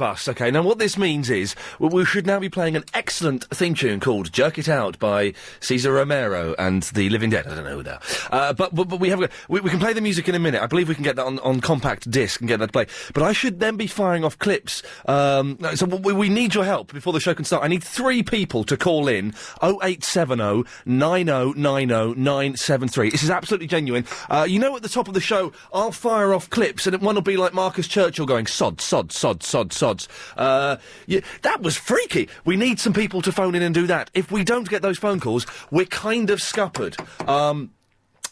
bus. Okay, now what this means is we should now be playing an excellent theme tune called "Jerk It Out" by Cesar Romero and the Living Dead. I don't know who they are. But we can play the music in a minute. I believe we can get that on compact disc and get that to play. But I should then be firing off clips. So we need your help before the show can start. I need 3 people to call in 0870 9090 973. This is absolutely genuine. You know, at the top of the show, I'll fire off clips, and one will be like Marcus Churchill going sod, sod, sod, sod, sods. That was freaky. We need some people to phone in and do that. If we don't get those phone calls, we're kind of scuppered.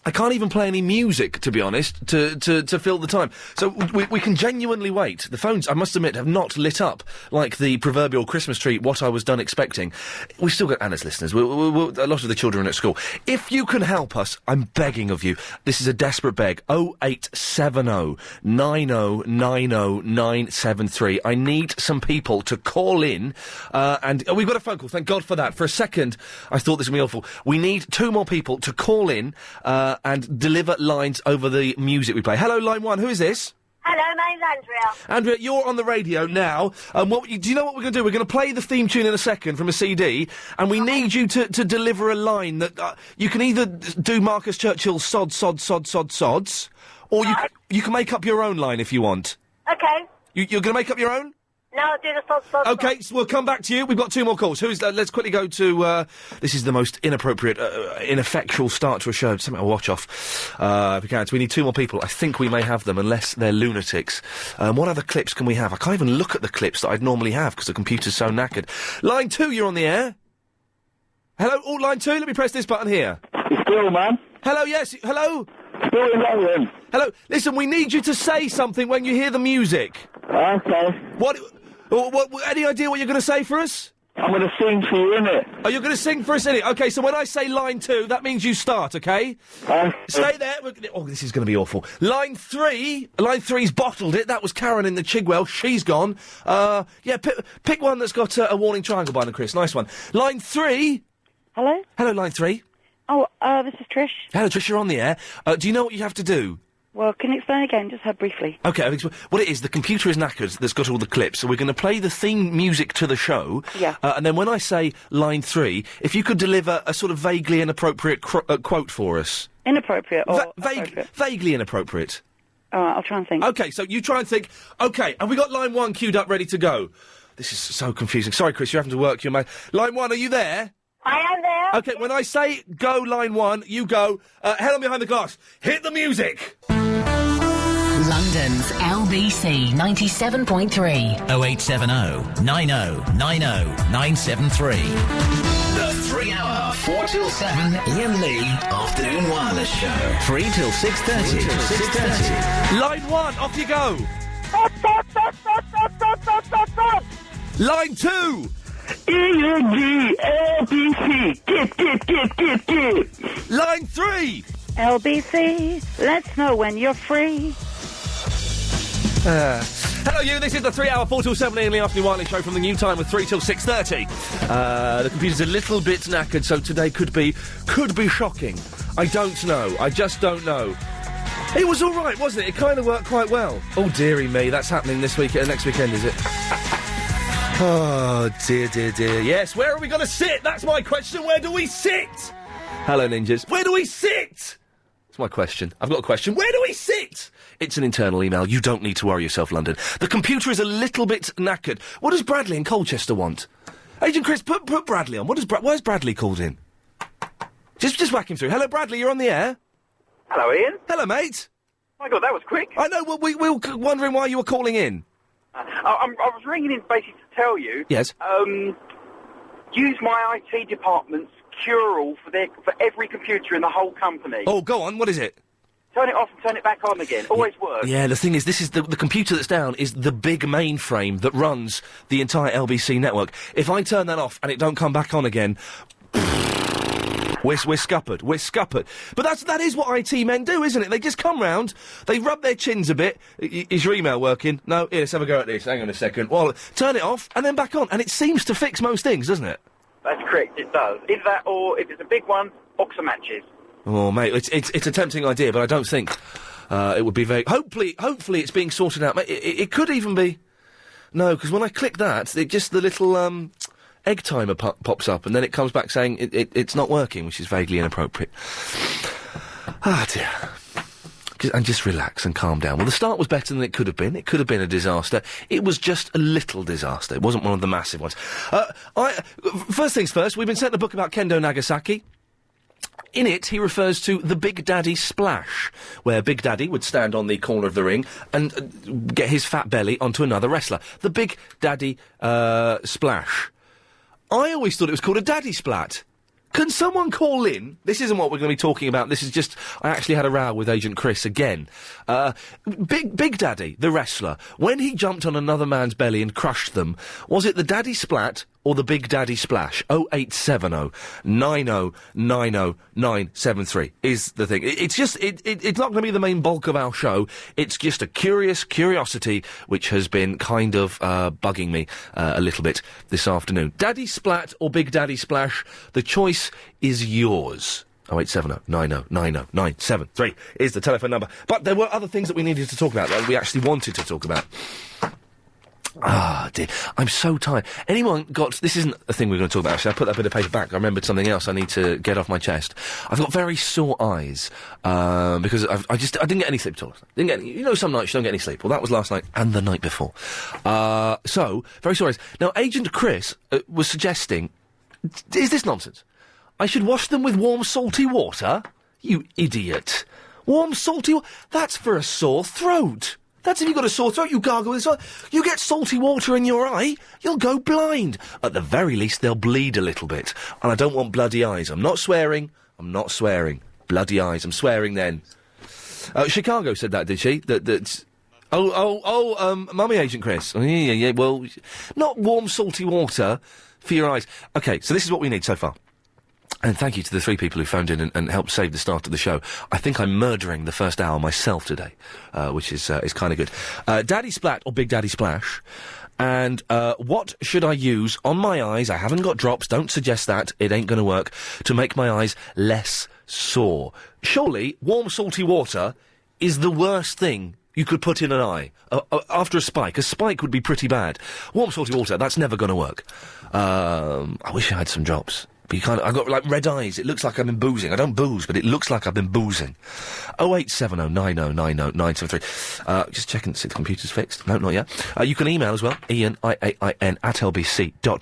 I can't even play any music, to be honest, to fill the time. So we can genuinely wait. The phones, I must admit, have not lit up like the proverbial Christmas tree, what I was done expecting. We've still got Anna's listeners. A lot of the children are at school. If you can help us, I'm begging of you. This is a desperate beg. 0870 9090 973. I need some people to call in, and we've got a phone call. Thank God for that. For a second, I thought this would be awful. We need 2 more people to call in, and deliver lines over the music we play. Hello, line 1. Who is this? Hello, my name's Andrea. Andrea, you're on the radio now. Do you know what we're going to do? We're going to play the theme tune in a second from a CD, and we need you to deliver a line that you can either do Marcus Churchill's sod, sod, sod, sod, sods, or you can make up your own line if you want. Okay. You're going to make up your own? No, I'll do the sod, sod, Okay, so we'll come back to you. We've got 2 more calls. Who's that? Let's quickly go to, this is the most inappropriate, ineffectual start to a show. Something to watch off, if we can. So we need 2 more people. I think we may have them, unless they're lunatics. What other clips can we have? I can't even look at the clips that I'd normally have, because the computer's so knackered. Line 2, you're on the air. Hello? Oh, line 2, let me press this button here. It's Bill, man. Hello, yes, hello? Bill in London. Hello, listen, we need you to say something when you hear the music. Okay. What any idea what you're going to say for us? I'm going to sing for you, innit? Oh, you're going to sing for us, innit? Okay, so when I say line 2, that means you start, okay? Stay there. Oh, this is going to be awful. Line 3's bottled it. That was Karen in the Chigwell. She's gone. Pick one that's got a warning triangle behind it, Chris. Nice one. Line 3. Hello? Hello, line 3. Oh, this is Trish. Hello, Trish, you're on the air. Do you know what you have to do? Well, can you explain again, just briefly? Okay, what it is, the computer is knackered, that's got all the clips, so we're going to play the theme music to the show. Yeah. And then when I say line 3, if you could deliver a sort of vaguely inappropriate quote for us. Inappropriate or appropriate? Vaguely inappropriate. All right, I'll try and think. Okay, so you try and think. Okay, have we got line 1 queued up, ready to go? This is so confusing. Sorry, Chris, you're having to work your man. Line 1, are you there? I am there. Okay, when I say go line 1, you go, head on behind the glass. Hit the music! London's LBC 97.3. 0870 9090 973. The 3-hour 4 till 7 Iain Lee Afternoon Wireless Show. 3 till 6:30. Line 1, off you go. Line 2. E-N-G-L-B-C. Get. Line 3. LBC, let's know when you're free. Hello, you. This is the 3-hour 4 till 7 in the Afternoon Wireless Show from the new time with 3 till 6:30. The computer's a little bit knackered, so today could be shocking. I don't know. I just don't know. It was all right, wasn't it? It kind of worked quite well. Oh, dearie me. That's happening this week, next weekend, is it? Oh, dear. Yes, where are we going to sit? That's my question. Where do we sit? Hello, ninjas. Where do we sit? That's my question. I've got a question. Where do we sit? It's an internal email. You don't need to worry yourself, London. The computer is a little bit knackered. What does Bradley in Colchester want? Agent Chris, put Bradley on. Where's Bradley called in? Just whack him through. Hello, Bradley, you're on the air. Hello, Ian. Hello, mate. My God, that was quick. I know, we were wondering why you were calling in. I was ringing in basically to tell you. Yes. Use my IT department's cure-all for every computer in the whole company. Oh, go on, what is it? Turn it off and turn it back on again. Always works. Yeah, the thing is, this is the computer that's down is the big mainframe that runs the entire LBC network. If I turn that off and it don't come back on again, we're scuppered. We're scuppered. But that is what IT men do, isn't it? They just come round, they rub their chins a bit. Is your email working? No? Here, let's have a go at this. Hang on a second. Well, turn it off and then back on. And it seems to fix most things, doesn't it? That's correct, it does. Either that or, if it's a big one, box of matches. Oh, mate, it's a tempting idea, but I don't think it would be very... Hopefully it's being sorted out. It could even be... No, because when I click that, it just the little egg timer pops up, and then it comes back saying it's not working, which is vaguely inappropriate. Ah, dear. And just relax and calm down. Well, the start was better than it could have been. It could have been a disaster. It was just a little disaster. It wasn't one of the massive ones. First things first, we've been sent a book about Kendo Nagasaki. In it, he refers to the Big Daddy Splash, where Big Daddy would stand on the corner of the ring and get his fat belly onto another wrestler. The Big Daddy Splash. I always thought it was called a Daddy Splat. Can someone call in? This isn't what we're going to be talking about. This is just... I actually had a row with Agent Chris again. Big Daddy, the wrestler, when he jumped on another man's belly and crushed them, was it the Daddy Splat or the Big Daddy Splash? 0870 90 90 973 is the thing. It's just... It's not going to be the main bulk of our show. It's just a curiosity which has been kind of bugging me a little bit this afternoon. Daddy Splat or Big Daddy Splash? The choice is yours. 0870 90 90 973 is the telephone number. But there were other things that we needed to talk about, that we actually wanted to talk about. Ah, dear. I'm so tired. Anyone got... This isn't a thing we're going to talk about, actually. I put that bit of paper back. I remembered something else I need to get off my chest. I've got very sore eyes, because I didn't get any sleep at all. You know, some nights you don't get any sleep. Well, that was last night and the night before. So, very sore eyes. Now, Agent Chris was suggesting... Is this nonsense? I should wash them with warm, salty water? You idiot. Warm, salty water? That's for a sore throat. That's if you've got a sore throat, you gargle with salt. You get salty water in your eye, you'll go blind. At the very least, they'll bleed a little bit. And I don't want bloody eyes. I'm not swearing. Bloody eyes. I'm swearing then. Chicago said that, did she? Mummy Agent Chris. Oh, yeah, well, not warm, salty water for your eyes. Okay, so this is what we need so far. And thank you to the 3 people who phoned in and helped save the start of the show. I think I'm murdering the first hour myself today, which is kind of good. Daddy Splat or Big Daddy Splash. And what should I use on my eyes? I haven't got drops. Don't suggest that. It ain't going to work. To make my eyes less sore. Surely, warm, salty water is the worst thing you could put in an eye. After a spike. A spike would be pretty bad. Warm, salty water, that's never going to work. I wish I had some drops. But I've got, like, red eyes. It looks like I've been boozing. I don't booze, but it looks like I've been boozing. 0870 90 90 973. Just checking to see the computer's fixed. No, not yet. You can email as well. Iain, IAIN, @lbc.co.uk.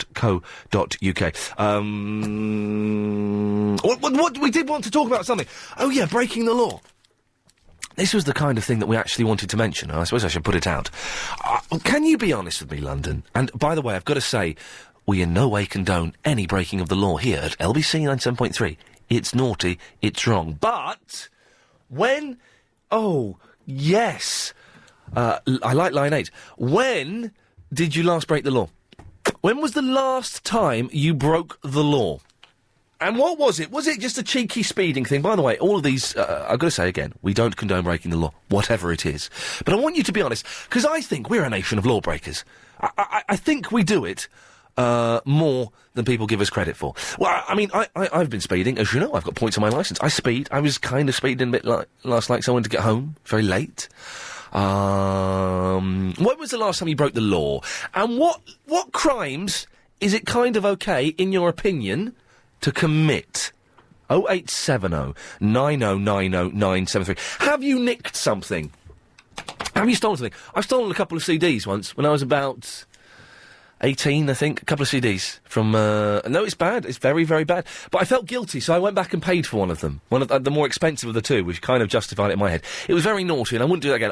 What we did want to talk about something. Oh, yeah, breaking the law. This was the kind of thing that we actually wanted to mention, and I suppose I should put it out. Can you be honest with me, London? And, by the way, I've got to say... We in no way condone any breaking of the law here at LBC 97.3. It's naughty, it's wrong. But, when... Oh, yes. I like line 8. When did you last break the law? When was the last time you broke the law? And what was it? Was it just a cheeky speeding thing? By the way, all of these, I've got to say again, we don't condone breaking the law, whatever it is. But I want you to be honest, because I think we're a nation of lawbreakers. I think we do it... more than people give us credit for. Well, I mean, I've been speeding. As you know, I've got points on my licence. I speed. I was kind of speeding a bit last night, so I wanted to get home very late. When was the last time you broke the law? And what crimes is it kind of okay, in your opinion, to commit? 0870 90 90 973. Have you nicked something? Have you stolen something? I've stolen a couple of CDs once when I was about... 18, I think, a couple of CDs from, no, it's bad, it's very, very bad. But I felt guilty, so I went back and paid for one of them. One of the more expensive of the two, which kind of justified it in my head. It was very naughty, and I wouldn't do that again.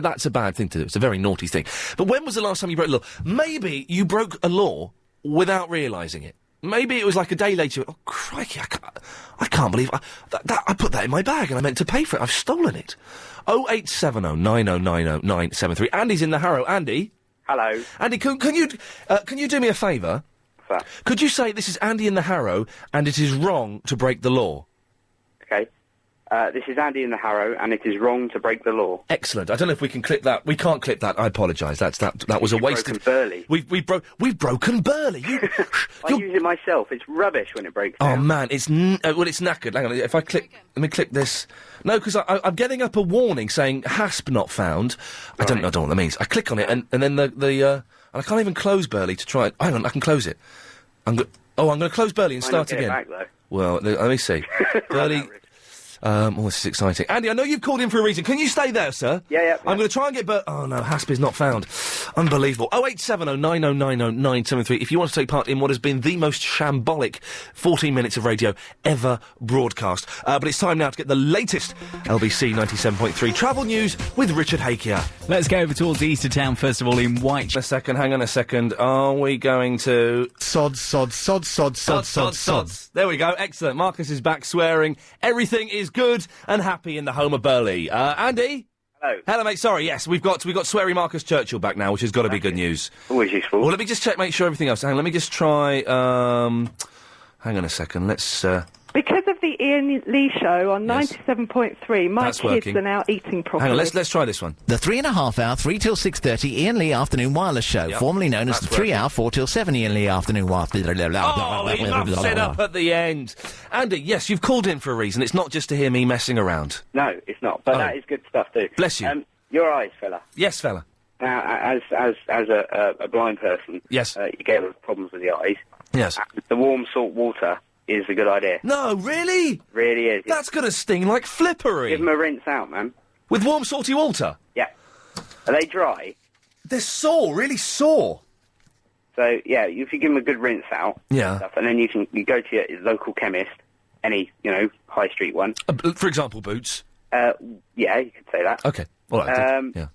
That's a bad thing to do, it's a very naughty thing. But when was the last time you broke the law? Maybe you broke a law without realising it. Maybe it was like a day later, oh, crikey, I can't believe, I put that in my bag and I meant to pay for it, I've stolen it. 0870 90 90 973. Andy's in the Harrow. Andy? Hello. Andy, can you do me a favour? What's that? Could you say this is Andy in the Harrow and it is wrong to break the law? Okay. This is Andy in the Harrow, and it is wrong to break the law. Excellent. I don't know if we can clip that. We can't clip that. I apologise. That was a waste of... Burley. We've broken Burley. I use it myself. It's rubbish when it breaks Oh, down. man, it's it's knackered. Hang on, if I click... Let me click this. No, because I'm getting up a warning saying hasp not found. I don't know what that means. I click on it, and then the And I can't even close Burley to try it. Hang on, I can close it. I'm going to close Burley and Might start not get it again. back, though. Well, let me see. Burley... this is exciting. Andy, I know you've called in for a reason. Can you stay there, sir? Yeah. I'm going to try and get oh no, Hasp is not found. Unbelievable. 0870 9090 973 if you want to take part in what has been the most shambolic 14 minutes of radio ever broadcast. But it's time now to get the latest LBC 97.3 travel news with Richard Hakier. Let's go over towards Eastertown, first of all, in White... Hang on a second. Are we going to... Sods. There we go. Excellent. Marcus is back swearing. Everything is good and happy in the home of Burley. Andy? Hello, mate. Sorry, yes, we've got sweary Marcus Churchill back now, which has got to be good news. Always useful. Well, let me just make sure everything else... let me just try, hang on a second, let's, Because of the Ian Lee show on Yes. 97.3, my That's kids working. are now eating properly. hang on, let's try this one. The 3.5 hour, 3 till 6:30 Ian Lee Afternoon Wireless Show, Yep. formerly known as That's the 3 hour, 4 till 7 Ian Lee Afternoon Wireless. Oh, he muffs it up at the end. Andy, yes, you've called in for a reason. It's not just to hear me messing around. No, it's not. But Oh. that is good stuff too. Bless you. Your eyes, fella. Yes, fella. Now, as a blind person, Yes. you get problems with the eyes. Yes. The warm salt water is a good idea. No, really? Really is. That's going to sting like flippery. Give them a rinse out, man. With warm, salty water? Yeah. Are they dry? They're sore, really sore. So, yeah, if you give them a good rinse out, Yeah. stuff, and then you go to your local chemist, any, high street one. For example, Boots. Yeah, you could say that. Okay. All right. Yeah.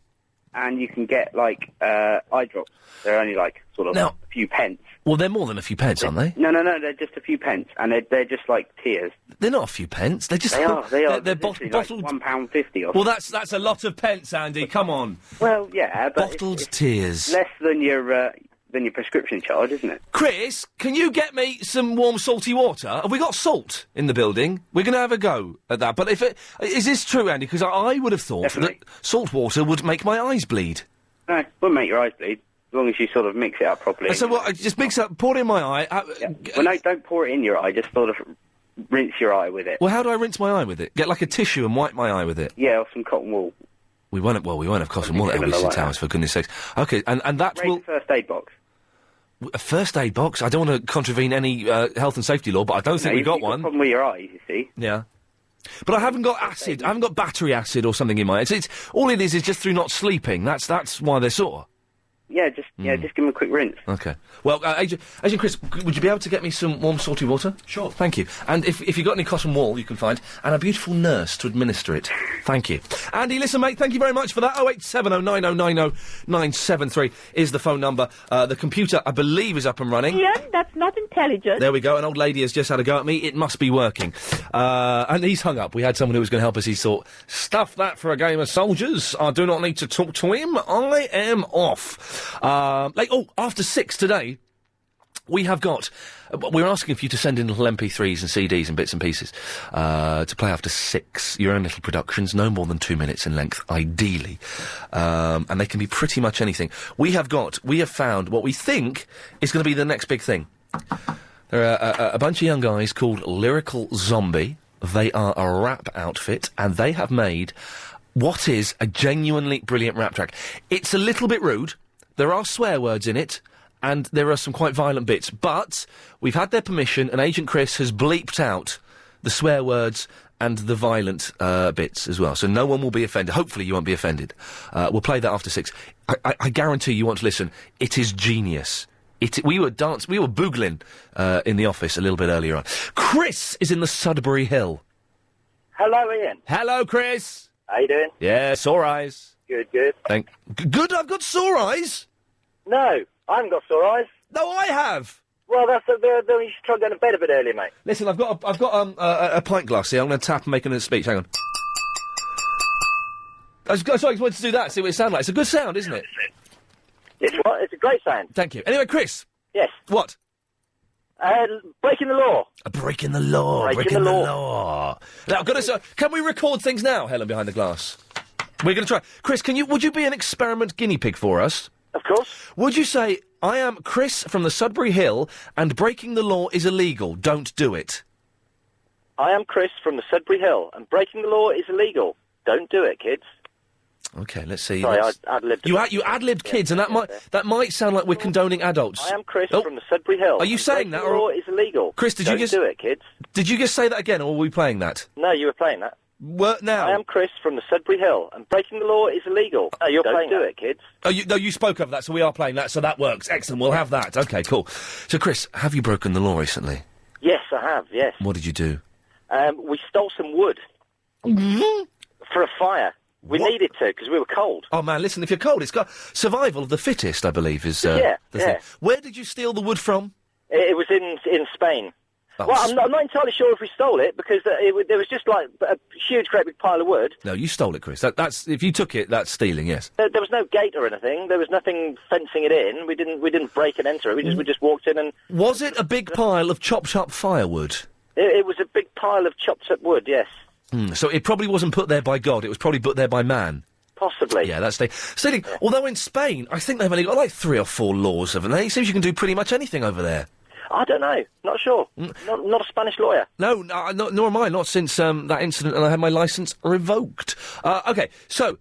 And you can get, eye drops. They're only, sort of Now- a few pence. Well, they're more than a few pence, aren't they? No, they're just a few pence, and they're just like tears. They're not a few pence. They're just... They are. They're literally bottled... like £1.50 or Well, that's a lot of pence, Andy. Come on. Well, yeah, but Bottled it's tears. less than your prescription charge, isn't it? Chris, can you get me some warm, salty water? Have we got salt in the building? We're going to have a go at that. But is this true, Andy? Because I would have thought Definitely. that salt water would make my eyes bleed. No, it wouldn't make your eyes bleed, as long as you sort of mix it up properly. So what? I just mix it up, pour it in my eye. Yeah. Well, no, don't pour it in your eye, just sort of rinse your eye with it. Well, how do I rinse my eye with it? Get like a tissue and wipe my eye with it? Yeah, or some cotton wool. We won't have cotton wool at similar LBC like Towers, that. for goodness sakes. Okay, and that Raise will... the first aid box. A first aid box? I don't want to contravene any health and safety law, but I don't think we've got You've got a one. problem with your eyes, you see. Yeah. But I haven't got acid. I haven't got battery acid or something in my eye. It's all it is just through not sleeping. That's why they're sore. Yeah, just give them a quick rinse. Okay. Well, Agent Chris, would you be able to get me some warm, salty water? Sure. Thank you. And if you've got any cotton wool, you can find, and a beautiful nurse to administer it. Thank you. Andy, listen, mate, thank you very much for that. 0870 9090 973 is the phone number. The computer, I believe, is up and running. Ian, that's not intelligent. There we go. An old lady has just had a go at me. It must be working. And he's hung up. We had someone who was going to help us. He thought, stuff that for a game of soldiers. I do not need to talk to him. I am off. After 6 today, we have got... we're asking for you to send in little MP3s and CDs and bits and pieces to play after 6. Your own little productions, no more than 2 minutes in length, ideally. And they can be pretty much anything. We have found what we think is going to be the next big thing. There are a bunch of young guys called Lyrical Zombie. They are a rap outfit, and they have made what is a genuinely brilliant rap track. It's a little bit rude. There are swear words in it, and there are some quite violent bits, but we've had their permission, and Agent Chris has bleeped out the swear words and the violent bits as well, so no one will be offended. Hopefully you won't be offended. We'll play that after 6. I guarantee you want to listen. It is genius. We were boogling in the office a little bit earlier on. Chris is in the Sudbury Hill. Hello, Ian. Hello, Chris. How you doing? Yeah, sore eyes. Good. Good, I've got sore eyes. No, I haven't got sore eyes. No, I have. Well, you should try going to bed a bit early, mate. Listen, I've got a pint glass here. I'm going to tap and make a speech. Hang on. I just wanted to do that, see what it sounded like. It's a good sound, isn't it? It's what? It's a great sound. Thank you. Anyway, Chris. Yes. What? Breaking the law. Breaking the law. Breaking the law. Now, I've got to. Can we record things now, Helen, behind the glass? We're going to try. Chris, would you be an experiment guinea pig for us? Of course. Would you say, I am Chris from the Sudbury Hill, and breaking the law is illegal. Don't do it. I am Chris from the Sudbury Hill, and breaking the law is illegal. Don't do it, kids. Okay, let's see. Sorry, I ad-libbed. You ad-libbed kids, and that might sound like we're condoning adults. I am Chris from the Sudbury Hill. Are you saying that, or law is illegal? Chris, did you just do it, kids? Did you just say that again, or were we playing that? No, you were playing that. What now? I am Chris from the Sudbury Hill, and breaking the law is illegal. No, you're playing do it, kids. Oh, you spoke of that, so we are playing that, so that works. Excellent, we'll have that. Okay, cool. So, Chris, have you broken the law recently? Yes, I have, yes. What did you do? We stole some wood for a fire. We needed to, because we were cold. Oh, man, listen, if you're cold, it's got survival of the fittest, I believe, is... yeah. Where did you steal the wood from? It was in Spain. Oh, well, I'm not entirely sure if we stole it, because there was just, like, a huge, great big pile of wood. No, you stole it, Chris. That's if you took it, that's stealing, yes. There was no gate or anything. There was nothing fencing it in. We didn't break and enter it. We just walked in and... Was it a big pile of chopped up firewood? It was a big pile of chopped up wood, yes. So it probably wasn't put there by God, it was probably put there by man. Possibly. Yeah, that's stealing. Yeah. Although in Spain, I think they've only got like 3 or 4 laws, haven't they? It seems you can do pretty much anything over there. I don't know. Not sure. Not a Spanish lawyer. No, nor am I. Not since that incident and I had my licence revoked. Okay, so,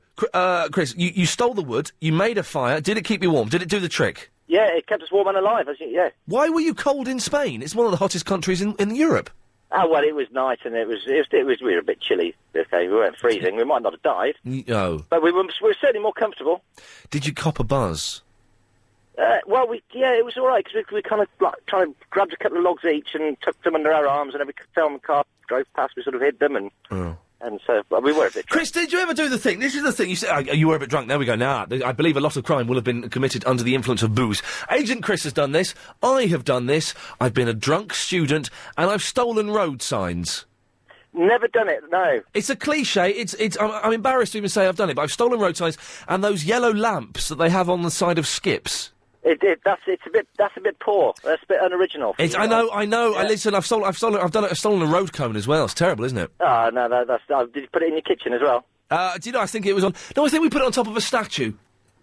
Chris, you stole the wood, you made a fire. Did it keep you warm? Did it do the trick? Yeah, it kept us warm and alive. Yeah. Why were you cold in Spain? It's one of the hottest countries in Europe. Oh, well, it was night and we were a bit chilly. Okay, we weren't freezing. We might not have died. No. But we were certainly more comfortable. Did you cop a buzz? Well, it was all right, because we kind of grabbed a couple of logs each and tucked them under our arms, and every time the car drove past, we sort of hid them, and so we were a bit drunk. Chris, did you ever do the thing? This is the thing. You said you were a bit drunk. There we go. Now, I believe a lot of crime will have been committed under the influence of booze. Agent Chris has done this. I have done this. I've been a drunk student, and I've stolen road signs. Never done it, no. It's a cliche. I'm embarrassed to even say I've done it, but I've stolen road signs and those yellow lamps that they have on the side of skips. That's a bit poor. That's a bit unoriginal. I know. Yeah. Listen, I've stolen a road cone as well. It's terrible, isn't it? Oh, no, did you put it in your kitchen as well? Do you know, I think it was on... No, I think we put it on top of a statue.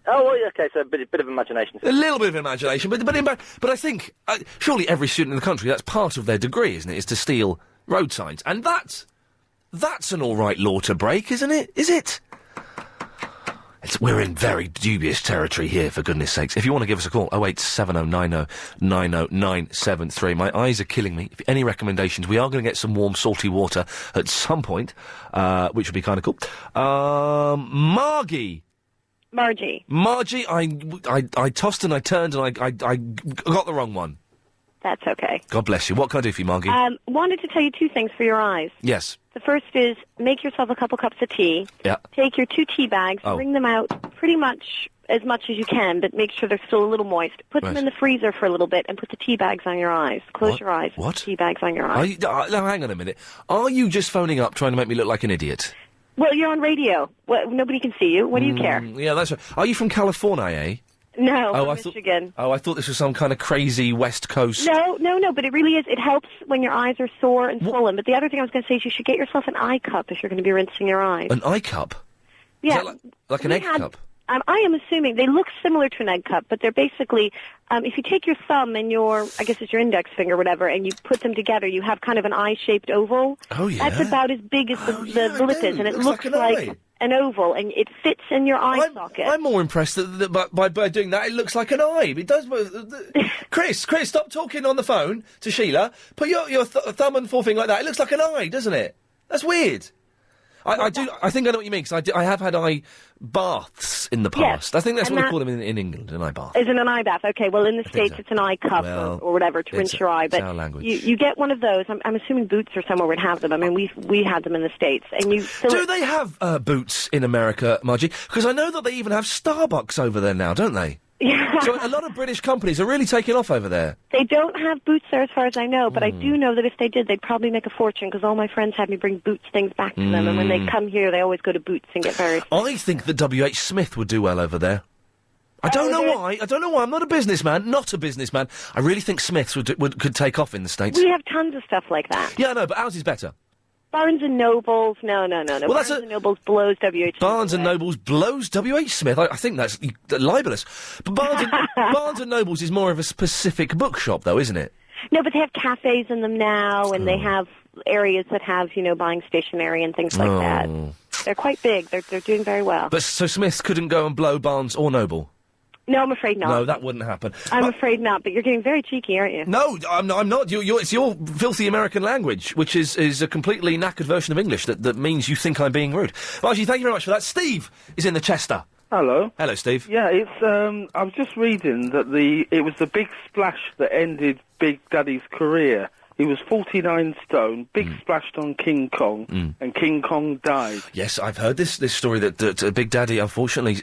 Oh, well, okay, so a bit of imagination. A little bit of imagination, but I think, surely every student in the country, that's part of their degree, isn't it, is to steal road signs. And that's an all right law to break, isn't it? Is it? We're in very dubious territory here, for goodness sakes. If you want to give us a call, 08709090973. My eyes are killing me. If any recommendations, we are going to get some warm, salty water at some point, which would be kind of cool. Margie, I tossed and I turned and I got the wrong one. That's okay. God bless you. What can I do for you, Margie? Wanted to tell you 2 things for your eyes. Yes. The first is make yourself a couple cups of tea. Yeah. Take your 2 tea bags, bring them out pretty much as you can, but make sure they're still a little moist. Put them in the freezer for a little bit and put the tea bags on your eyes. Close your eyes. What? Tea bags on your eyes. Now, hang on a minute. Are you just phoning up trying to make me look like an idiot? Well, you're on radio. Nobody can see you. What do you care? Yeah, that's right. Are you from California, eh? No, Michigan. I thought this was some kind of crazy West Coast... No, but it really is. It helps when your eyes are sore and swollen. But the other thing I was going to say is you should get yourself an eye cup if you're going to be rinsing your eyes. An eye cup? Yeah. Is that like an egg cup? I am assuming they look similar to an egg cup, but they're basically, if you take your thumb and I guess it's your index finger or whatever, and you put them together, you have kind of an eye-shaped oval. Oh, yeah. That's about as big as the lip is, and it looks like an oval, and it fits in your eye socket. I'm more impressed by doing that. It looks like an eye. It does. Chris, stop talking on the phone to Sheila. Put your thumb and forefinger like that. It looks like an eye, doesn't it? That's weird. I think I know what you mean, because I have had eye baths in the past. Yes, I think that's what we call them in England, an eye bath. Is it an eye bath? Okay, well, in the States it's an eye cup or whatever to rinse your eye. But our language. You get one of those. I'm assuming Boots or somewhere would have them. I mean, we had them in the States. And do they have Boots in America, Margie? Because I know that they even have Starbucks over there now, don't they? Yeah. So a lot of British companies are really taking off over there. They don't have Boots there as far as I know, but I do know that if they did, they'd probably make a fortune, because all my friends had me bring Boots things back to them, and when they come here, they always go to Boots and get very... I think that W.H. Smith would do well over there. I don't know why. I'm not a businessman. I really think Smiths could take off in the States. We have tons of stuff like that. Yeah, I know, but ours is better. Barnes and Nobles, no. Well, Barnes and Nobles blows W.H. Smith Barnes and away. Nobles blows W.H. Smith. I think that's libelous. But Barnes and Nobles is more of a specific bookshop, though, isn't it? No, but they have cafes in them now, and they have areas that have, buying stationery and things like that. They're quite big. They're doing very well. But so Smiths couldn't go and blow Barnes or Noble? No, I'm afraid not. No, that wouldn't happen. I'm afraid not, but you're getting very cheeky, aren't you? No, I'm not. It's your filthy American language, which is a completely knackered version of English that means you think I'm being rude. Well, actually, thank you very much for that. Steve is in the Chester. Hello. Hello, Steve. Yeah, it's, I was just reading that it was the big splash that ended Big Daddy's career. He was 49 stone, big splashed on King Kong, and King Kong died. Yes, I've heard this story that Big Daddy, unfortunately,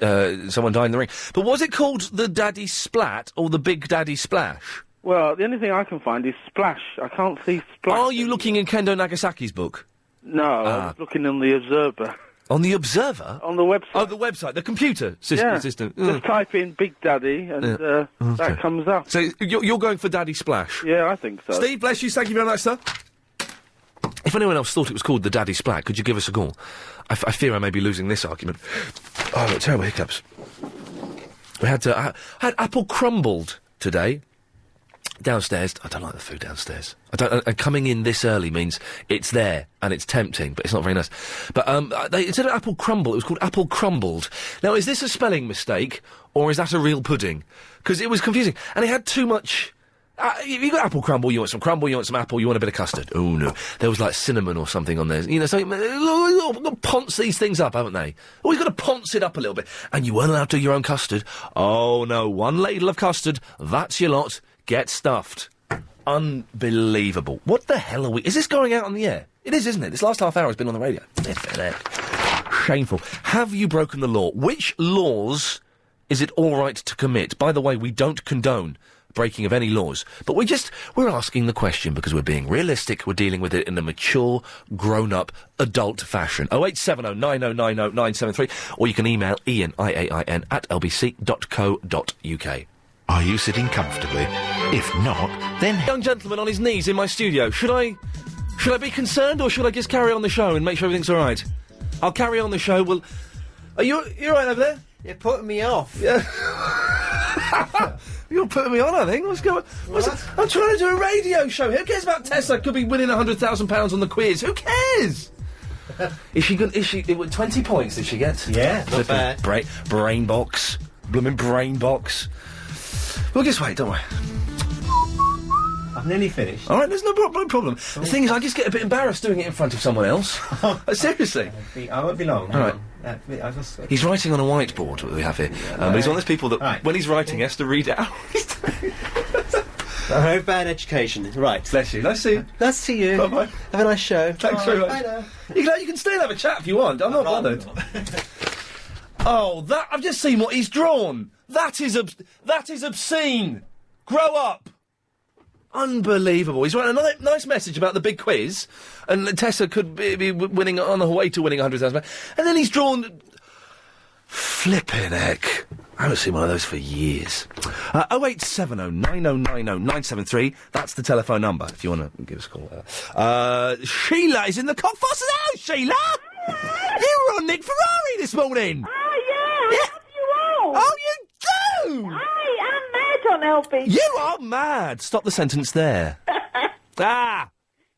someone died in the ring. But was it called the Daddy Splat or the Big Daddy Splash? Well, the only thing I can find is Splash. I can't see Splash. Are you looking in Kendo Nagasaki's book? No, I was looking on the Observer. On the Observer? On the website. Oh, the website, the computer system. Just type in Big Daddy, and that comes up. So you're going for Daddy Splash? Yeah, I think so. Steve, bless you. Thank you very much, sir. If anyone else thought it was called the Daddy Splat, could you give us a call? I fear I may be losing this argument. Oh, I've got terrible hiccups. We had apple crumbled today. Downstairs, I don't like the food downstairs. And coming in this early means it's there and it's tempting, but it's not very nice. But instead of apple crumble, it was called apple crumbled. Now, is this a spelling mistake or is that a real pudding? Because it was confusing, and it had too much. You got apple crumble, you want some crumble, you want some apple, you want a bit of custard. Oh no, there was like cinnamon or something on there. You know, so you've got to ponce these things up, haven't they? Oh, you've got to ponce it up a little bit, and you weren't allowed to do your own custard. Oh no, one ladle of custard, that's your lot. Get stuffed. Unbelievable. What the hell are we... Is this going out on the air? It is, isn't it? This last half hour has been on the radio. Shameful. Have you broken the law? Which laws is it all right to commit? By the way, we don't condone breaking of any laws. But we're asking the question because we're being realistic. We're dealing with it in a mature, grown-up, adult fashion. 0870 9090 973. Or you can email Iain, IAIN, @lbc.co.uk. Are you sitting comfortably? If not, then... Young gentleman on his knees in my studio. Should I be concerned, or should I just carry on the show and make sure everything's all right? I'll carry on the show. Well, you're right over there? You're putting me off. Yeah. You're putting me on, I think. What's going on? I'm trying to do a radio show. Who cares about Tessa? Could be winning £100,000 on the quiz. Who cares? Is she 20 points did she get? Yeah, not bad. Brain box. Blooming brain box. We'll just wait, don't we? I've nearly finished. All right, there's no problem. Oh. The thing is, I just get a bit embarrassed doing it in front of someone else. Seriously. I won't be long. All right. He's writing on a whiteboard that we have here. But he's one of those people that, when he's writing, he has to read it out. I have bad education. Right. Bless you. Nice to see you. Nice to see you. Bye-bye. Have a nice show. Thanks very much. Bye now. You can stay and have a chat if you want. I'm not bothered. Oh, I've just seen what he's drawn. That is obscene. Grow up. Unbelievable. He's writing a nice message about the big quiz, and Tessa could be winning on the way to winning £100,000. And then he's drawn... Flippin' heck. I haven't seen one of those for years. 0870 9090 973. That's the telephone number, if you want to give us a call. Sheila is in the Cockfosters house, Sheila! You were on Nick Ferrari this morning! Oh, yeah, I love you all! Oh, you do! I am mad on LBC. You are mad! Stop the sentence there. Now,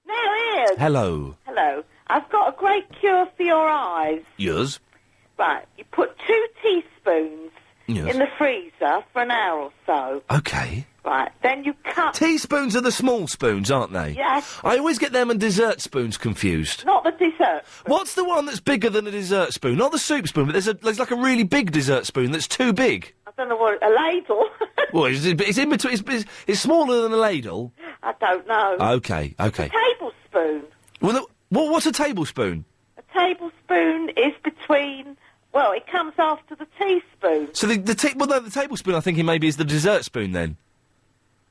Ian. Hello. Hello. I've got a great cure for your eyes. Yours? Right, you put 2 teaspoons Yes. in the freezer for an hour or so. Okay. Right, then you cut... Teaspoons are the small spoons, aren't they? Yes. I always get them and dessert spoons confused. Not the dessert spoon. What's the one that's bigger than a dessert spoon? Not the soup spoon, but there's like a really big dessert spoon that's too big. I don't know what... A ladle? Well, it's in between. It's smaller than a ladle. I don't know. Okay. A tablespoon. Well, what's a tablespoon? A tablespoon is between... Well, it comes after the teaspoon. So the tablespoon I'm thinking maybe is the dessert spoon then.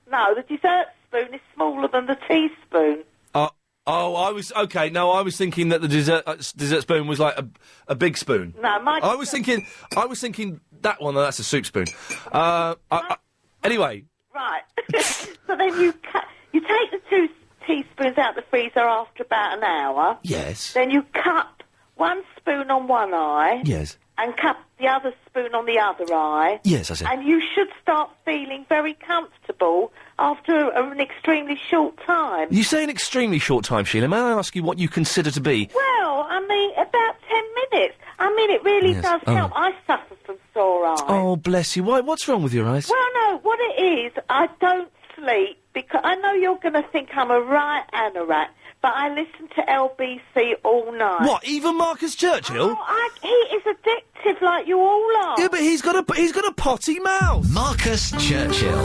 No, the dessert spoon is smaller than the teaspoon. I was thinking that the dessert spoon was like a big spoon. No, I was thinking that one. That's a soup spoon. Anyway. Right. So then you take the 2 teaspoons out of the freezer after about an hour. Yes. Then you cut 1 spoon on one eye. Yes. And cut the other spoon on the other eye. Yes, I see. And you should start feeling very comfortable after an extremely short time. You say an extremely short time, Sheila. May I ask you what you consider to be? Well, I mean, about 10 minutes. I mean, it really Yes. does Oh. help. I suffer from sore eyes. Oh, bless you. What's wrong with your eyes? Well, no, what it is, I don't sleep because I know you're going to think I'm a right anorak, but I listen to LBC all night. What? Even Marcus Churchill? Oh, he is addictive like you all are. Yeah, but he's got a potty mouth. Marcus Churchill.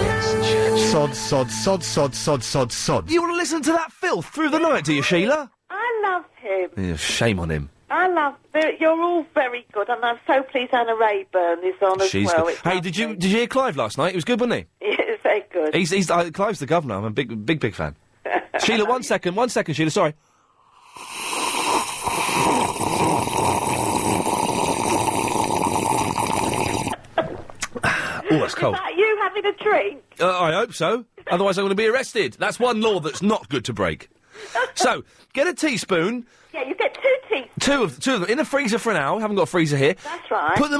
Sod, sod, sod, sod, sod, sod, sod. You want to listen to that filth through the night, do you, Sheila? I love him. Yeah, shame on him. I love. You're all very good, and I'm so pleased Anna Rayburn is on as well. Good. It's Hey, did you hear Clive last night? He was good, wasn't he? It's very good. He's Clive's the governor. I'm a big fan. Sheila, one second, Sheila. Sorry. Oh, that's cold. Is that you having a drink? I hope so. Otherwise, I'm going to be arrested. That's one law that's not good to break. So, get a teaspoon. Yeah, you get 2 teaspoons. Two of them in the freezer for an hour. Haven't got a freezer here. That's right. Put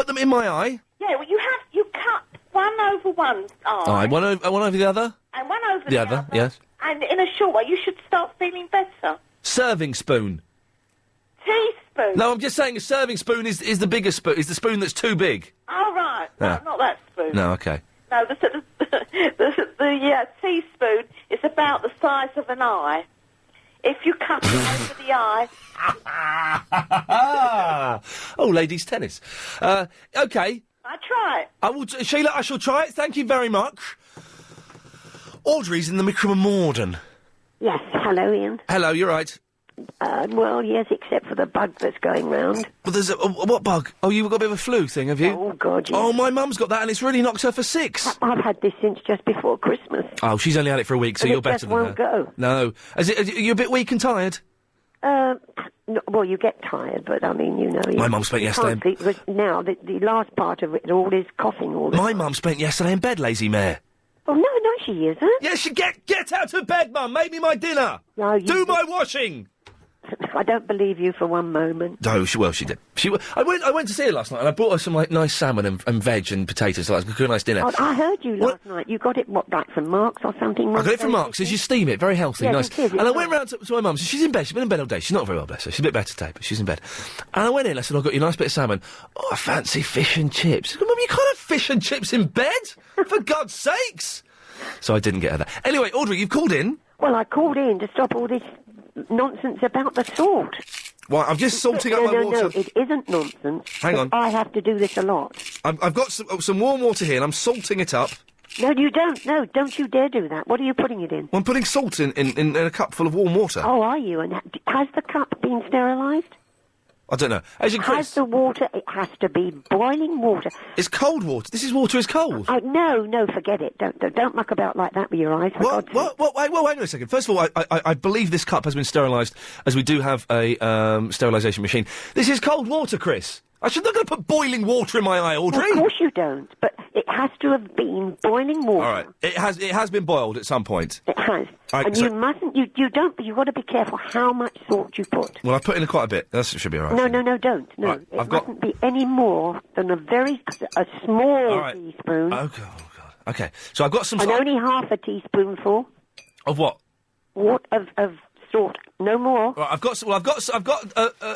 them in my eye. Yeah, well, you cut one over one eye. Aye, one over the other. And one over The other, yes. And in a short while, you should start feeling better. Serving spoon. Teaspoon. No, I'm just saying a serving spoon is the biggest spoon. Is the spoon that's too big. Oh, right. Yeah. No, not that spoon. No, okay. No, the teaspoon is about the size of an eye. If you cut it over the eye... Oh, ladies' tennis. Okay. I try it. I will, Sheila, I shall try it. Thank you very much. Audrey's in the Micromorden. Yes, hello, Ian. Hello, you're right. Well, yes, except for the bug that's going round. Well, there's what bug? Oh, you've got a bit of a flu thing, have you? Oh, God, yes. Oh, my mum's got that, and it's really knocked her for 6. I've had this since just before Christmas. Oh, she's only had it for a week, so And you're it better just than her. won't go. No. Are you a bit weak and tired? No, well, you get tired, but I mean, you know... My mum spent yesterday... can't sleep, because now, the last part of it all is coughing all the My mum spent yesterday in bed, lazy mare. Oh, no, she isn't. Yeah, she get out of bed, Mum. Make me my dinner. No, Do my washing. I don't believe you for one moment. No, she did. I went to see her last night, and I brought her some nice salmon and veg and potatoes. So a nice dinner. Oh, I heard you last night. You got it, like from Marks or something? I got it from Marks. You steam it, very healthy, Yes, nice. it is, And I went round to my mum's. She's in bed. She's been in bed all day. She's not very well, bless her. She's a bit better today, but she's in bed. And I went in. I said, "I've got you a nice bit of salmon." Oh, I fancy fish and chips. She said, "Mum, you can't have fish and chips in bed, for God's sakes." So I didn't get her that. Anyway, Audrey, you've called in. Well, I called in to stop all this nonsense about the salt. Well, I'm just salting up my water. No, it isn't nonsense. Hang on. I have to do this a lot. I've got some warm water here, and I'm salting it up. No, you don't. No, don't you dare do that. What are you putting it in? Well, I'm putting salt in a cup full of warm water. Oh, are you? And has the cup been sterilised? I don't know. As you Has the water... It has to be boiling water. It's cold water. This water is cold. Oh, no, forget it. Don't muck about like that with your eyes. Well, hang on a second. First of all, I believe this cup has been sterilised, as we do have a sterilisation machine. This is cold water, Chris. I'm not going to put boiling water in my eye, Audrey. Of course you don't, but it has to have been boiling water. All right. It has been boiled at some point. It has. All right, and so- you mustn't... You don't... But you've got to be careful how much salt you put. Well, I've put in quite a bit. That should be all right. No, don't. No, Right, it I've got- mustn't be any more than a small All right. teaspoon. Oh, God. Okay. So I've got some... And only half a teaspoonful. Of what? What of salt? No more. Right, I've got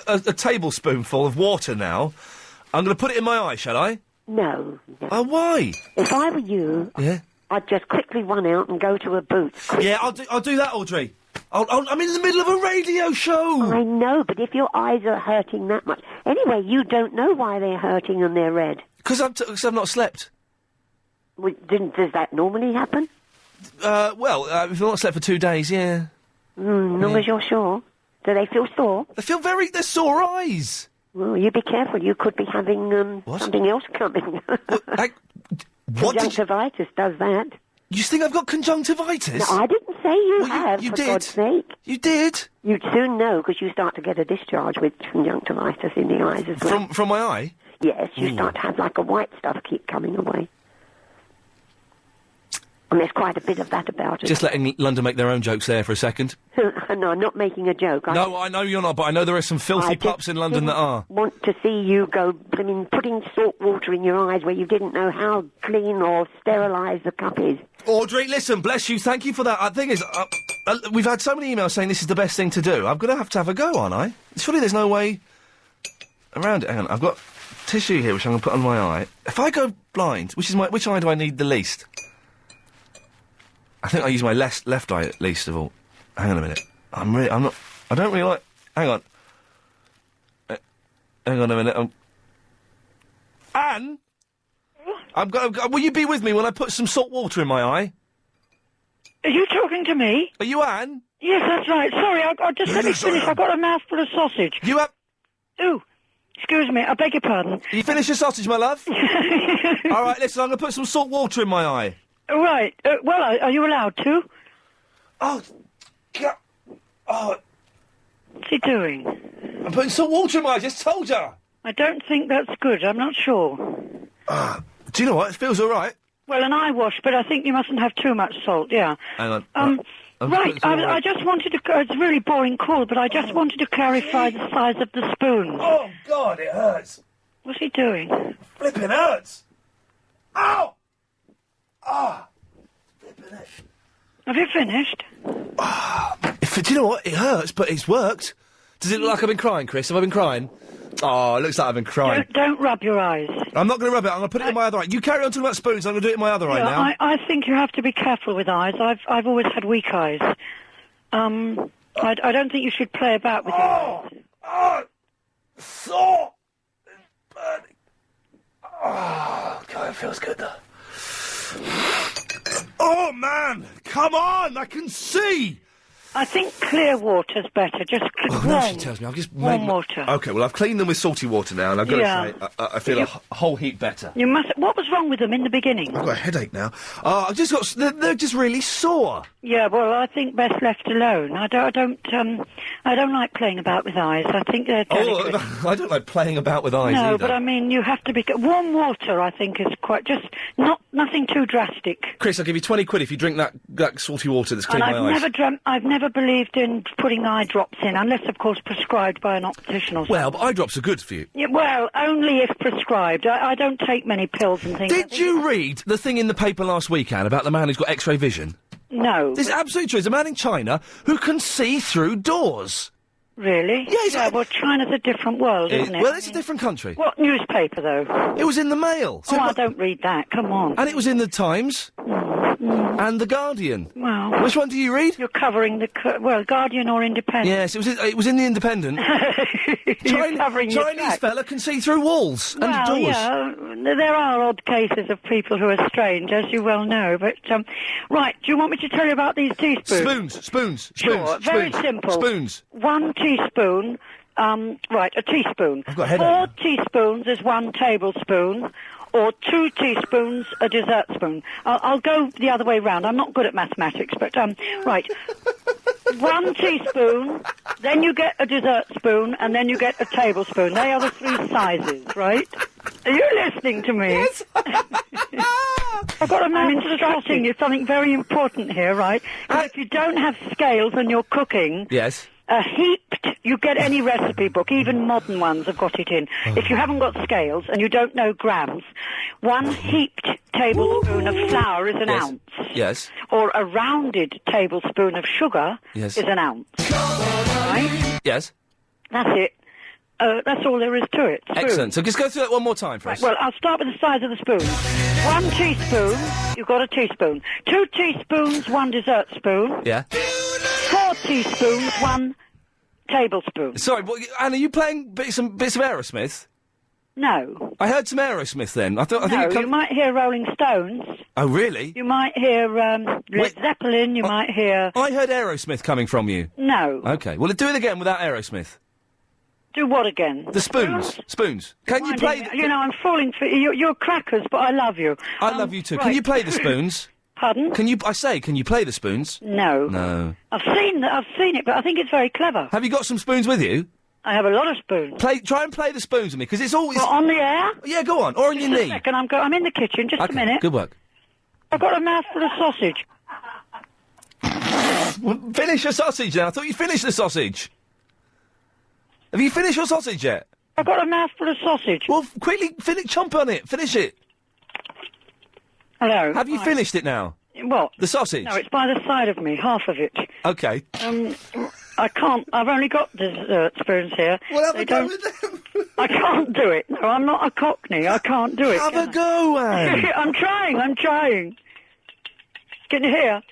a tablespoonful of water now. I'm going to put it in my eye, shall I? No. Oh, why? If I were you, Yeah. I'd just quickly run out and go to a Boots. Yeah, I'll do that, Audrey. I'm in the middle of a radio show. I know, but if your eyes are hurting that much... Anyway, you don't know why they're hurting and they're red. Because I've not slept. Well, does that normally happen? If I've not slept for 2 days, yeah. Long as you're sure. Do they feel sore? They're sore eyes. Well, you be careful. You could be having something else coming. Conjunctivitis does that. You think I've got conjunctivitis? No, I didn't say you have, you for did. God's sake. You did? You'd soon know, because you start to get a discharge with conjunctivitis in the eyes as well. From my eye? Yes, you start to have like a white stuff keep coming away. And there's quite a bit of that about it. Just letting London make their own jokes there for a second. No, I'm not making a joke. No, I know you're not, but I know there are some filthy pups in London that are. Want to see you go putting salt water in your eyes where you didn't know how clean or sterilised the cup is. Audrey, listen, bless you, thank you for that. The thing is, we've had so many emails saying this is the best thing to do. I'm going to have a go, aren't I? Surely there's no way... around it. Hang on, I've got tissue here which I'm going to put on my eye. If I go blind, which eye do I need the least? I think I use my left eye at least of all. Hang on a minute. I don't really like... Hang on. Hang on a minute. Anne? Will you be with me when I put some salt water in my eye? Are you talking to me? Are you Anne? Yes, that's right. Sorry, I just let me finish. I've got a mouthful of sausage. You have... Ooh, excuse me, I beg your pardon. You finished your sausage, my love? All right, listen, I'm going to put some salt water in my eye. Right. Well, are you allowed to? Oh, God. Oh. What's he doing? I'm putting salt water in my eye, I just told you. I don't think that's good. I'm not sure. Do you know what? It feels all right. Well, an eye wash, but I think you mustn't have too much salt, yeah. Hang on. Right, I just wanted to... It's a really boring call, but I just wanted to clarify the size of the spoon. Oh, God, it hurts. What's he doing? Flipping hurts. Ow! Ah! Flipping it. Have you finished? Do you know what? It hurts, but it's worked. Does it look like I've been crying, Chris? Have I been crying? Oh, it looks like I've been crying. Don't rub your eyes. I'm not going to rub it. I'm going to put it in my other eye. You carry on talking about spoons. I'm going to do it in my other eye now. I think you have to be careful with eyes. I've always had weak eyes. I don't think you should play about with your eyes. Oh! Sore! Burning. Oh, God, it feels good, though. Oh, man! Come on! I can see! I think clear water's better. Just warm. Now she tells me. I've just warm water. Okay, well, I've cleaned them with salty water now, and I've got to say, I feel a whole heap better. You must... What was wrong with them in the beginning? I've got a headache now. I've just got... They're just really sore. Yeah, well, I think best left alone. I don't like playing about with eyes. I think they're delicate. Oh, I don't like playing about with eyes No, either. but I mean, you have to be... Warm water, I think, is quite... Just nothing too drastic. Chris, I'll give you 20 quid if you drink that salty water that's cleaned my eyes. I've never believed in putting eye drops in, unless, of course, prescribed by an optician or something. Well, but eye drops are good for you. Yeah, well, only if prescribed. I don't take many pills and things. Did you read the thing in the paper last week, Anne, about the man who's got X-ray vision? No. This is absolutely true. There's a man in China who can see through doors. Really? Yeah, well, China's a different world, isn't it? Well, it's a different country. What newspaper, though? It was in the Mail. So I don't read that. Come on. And it was in the Times. And the Guardian. Well... Which one do you read? You're covering the... Guardian or Independent? Yes, it was in the Independent. Chinese fella can see through walls and doors. Yeah, there are odd cases of people who are strange, as you well know, but... right, do you want me to tell you about these teaspoons? Spoons. Sure, very simple. Spoons. 1 teaspoon... right, a teaspoon. I've got a headache. 4 teaspoons is 1 tablespoon, or 2 teaspoons a dessert spoon. I'll go the other way round. I'm not good at mathematics, but, right. 1 teaspoon, then you get a dessert spoon, and then you get a tablespoon. They are the 3 sizes, right? Are you listening to me? Yes. I've got I'm instructing you something very important here, right? If you don't have scales and you're cooking... Yes. A heaped, you get any recipe book, even modern ones have got it in. If you haven't got scales and you don't know grams, 1 heaped tablespoon of flour is an ounce. Yes. Or a rounded tablespoon of sugar is an ounce. Right? Yes. That's it. That's all there is to it. Spoon. Excellent. So just go through that one more time for us. Well, I'll start with the size of the spoon. 1 teaspoon, you've got a teaspoon. 2 teaspoons, 1 dessert spoon. Yeah. 4 teaspoons, 1 tablespoon. Sorry, Anne, are you playing bits of Aerosmith? No. I heard some Aerosmith then. I think you might hear Rolling Stones. Oh, really? You might hear Led Zeppelin. You might hear... I heard Aerosmith coming from you. No. Okay. Well, do it again without Aerosmith. Do what again? The spoons. Spoons. Can you play... You know, I'm falling for... You're crackers, but I love you. I love you too. Right. Can you play the spoons? Pardon? Can you play the spoons? No. No. I've seen it, but I think it's very clever. Have you got some spoons with you? I have a lot of spoons. Try and play the spoons with me, because it's always... What, on the air? Yeah, go on. Or on your knee. Just a second, I'm in the kitchen, just a minute. Good work. I've got a mouthful of sausage. Well, finish your sausage now. I thought you finished the sausage. Have you finished your sausage yet? I've got a mouthful of sausage. Well, quickly, chomp on it. Finish it. Hello. Have you finished it now? What? The sausage? No, it's by the side of me, half of it. Okay. I can't. I've only got dessert spoons here. Well, have a go with them. I can't do it. No, I'm not a Cockney. I can't do it. Have a go, Anne. I'm trying. Can you hear?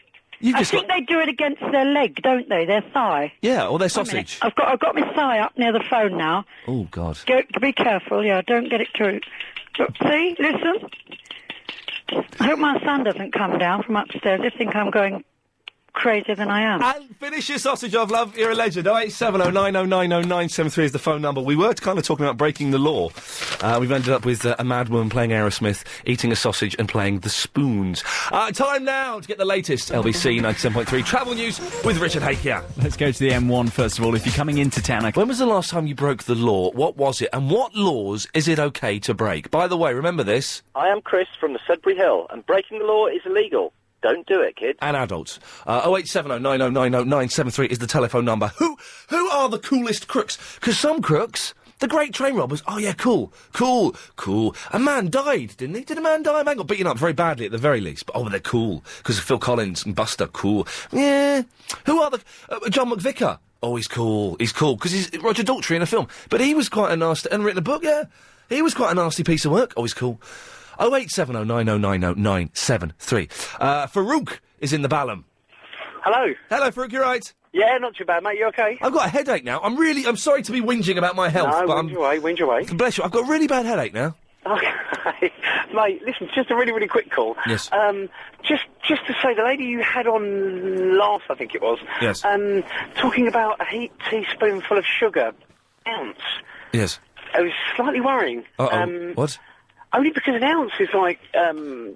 I think they do it against their leg, don't they? Their thigh. Yeah, or their sausage. I've got my thigh up near the phone now. Oh, God. Be careful, don't get it too. Look, see, listen. I hope my son doesn't come down from upstairs. They think I'm going crazier than I am. And finish your sausage off, love. You're a legend. 08709090973 is the phone number. We were kind of talking about breaking the law. We've ended up with a mad woman playing Aerosmith, eating a sausage and playing the spoons. Time now to get the latest LBC 97.3 travel news with Richard Hakier. Let's go to the M1 first of all. If you're coming into town... When was the last time you broke the law? What was it? And what laws is it okay to break? By the way, remember this. I am Chris from the Sudbury Hill, and breaking the law is illegal. Don't do it, kids. And adults. 08709090973 is the telephone number. Who are the coolest crooks? Because some crooks, the great train robbers, oh yeah, cool. A man died, didn't he? Did a man die? A man got beaten up very badly at the very least. But, they're cool. Because of Phil Collins and Buster, cool. Yeah. Who are the... John McVicar. Oh, he's cool. Because he's Roger Daltrey in a film. But he was quite a nasty... And written a book, yeah. He was quite a nasty piece of work. Oh, he's cool. 08709090973. Farouk is in the Balham. Hello. Hello, Farouk, you right? Yeah, not too bad, mate. You okay? I've got a headache now. I'm sorry to be whinging about my health, no, but whinge away. Bless you. I've got a really bad headache now. Okay. Mate, listen, just a really, really quick call. Yes. Just to say, the lady you had on last, I think it was. Yes. Talking about a heaped teaspoonful of sugar, ounce. Yes. It was slightly worrying. What? Only because an ounce is like 30,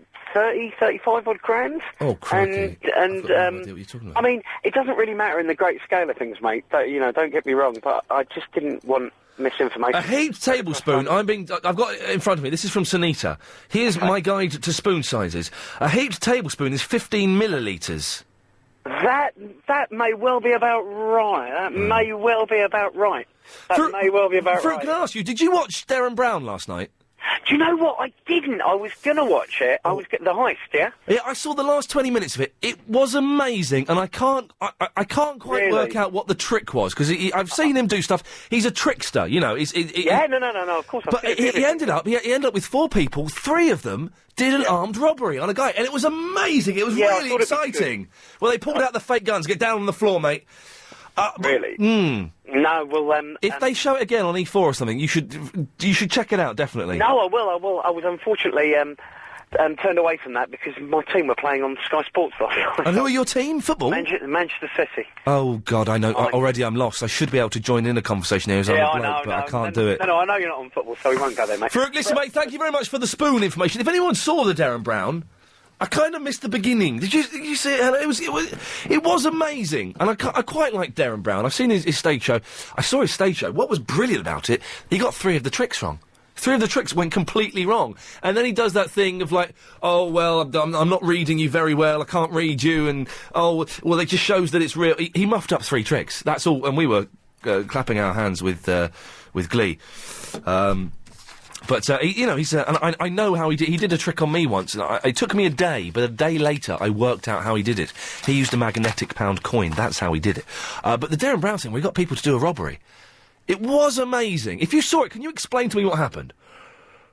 35 odd grams. Oh, crikey. And what you're talking about. I mean, it doesn't really matter in the great scale of things, mate. Don't get me wrong, but I just didn't want misinformation. A heaped tablespoon. I've got it in front of me. This is from Sunita. Here's my guide to spoon sizes. A heaped tablespoon is 15 millilitres. That may well be about right. That may well be about right. Can I ask you, did you watch Darren Brown last night? Do you know what? I didn't. I was going to watch it. I was getting the heist, yeah? Yeah, I saw the last 20 minutes of it. It was amazing, and I can't quite work out what the trick was, because I've seen him do stuff. He's a trickster, you know. No, of course. But he ended up with 4 people. 3 of them did an armed robbery on a guy, and it was amazing. It was really exciting. Well, they pulled out the fake guns. Get down on the floor, mate. Really? No, well, if they show it again on E4 or something, you should check it out, definitely. No, I will. I was unfortunately turned away from that because my team were playing on Sky Sports last night. And who are your team? Football? Manchester City. Oh, God, I know. Already I'm lost. I should be able to join in a conversation here as I'm a bloke, but I can't do it. No, I know you're not on football, so we won't go there, mate. Farouk, listen, mate, thank you very much for the spoon information. If anyone saw the Darren Brown... I kind of missed the beginning. Did you see it? It was amazing, and I quite like Darren Brown. I've seen his stage show. I saw his stage show. What was brilliant about it? He got 3 of the tricks wrong. 3 of the tricks went completely wrong, and then he does that thing of like, oh well, I'm not reading you very well. I can't read you, and oh well, it just shows that it's real. He muffed up 3 tricks. That's all, and we were clapping our hands with glee. But, he's... and I know how he did... He did a trick on me once, and it took me a day, but a day later I worked out how he did it. He used a magnetic pound coin. That's how he did it. But the Darren Brown thing, we got people to do a robbery. It was amazing. If you saw it, can you explain to me what happened?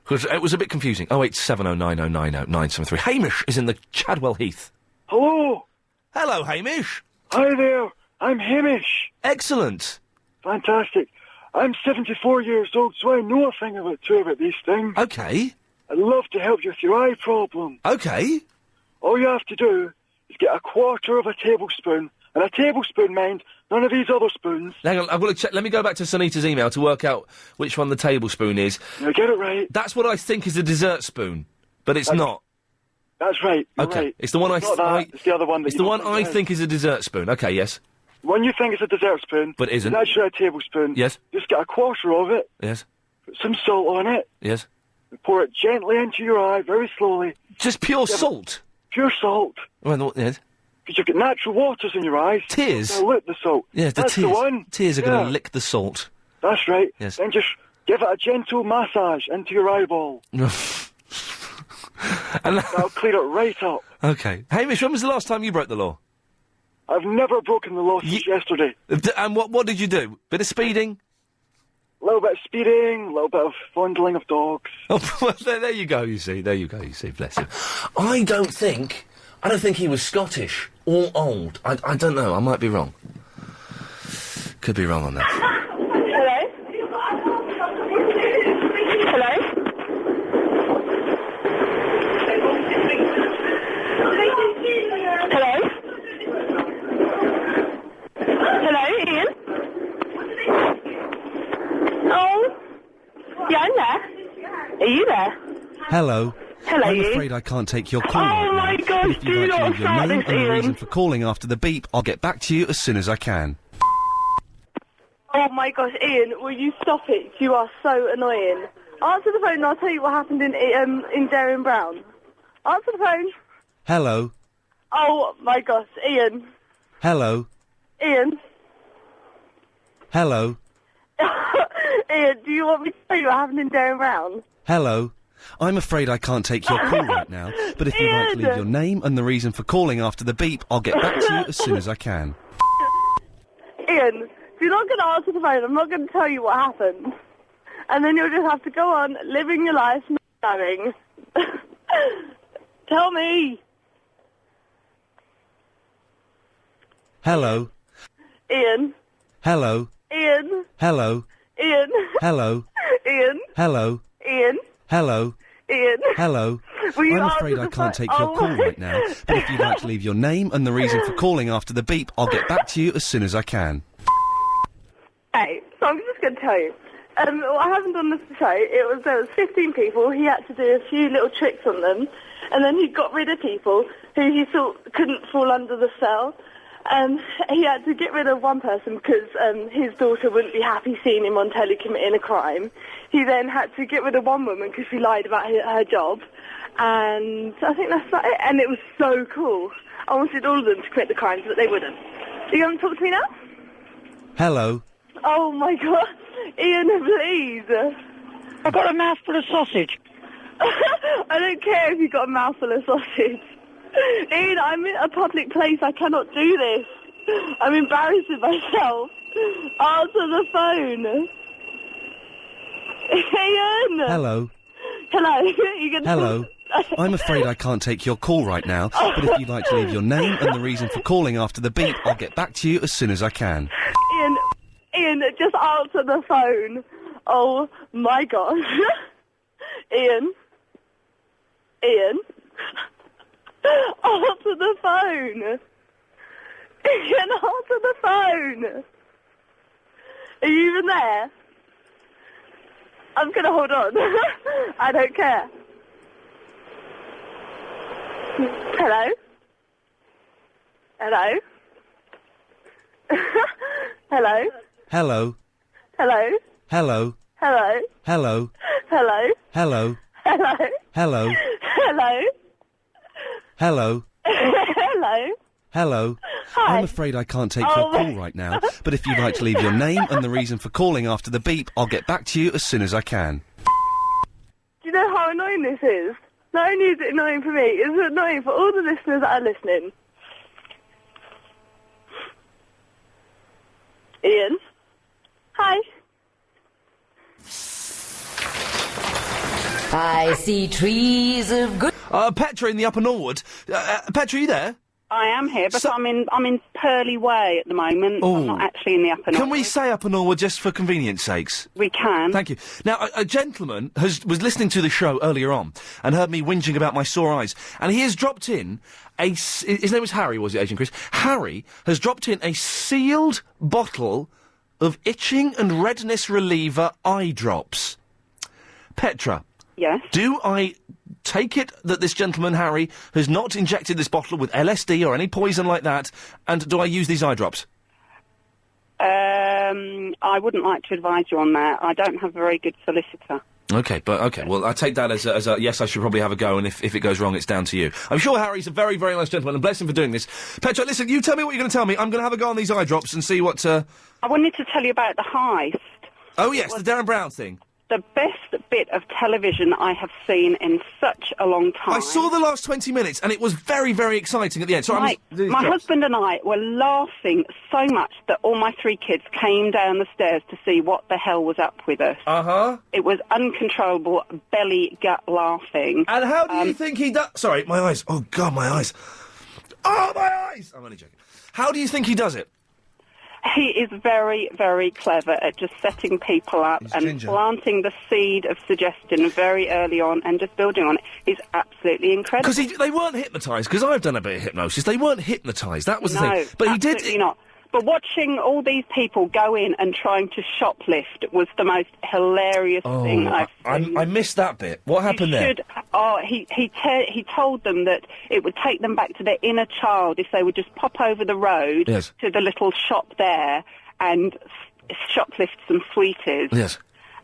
Because it was a bit confusing. 08709090973. Hamish is in the Chadwell Heath. Hello. Hello, Hamish. Hi there. I'm Hamish. Excellent. Fantastic. I'm 74 years old, so I know a thing or two about these things. Okay. I'd love to help you with your eye problem. Okay. All you have to do is get a quarter of a tablespoon, and a tablespoon, mind, none of these other spoons. Hang on, I've got to check. Let me go back to Sunita's email to work out which one the tablespoon is. Now get it right. That's what I think is a dessert spoon, but it's not. That's right. You're okay. Right. It's the one it's it's the other one. It's the one I think is a dessert spoon. Okay, yes. One you think is a dessert spoon, but isn't. It's actually a tablespoon. Yes. Just get a quarter of it. Yes. Put some salt on it. Yes. And pour it gently into your eye, very slowly. Just pure salt. Pure salt. Well, yes. Because you've got natural waters in your eyes. Tears. They'll lick the salt. Yes, That's tears. the one. Tears are going to lick the salt. That's right. Yes. Then just give it a gentle massage into your eyeball. And that'll clear it right up. Okay. Hamish, when was the last time you broke the law? I've never broken the law since yesterday. And what did you do? Bit of speeding? A little bit of speeding, a little bit of fondling of dogs. Oh, well, there you go, you see. There you go, you see. Bless him. I don't think he was Scottish or old. I don't know. I might be wrong. Could be wrong on that. Hello? Hello? Hello? Hello, Ian? Oh, yeah, I'm there. Are you there? Hello. Hello, I'm Ian. afraid I can't take your call Oh right now. my gosh, But if do you'd like to not leave your start name this, and the Ian. reason for calling after the beep, I'll get back to you as soon as I can. Oh my gosh, Ian, will you stop it? You are so annoying. Answer the phone and I'll tell you what happened in Darren Brown. Answer the phone. Hello. Oh my gosh, Ian. Hello. Ian. Hello. Ian, do you want me to tell you what happened in Darren Brown? Hello. I'm afraid I can't take your call right now, but if you'd like to leave your name and the reason for calling after the beep, I'll get back to you as soon as I can. Ian, if you're not going to answer the phone, I'm not going to tell you what happened. And then you'll just have to go on living your life not knowing. Tell me. Hello. Ian. Hello. Ian. Hello. Ian. Hello. Ian. Hello. Ian. Hello. Ian. Hello. Will you I'm answer afraid the I can't phone? take your Oh call my right now, but if you'd like to leave your name and the reason for calling after the beep, I'll get back to you as soon as I can. Hey, so I'm just going to tell you. What happened on the show, there was 15 people, he had to do a few little tricks on them, and then he got rid of people who he thought couldn't fall under the spell. He had to get rid of one person because his daughter wouldn't be happy seeing him on telly committing a crime. He then had to get rid of one woman because she lied about her job, and I think that's about it. And it was so cool. I wanted all of them to commit the crimes, but they wouldn't. Are you going to talk to me now? Hello. Oh my God, Ian, please. I've got a mouthful of sausage. I don't care if you've got a mouthful of sausage. Ian, I'm in a public place. I cannot do this. I'm embarrassing myself. Answer the phone. Ian! Hello. Hello? You can Hello. I'm afraid I can't take your call right now, but if you'd like to leave your name and the reason for calling after the beep, I'll get back to you as soon as I can. Ian, just answer the phone. Oh my gosh. Ian? Answer the phone. Ian, answer the phone. Are you even there? I'm going to hold on. I don't care. Hello? Hello? Hello? Hello. Hello? Hello. Hello? Hello. Hello? Hello. Hello? Hello. Hello? Hello. Hello? Hello. Hi. I'm afraid I can't take your call right now, but if you'd like to leave your name and the reason for calling after the beep, I'll get back to you as soon as I can. Do you know how annoying this is? Not only is it annoying for me, it's annoying for all the listeners that are listening. Ian? Hi. I see trees of good... Petra in the Upper Norwood. Petra, are you there? I am here, but I'm in Purley Way at the moment. Ooh. I'm not actually in the Upper Norwood. Can we say Upper Norwood just for convenience sakes? We can. Thank you. Now, a gentleman was listening to the show earlier on and heard me whinging about my sore eyes, and he has dropped in his name was Harry, was it, Agent Chris? Harry has dropped in a sealed bottle of itching and redness reliever eye drops. Petra. Yes? Do I take it that this gentleman, Harry, has not injected this bottle with LSD or any poison like that, and do I use these eye drops? I wouldn't like to advise you on that. I don't have a very good solicitor. Okay, well, I take that as a yes, I should probably have a go, and if it goes wrong, it's down to you. I'm sure Harry's a very, very nice gentleman, and bless him for doing this. Petra, listen, you tell me what you're going to tell me. I'm going to have a go on these eye drops and see what, I wanted to tell you about the heist. Oh, yes, the Darren Brown thing. the best bit of television I have seen in such a long time. I saw the last 20 minutes, and it was very, very exciting at the end. So my husband and I were laughing so much that all my 3 kids came down the stairs to see what the hell was up with us. Uh-huh. It was uncontrollable belly gut laughing. And how do you think he does... Sorry, my eyes. Oh, God, my eyes. Oh, my eyes! I'm only joking. How do you think he does it? He is very, very clever at just setting people up and planting the seed of suggestion very early on and just building on it. He's absolutely incredible. Because they weren't hypnotised, because I've done a bit of hypnosis. They weren't hypnotised, that was the thing. But he did... absolutely not. But watching all these people go in and trying to shoplift was the most hilarious thing I've seen. I missed that bit. What happened there? He told them that it would take them back to their inner child if they would just pop over the road to the little shop there and shoplift some sweeties. Yes.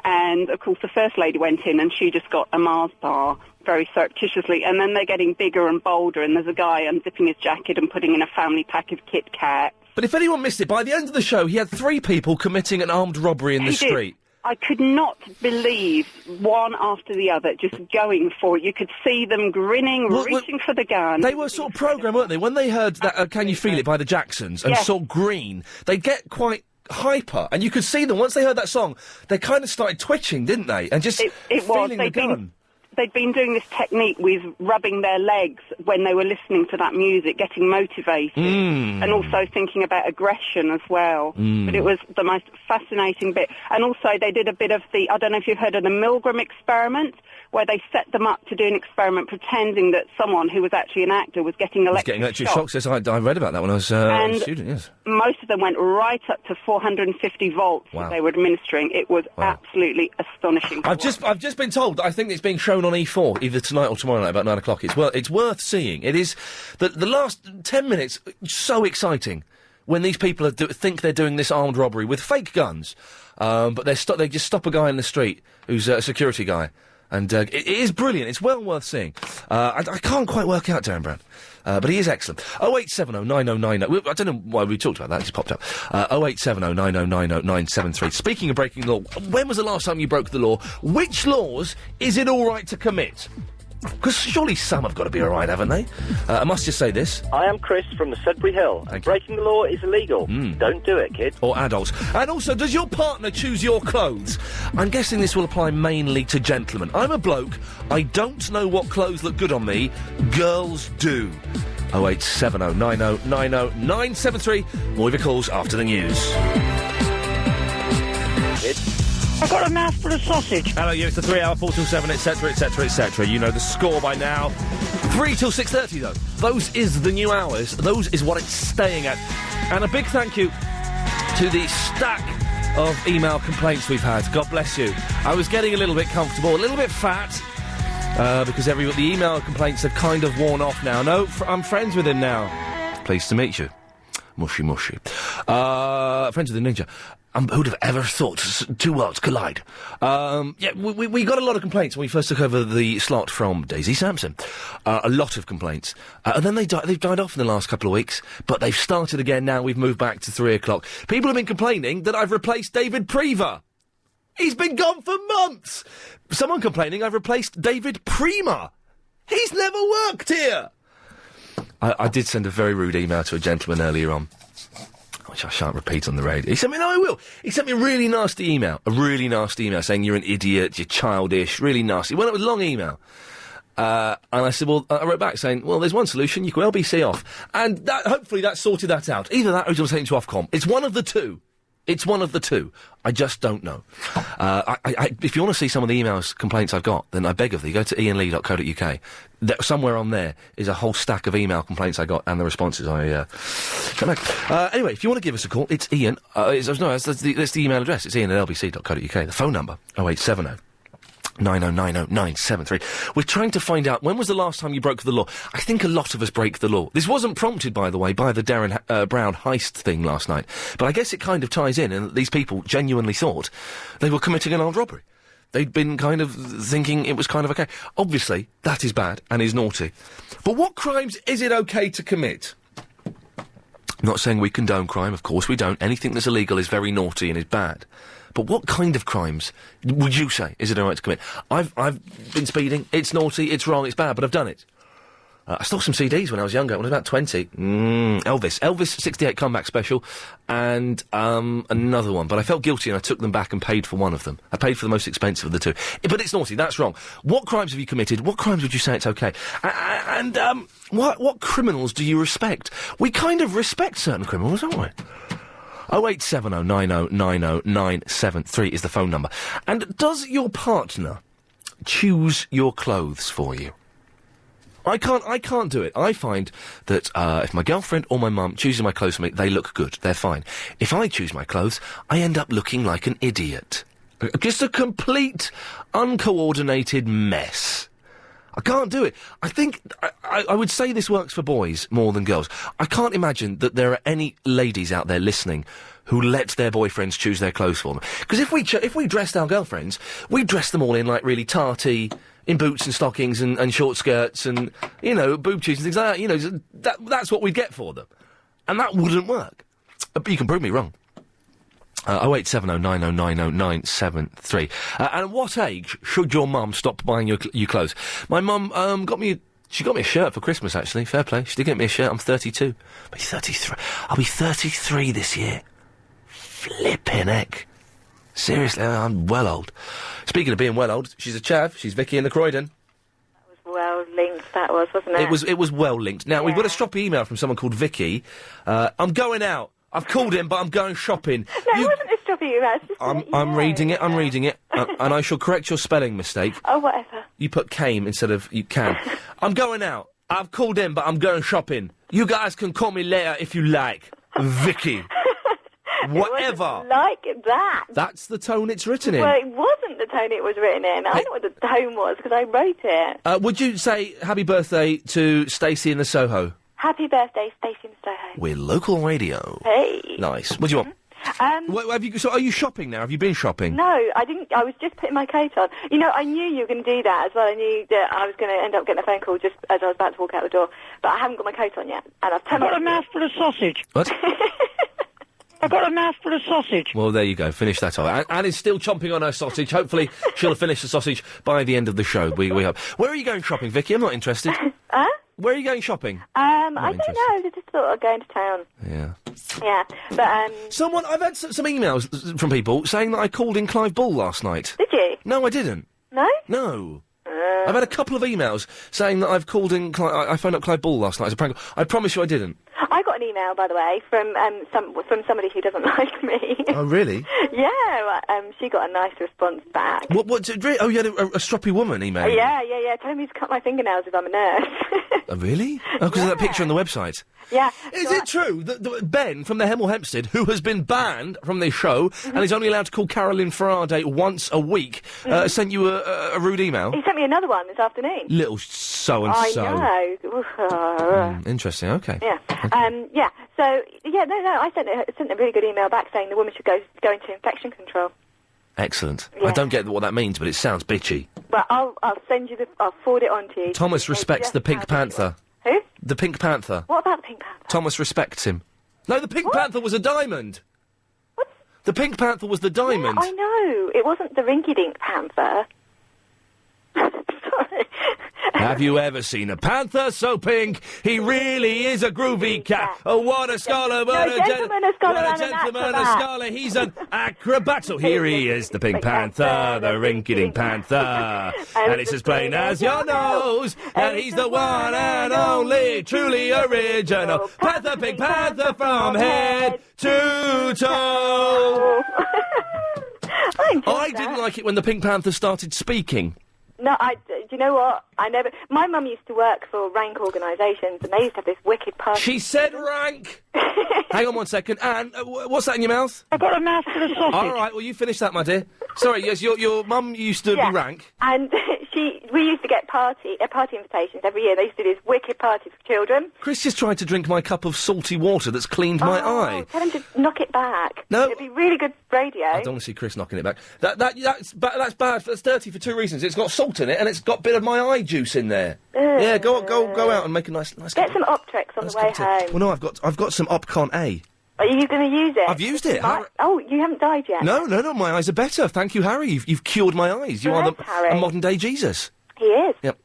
And, of course, the First Lady went in and she just got a Mars bar very surreptitiously. And then they're getting bigger and bolder and there's a guy unzipping his jacket and putting in a family pack of Kit Kats. But if anyone missed it, by the end of the show, he had 3 people committing an armed robbery in the street. I could not believe one after the other just going for it. You could see them grinning, reaching for the gun. They were sort of programmed, weren't they? When they heard that Can You Feel It by the Jacksons and saw Green, they'd get quite hyper. And you could see them, once they heard that song, they kind of started twitching, didn't they? And just feeling the gun. They'd been doing this technique with rubbing their legs when they were listening to that music, getting motivated, and also thinking about aggression as well. But it was the most fascinating bit. And also they did a bit of I don't know if you've heard of the Milgram experiment, where they set them up to do an experiment pretending that someone who was actually an actor was getting electric shocks. Yes, I read about that when I was a student, yes. Most of them went right up to 450 volts that they were administering. It was absolutely astonishing. I've just been told that I think it's being shown on E4 either tonight or tomorrow night about 9 o'clock. It's worth seeing. It is the last 10 minutes so exciting when these people think they're doing this armed robbery with fake guns, but they just stop a guy in the street who's a security guy. And it is brilliant. It's well worth seeing. I can't quite work out Darren Brown, but he is excellent. 0870 9090. I don't know why we talked about that. It just popped up. 0870 9090 973. Speaking of breaking the law, when was the last time you broke the law? Which laws is it all right to commit? Because surely some have got to be all right, haven't they? I must just say this. I am Chris from the Sudbury Hill. And breaking the law is illegal. Don't do it, kid. Or adults. And also, does your partner choose your clothes? I'm guessing this will apply mainly to gentlemen. I'm a bloke. I don't know what clothes look good on me. Girls do. 0870 9090 973. More of your calls after the news. I've got a mouthful of sausage. Hello, you. It's the 3 hour, 4 till 7, etc., etc., etc. You know the score by now. 3 till 6:30, though. Those is the new hours. Those is what it's staying at. And a big thank you to the stack of email complaints we've had. God bless you. I was getting a little bit comfortable, a little bit fat, because the email complaints have kind of worn off now. No, I'm friends with him now. Pleased to meet you. Mushy, mushy. Friends with the Ninja. Who'd have ever thought two worlds collide? We got a lot of complaints when we first took over the slot from Daisy Sampson. A lot of complaints. And then they've died off in the last couple of weeks, but they've started again now. We've moved back to 3 o'clock. People have been complaining that I've replaced David Prever. He's been gone for months. Someone complaining I've replaced David Prima. He's never worked here. I did send a very rude email to a gentleman earlier on, which I shan't repeat on the radio. I will. He sent me a really nasty email saying you're an idiot, you're childish, really nasty. Well, it was a long email. And I said, I wrote back saying, well, there's one solution, you can LBC off. And hopefully that sorted that out. Either that or he'll take you to Ofcom. It's one of the two. I just don't know. If you want to see some of the complaints I've got, then I beg of you, go to iainlee.co.uk. Somewhere on there is a whole stack of email complaints I got and the responses I don't know. Anyway, if you want to give us a call, it's Ian. That's the email address. It's ian@lbc.co.uk. The phone number, 0870 9090 973. We're trying to find out when was the last time you broke the law. I think a lot of us break the law. This wasn't prompted, by the way, by the Darren Brown heist thing last night, but I guess it kind of ties in, and these people genuinely thought they were committing an armed robbery. They'd been kind of thinking it was kind of okay. Obviously, that is bad and is naughty. But what crimes is it okay to commit? I'm not saying we condone crime, of course we don't. Anything that's illegal is very naughty and is bad. But what kind of crimes would you say is it all right to commit? I've been speeding. It's naughty, it's wrong, it's bad, but I've done it. I stole some CDs when I was younger, when I was about 20. Elvis 68 comeback special, and another one. But I felt guilty and I took them back and paid for one of them. I paid for the most expensive of the two. But it's naughty, that's wrong. What crimes have you committed? What crimes would you say it's okay? And what criminals do you respect? We kind of respect certain criminals, don't we? 0870 90 90 973 is the phone number. And does your partner choose your clothes for you? I can't do it. I find that if my girlfriend or my mum chooses my clothes for me, they look good. They're fine. If I choose my clothes, I end up looking like an idiot. Just a complete, uncoordinated mess. I can't do it. I think, I would say this works for boys more than girls. I can't imagine that there are any ladies out there listening who let their boyfriends choose their clothes for them. Because if we dressed our girlfriends, we'd dress them all in, like, really tarty, in boots and stockings and short skirts and, you know, boob tubes and things like that. You know, that's what we'd get for them. And that wouldn't work. But you can prove me wrong. 0870 90 90 973. And at what age should your mum stop buying you clothes? My mum got me a shirt for Christmas, actually. Fair play. She did get me a shirt. I'm 32. I'll be 33. I'll be 33 this year. Flippin' heck. Seriously, I'm well old. Speaking of being well old, she's a chav. She's Vicky in the Croydon. Well linked, that was, wasn't it? It was well linked. Now, we've got a stroppy email from someone called Vicky. I'm going out. I've called him, but I'm going shopping. No, it wasn't a stroppy email. It's just I'm reading it, and I shall correct your spelling mistake. Oh, whatever. You put came instead of you can. I'm going out. I've called in, but I'm going shopping. You guys can call me later if you like. Vicky. Whatever. It wasn't like that. That's the tone it's written in. Well, it wasn't the tone it was written in. I know what the tone was, because I wrote it. Would you say happy birthday to Stacey in the Soho? Happy birthday, Stacey in the Soho. We're local radio. Hey. Nice. What do you want? So are you shopping now? Have you been shopping? No, I didn't. I was just putting my coat on. You know, I knew you were going to do that as well. I knew that I was going to end up getting a phone call just as I was about to walk out the door. But I haven't got my coat on yet. And I've got a mouthful of sausage. What? I've got a mouthful of sausage. Well, there you go. Finish that off. Anne is still chomping on her sausage. Hopefully, she'll have finished the sausage by the end of the show. We hope. Where are you going shopping, Vicky? I'm not interested. Where are you going shopping? I don't know. I just thought I'd go into town. Yeah. Yeah, but I've had some emails from people saying that I called in Clive Bull last night. Did you? No, I didn't. No? No. I've had a couple of emails saying that I've called in. I phoned up Clive Bull last night as a prank. I promise you, I didn't. I got an email, by the way, from somebody who doesn't like me. Oh, really? Yeah, she got a nice response back. What? Oh, you had a stroppy woman email. Yeah. Telling me to cut my fingernails if I'm a nurse. Oh, really? Oh, because of that picture on the website. Yeah. Is it true that Ben from the Hemel Hempstead, who has been banned from this show and is only allowed to call Carolyn Faraday once a week, sent you a rude email? He sent me another one this afternoon. Little so-and-so. I know. Interesting, okay. Yeah. So, I sent a really good email back saying the woman should go into infection control. Excellent. Yeah. I don't get what that means, but it sounds bitchy. Well, I'll send you I'll forward it on to you. Thomas respects the Pink Panther. Who? The Pink Panther. What about the Pink Panther? Thomas respects him. No, the Pink Panther was a diamond. What? The Pink Panther was the diamond. Yeah, I know. It wasn't the Rinky-Dink Panther. Sorry. Have you ever seen a panther so pink? He really is a groovy cat. Oh, what a scholar, what a gentleman, and a scholar. He's an acrobat. So here he is, the Pink Panther, the Rinky-Dink Panther. And it's as plain as your nose. And he's the one and only, truly original Panther, Pink Panther from head to toe. I didn't like it when the Pink Panther started speaking. No, do you know what? My mum used to work for rank organisations, and they used to have this wicked party. She said rank! Hang on one second. Anne, what's that in your mouth? I've got a mouthful of sausage. All right, well, you finish that, my dear. Sorry, yes, your mum used to be rank. And we used to get party invitations every year. They used to do this wicked party for children. Chris just tried to drink my cup of salty water that's cleaned my eye. Tell him to knock it back. No. It'd be really good radio. I don't want to see Chris knocking it back. That's bad. That's dirty for two reasons. It's got salt in it, and it's got a bit of my eye juice in there. Yeah, go out and make a nice. Get some Optrex on the way home. Well, no, I've got some Opcon A. Are you going to use it? I've used it. Oh, you haven't died yet. No, my eyes are better. Thank you, Harry. You've cured my eyes. You are a modern-day Jesus. He is. Yep.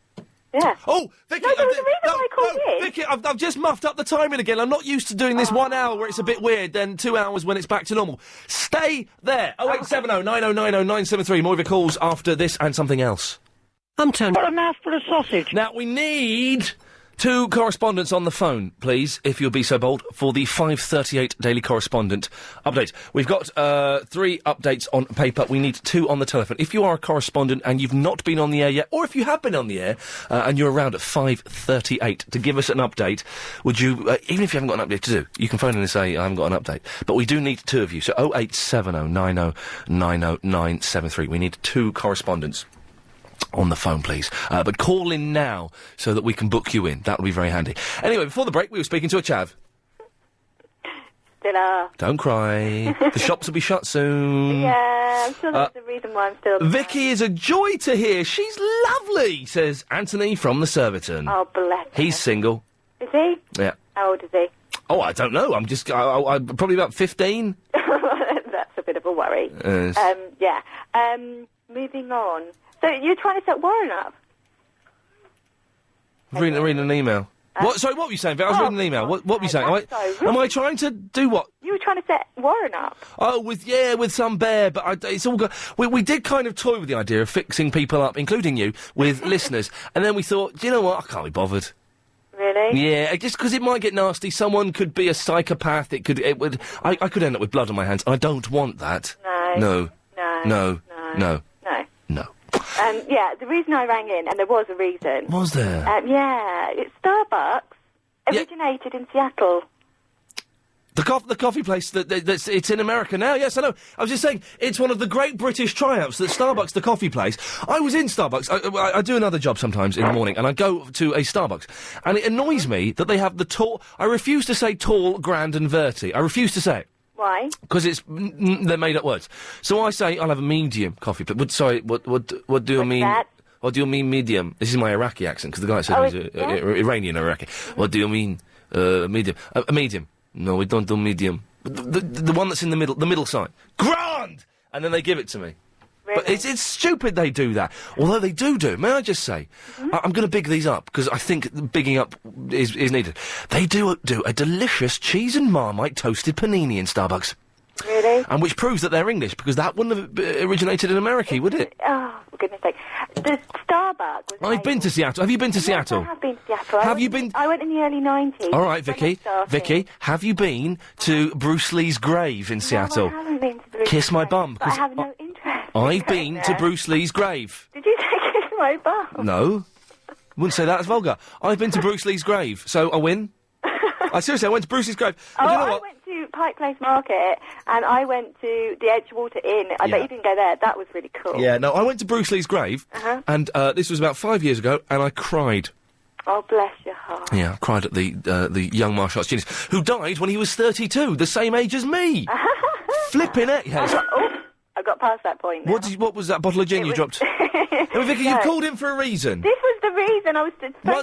Yeah. Oh, Vicky! No, there was a reason why I called in. Vicky, I've just muffed up the timing again. I'm not used to doing this 1 hour where it's a bit weird, then 2 hours when it's back to normal. Stay there. 0870 9090 973. More of your calls after this and something else. I'm Tony. What a mouthful of sausage. Now, we need 2 correspondents on the phone, please, if you'll be so bold, for the 5:38 Daily Correspondent update. We've got 3 updates on paper. We need 2 on the telephone. If you are a correspondent and you've not been on the air yet, or if you have been on the air and you're around at 5:38 to give us an update, would you, even if you haven't got an update to do, you can phone in and say, I haven't got an update. But we do need 2 of you, so 0870 90 90 973. We need 2 correspondents on the phone, please. But call in now so that we can book you in. That would be very handy. Anyway, before the break, we were speaking to a chav. Still are. Don't cry. The shops will be shut soon. Yeah, I'm sure that's the reason why I'm still... Vicky is a joy to hear. She's lovely, says Anthony from the Surbiton. Oh, bless him. He's single. Is he? Yeah. How old is he? Oh, I don't know. I'm just... I'm probably about 15. That's a bit of a worry. Yes. Yeah. Moving on. So you're trying to set Warren up? Reading an email. What? Sorry, what were you saying? I was reading an email. What were you saying? Am I trying to do what? You were trying to set Warren up. Oh, with some bear, but it's all good. We did kind of toy with the idea of fixing people up, including you, with listeners, and then we thought, do you know what? I can't be bothered. Really? Yeah, just because it might get nasty. Someone could be a psychopath. I could end up with blood on my hands. I don't want that. No. Yeah, the reason I rang in, and there was a reason. Was there? Yeah, it's Starbucks. Originated in Seattle. The coffee place that's it's in America now. Yes, I know. I was just saying it's one of the great British triumphs that Starbucks, the coffee place. I was in Starbucks. I do another job sometimes in the morning, and I go to a Starbucks, and it annoys me that they have the tall. I refuse to say tall, grand, and verti. I refuse to say it. Why? Because they're made up words. So I say I'll have a medium coffee. But what do you mean? That? What do you mean medium? This is my Iraqi accent because the guy said he's Iranian Iraqi. What do you mean medium? A medium. No, we don't do medium. The one that's in the middle side. Grand! And then they give it to me. Really? But it's stupid they do that. Although they do. May I just say, I'm going to big these up because I think bigging up is needed. They do a delicious cheese and Marmite toasted panini in Starbucks. Really? And which proves that they're English because that wouldn't have originated in America, would it? Oh, for goodness sake. The Starbucks was... I've been to Seattle. Have you been to Seattle? I have been to Seattle. Have you been... I went in the early 90s. All right, Vicky. Vicky, have you been to Bruce Lee's grave in Seattle? No, I haven't been to Bruce Kiss my bum. But I have no interest. I've been to Bruce Lee's grave. Did you say kiss my bum? No. Wouldn't say that as vulgar. I've been to Bruce Lee's grave, so I win. Seriously, I went to Bruce Lee's grave. Oh, you know what? I went to Pike Place Market, and I went to the Edgewater Inn. I bet you didn't go there. That was really cool. Yeah, no, I went to Bruce Lee's grave, and this was about 5 years ago, and I cried. Oh, bless your heart. Yeah, I cried at the young martial arts genius, who died when he was 32, the same age as me. Flipping it. Yeah, I got past that point now. What was that bottle of gin you dropped? Hey, Vicky, you called in for a reason. This was the reason I was...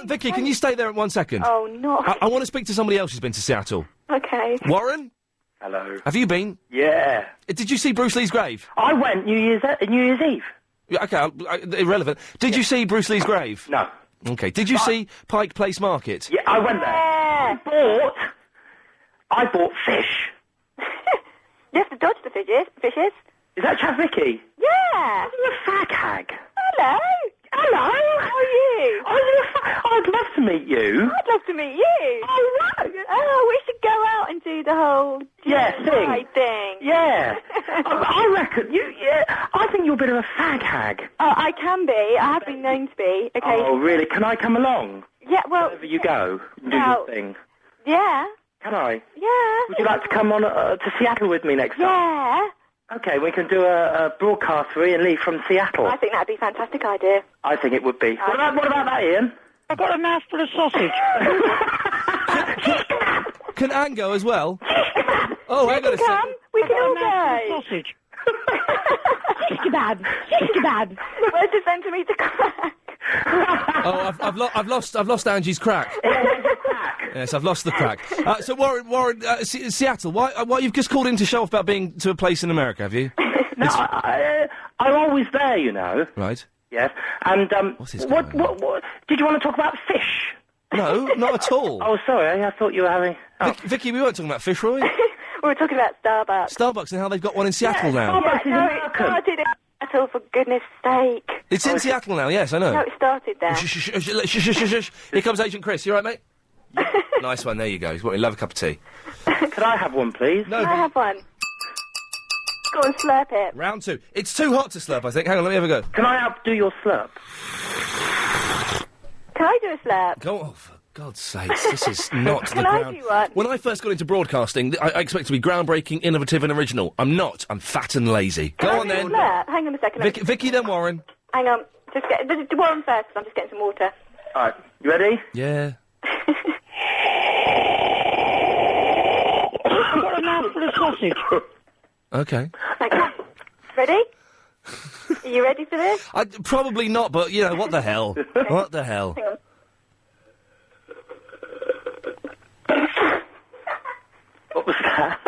Vicky, can you stay there at 1 second? Oh, no. I want to speak to somebody else who's been to Seattle. Okay. Warren? Hello. Have you been? Yeah. Did you see Bruce Lee's grave? I went New Year's Eve. Yeah, okay, irrelevant. Did you see Bruce Lee's grave? No. Okay. Did you see Pike Place Market? Yeah, I went there. I bought fish. You have to dodge the fishes. Is that Chad Vicky? Yeah. Are you a fag hag? Hello. Hello. How are you? Are you I'd love to meet you. I'd love to meet you. Oh, right. Oh, we should go out and do the whole thing. Yeah. I reckon I think you're a bit of a fag hag. I can be. I have been known to be. Okay. Oh, really? Can I come along? Yeah, well... Wherever you go, do your thing. Yeah. Can I? Yeah. Would you like to come on to Seattle with me next time? Yeah. Okay, we can do a broadcast for Ian Lee from Seattle. I think that'd be a fantastic idea. I think it would be. What about that, Ian? I've got a mouthful of sausage. Can Anne go as well? Oh, hang on a second. We can all go. Sausage. Shish kebab. Shish kebab. Where's the centimetre crack? Oh, I've lost Angie's crack. Yes, I've lost the crack. So, Warren, Seattle, why you've just called in to show off about being to a place in America, have you? No, I'm always there, you know. Right. Yes. And, What's this what, did you want to talk about fish? No, not at all. Oh, sorry, I thought you were having... Oh. Vicky, we weren't talking about fish, were we? We were talking about Starbucks. Starbucks and how they've got one in Seattle now. Starbucks is It started in Seattle, for goodness sake. It's in Seattle now, yes, I know. No, it started there. Shh. Here comes Agent Chris. You all right, mate? Nice one, there you go. He'll have a cup of tea. Could I have one, please? Can I have one? Go and slurp it. Round 2. It's too hot to slurp, I think. Hang on, let me have a go. Can I do your slurp? Can I do a slurp? Go on, for God's sakes, this is not the Can I ground... do one? When I first got into broadcasting, I expected to be groundbreaking, innovative and original. I'm not. I'm fat and lazy. Go on, then. Slurp? Hang on a second. Vicky, then Warren. Hang on. Just get Warren first, 'cause I'm just getting some water. All right, you ready? Yeah. I've got a mouthful of sausage. Okay. Okay. Ready? Are you ready for this? Probably not, but, you know, what the hell? What the hell? Hang on. What was that?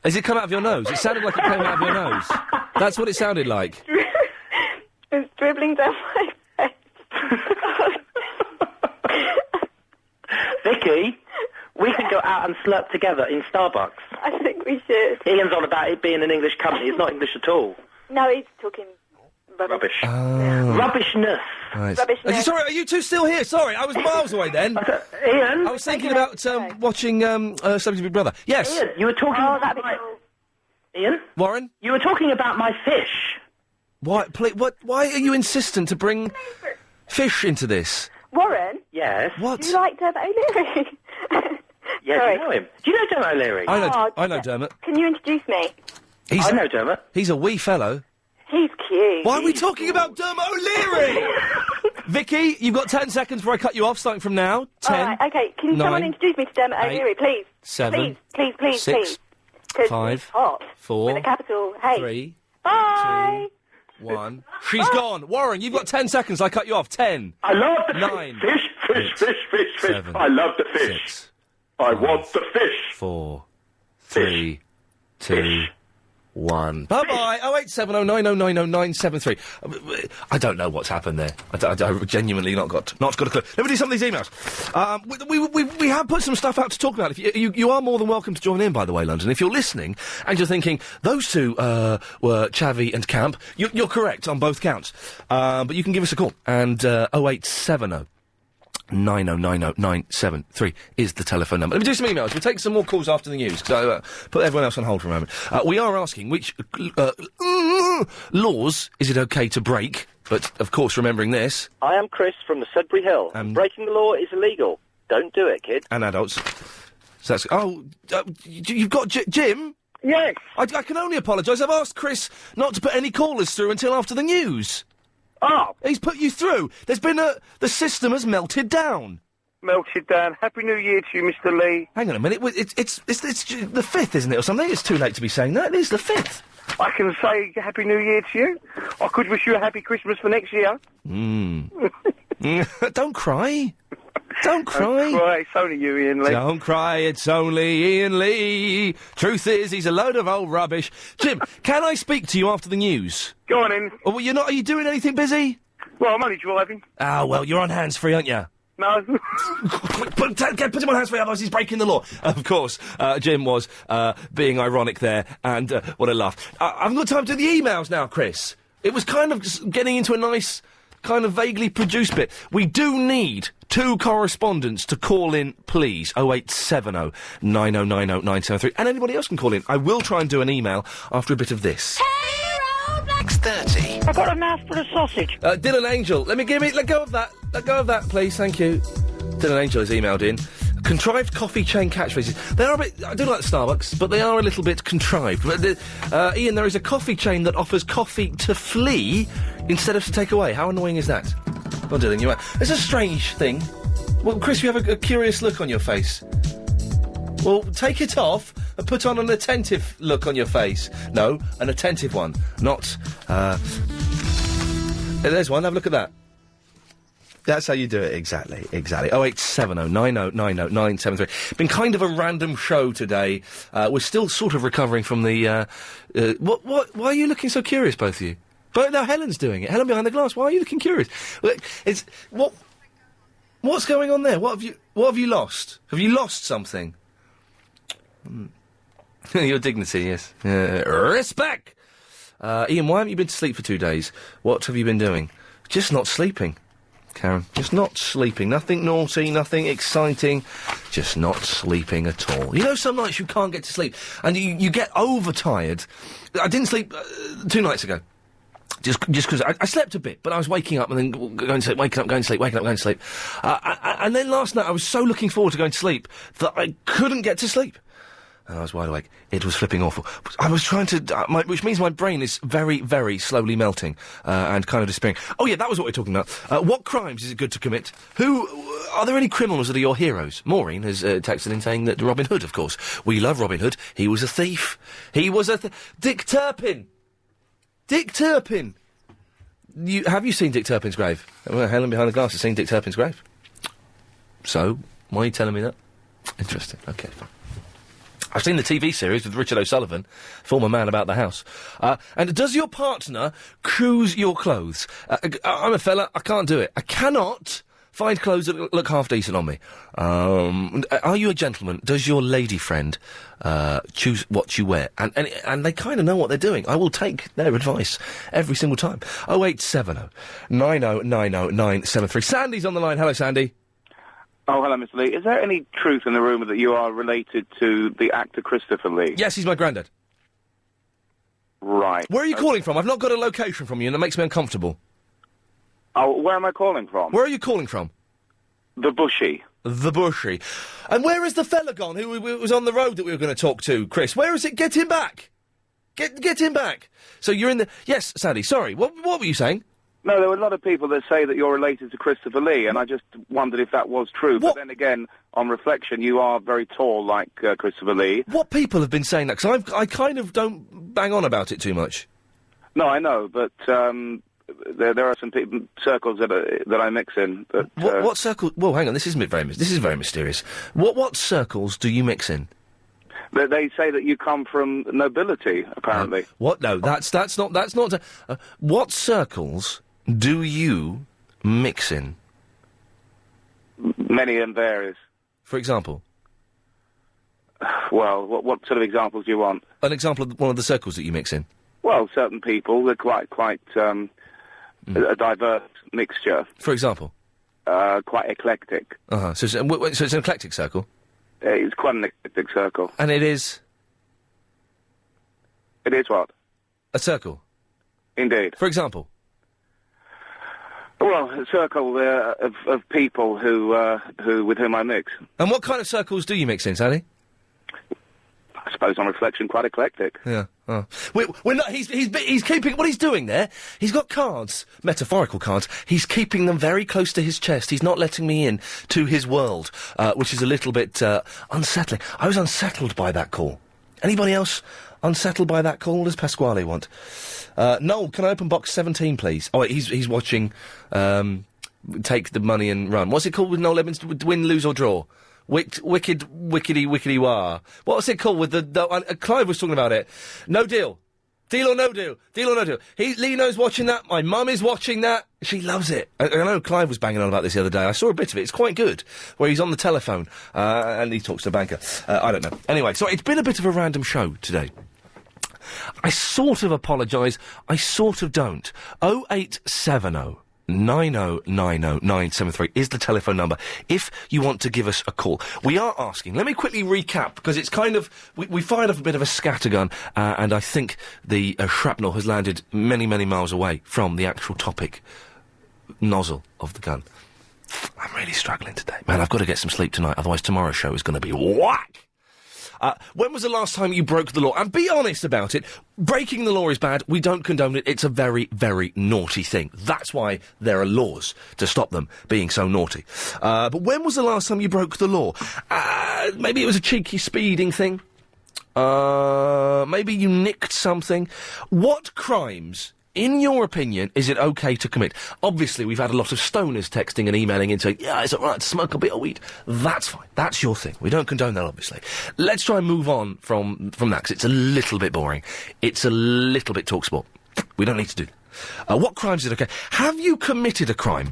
Has it come out of your nose? It sounded like it came out of your nose. That's what it sounded like. It's dribbling down my Vicky, we could go out and slurp together in Starbucks. I think we should. Ian's on about it being an English company. It's not English at all. No, he's talking rubbish. Rubbishness. Right. Rubbishness. Sorry, are you two still here? Sorry, I was miles away then. Ian? I was thinking about watching Celebrity Big Brother. Yes. Ian, you were talking about Ian? Warren? You were talking about my fish. Why are you insistent to bring fish into this? Warren? Yes? What? Do you like Dermot O'Leary? Yeah, Sorry. do you know him? Do you know Dermot O'Leary? I know Dermot. Can you introduce me? I know Dermot. He's a wee fellow. He's cute. Why are we talking about Dermot O'Leary? Vicky, you've got 10 seconds before I cut you off, starting from now. 10. All right, okay. Can 9, someone introduce me to Dermot 8, O'Leary, please? 7, Please, 6, please. 'Cause 5, he's hot. 4, With a capital H. 3, Bye. 1. She's gone. Warren, you've got 10 seconds. I cut you off. 10. I love the 9. fish. 7, I love the fish. 6, I want the fish. 4, 3, 2, 1. Bye-bye. 08709090973. I don't know what's happened there. I genuinely not got a clue. Let me do some of these emails. We have put some stuff out to talk about. If you are more than welcome to join in, by the way, London. If you're listening and you're thinking, those two were Chavi and Camp, you're correct on both counts. But you can give us a call. And 0870 9090973 is the telephone number. Let me do some emails. We'll take some more calls after the news, because I put everyone else on hold for a moment. We are asking which laws is it okay to break, but of course remembering this. I am Chris from the Sudbury Hill. Breaking the law is illegal. Don't do it, kid. And adults. So that's... you've got Jim? Yes. I can only apologise. I've asked Chris not to put any callers through until after the news. Oh. He's put you through. There's been the system has melted down. Melted down. Happy New Year to you, Mr. Lee. Hang on a minute. It's the 5th, isn't it, or something? It's too late to be saying that. It is the 5th. I can say Happy New Year to you. I could wish you a happy Christmas for next year. Don't cry. Don't cry. Don't cry. It's only you, Iain Lee. Don't cry. It's only Iain Lee. Truth is, he's a load of old rubbish. Jim, can I speak to you after the news? Go on in. Oh, well, you're not. Are you doing anything busy? Well, I'm only driving. Ah, well, you're on hands-free, aren't you? No. Put him on hands-free, otherwise he's breaking the law. Of course, Jim was being ironic there, and what a laugh. I haven't got time to do the emails now, Chris. It was kind of just getting into a nice, kind of vaguely produced bit. We do need 2 correspondents to call in, please. 0870 9090973. And anybody else can call in. I will try and do an email after a bit of this. 6:30. I've got a mouthful of sausage. Dylan Angel, let go of that. Let go of that, please. Thank you. Dylan Angel has emailed in. Contrived coffee chain catchphrases. They are a bit... I do like Starbucks, but they are a little bit contrived. Ian, there is a coffee chain that offers coffee to flee instead of to take away. How annoying is that? Well, Dylan, you are... It's a strange thing. Well, Chris, you have a curious look on your face. Well, take it off and put on an attentive look on your face. No, an attentive one, not... There's one. Have a look at that. That's how you do it, exactly. 0870 90 90 973. Been kind of a random show today. We're still sort of recovering from the... why are you looking so curious, both of you? But no, Helen's doing it. Helen behind the glass, why are you looking curious? What's going on there? What have you lost? Have you lost something? Your dignity, yes. Respect! Iain, why haven't you been to sleep for 2 days? What have you been doing? Just not sleeping, Karen. Just not sleeping. Nothing naughty, nothing exciting. Just not sleeping at all. You know, some nights you can't get to sleep, and you get overtired. I didn't sleep 2 nights ago. Just because I slept a bit, but I was waking up and then going to sleep, waking up, going to sleep, waking up, going to sleep. And then last night I was so looking forward to going to sleep that I couldn't get to sleep. And I was wide awake. It was flipping awful. I was trying to... which means my brain is very, very slowly melting and kind of despairing. Oh, yeah, that was what we were talking about. What crimes is it good to commit? Are there any criminals that are your heroes? Maureen has texted in saying that Robin Hood, of course. We love Robin Hood. He was a thief. He was a... Dick Turpin! Dick Turpin! Have you seen Dick Turpin's grave? Well, Helen behind the glass has seen Dick Turpin's grave. So, why are you telling me that? Interesting. OK, fine. I've seen the TV series with Richard O'Sullivan, former Man About the House. And does your partner choose your clothes? I'm a fella, I can't do it. I cannot find clothes that look half decent on me. Are you a gentleman? Does your lady friend choose what you wear? And they kind of know what they're doing. I will take their advice every single time. 0870 90 90 973. Sandy's on the line. Hello, Sandy. Oh, hello, Mr. Lee. Is there any truth in the rumour that you are related to the actor Christopher Lee? Yes, he's my granddad. Right. Where are you calling from? I've not got a location from you, and that makes me uncomfortable. Oh, where am I calling from? Where are you calling from? The Bushy. The Bushy. And where is the fella gone who was on the road that we were going to talk to, Chris? Where is it? Get him back! Get him back! So you're in the... Yes, Sandy, sorry. What were you saying? No, there were a lot of people that say that you're related to Christopher Lee, and I just wondered if that was true. But then again, on reflection, you are very tall, like Christopher Lee. What people have been saying that? Because I kind of don't bang on about it too much. No, I know, but there are some circles that I mix in. But, what circle? Well, hang on, this is very mysterious. What circles do you mix in? They say that you come from nobility, apparently. What? No, that's not. What circles do you mix in? Many and various. For example? Well, what sort of examples do you want? An example of one of the circles that you mix in. Well, certain people, they're quite a diverse mixture. For example? Quite eclectic. Uh-huh. So it's an eclectic circle? It's quite an eclectic circle. And it is? It is what? A circle? Indeed. For example? Well, a circle of people with whom I mix. And what kind of circles do you mix in, Sally? I suppose on reflection, quite eclectic. Yeah. Oh. We're not. He's keeping what he's doing there. He's got cards, metaphorical cards. He's keeping them very close to his chest. He's not letting me in to his world, which is a little bit unsettling. I was unsettled by that call. Anybody else unsettled by that call? What does Pasquale want? Noel, can I open box 17, please? Oh, wait, he's watching. Take the money and run. What's it called with Noel Evans? Win, lose or draw? Wickedy wah. What was it called with the Clive was talking about it. No deal. Deal or no deal. Deal or no deal. Leno's watching that. My mum is watching that. She loves it. I know Clive was banging on about this the other day. I saw a bit of it. It's quite good. Where he's on the telephone, and he talks to a banker. I don't know. Anyway, so it's been a bit of a random show today. I sort of apologise. I sort of don't. 0870 9090973 is the telephone number if you want to give us a call. We are asking, let me quickly recap, because it's kind of, we fired off a bit of a scattergun, and I think the shrapnel has landed many, many miles away from the actual topic nozzle of the gun. I'm really struggling today. Man, I've got to get some sleep tonight, otherwise tomorrow's show is going to be whack! When was the last time you broke the law? And be honest about it. Breaking the law is bad. We don't condone it. It's a very, very naughty thing. That's why there are laws to stop them being so naughty. But when was the last time you broke the law? Maybe it was a cheeky speeding thing. Maybe you nicked something. What crimes in your opinion, is it okay to commit? Obviously, we've had a lot of stoners texting and emailing in saying, yeah, it's all right to smoke a bit of weed. That's fine. That's your thing. We don't condone that, obviously. Let's try and move on from that, because it's a little bit boring. It's a little bit talksport. We don't need to do that. What crimes is it okay? Have you committed a crime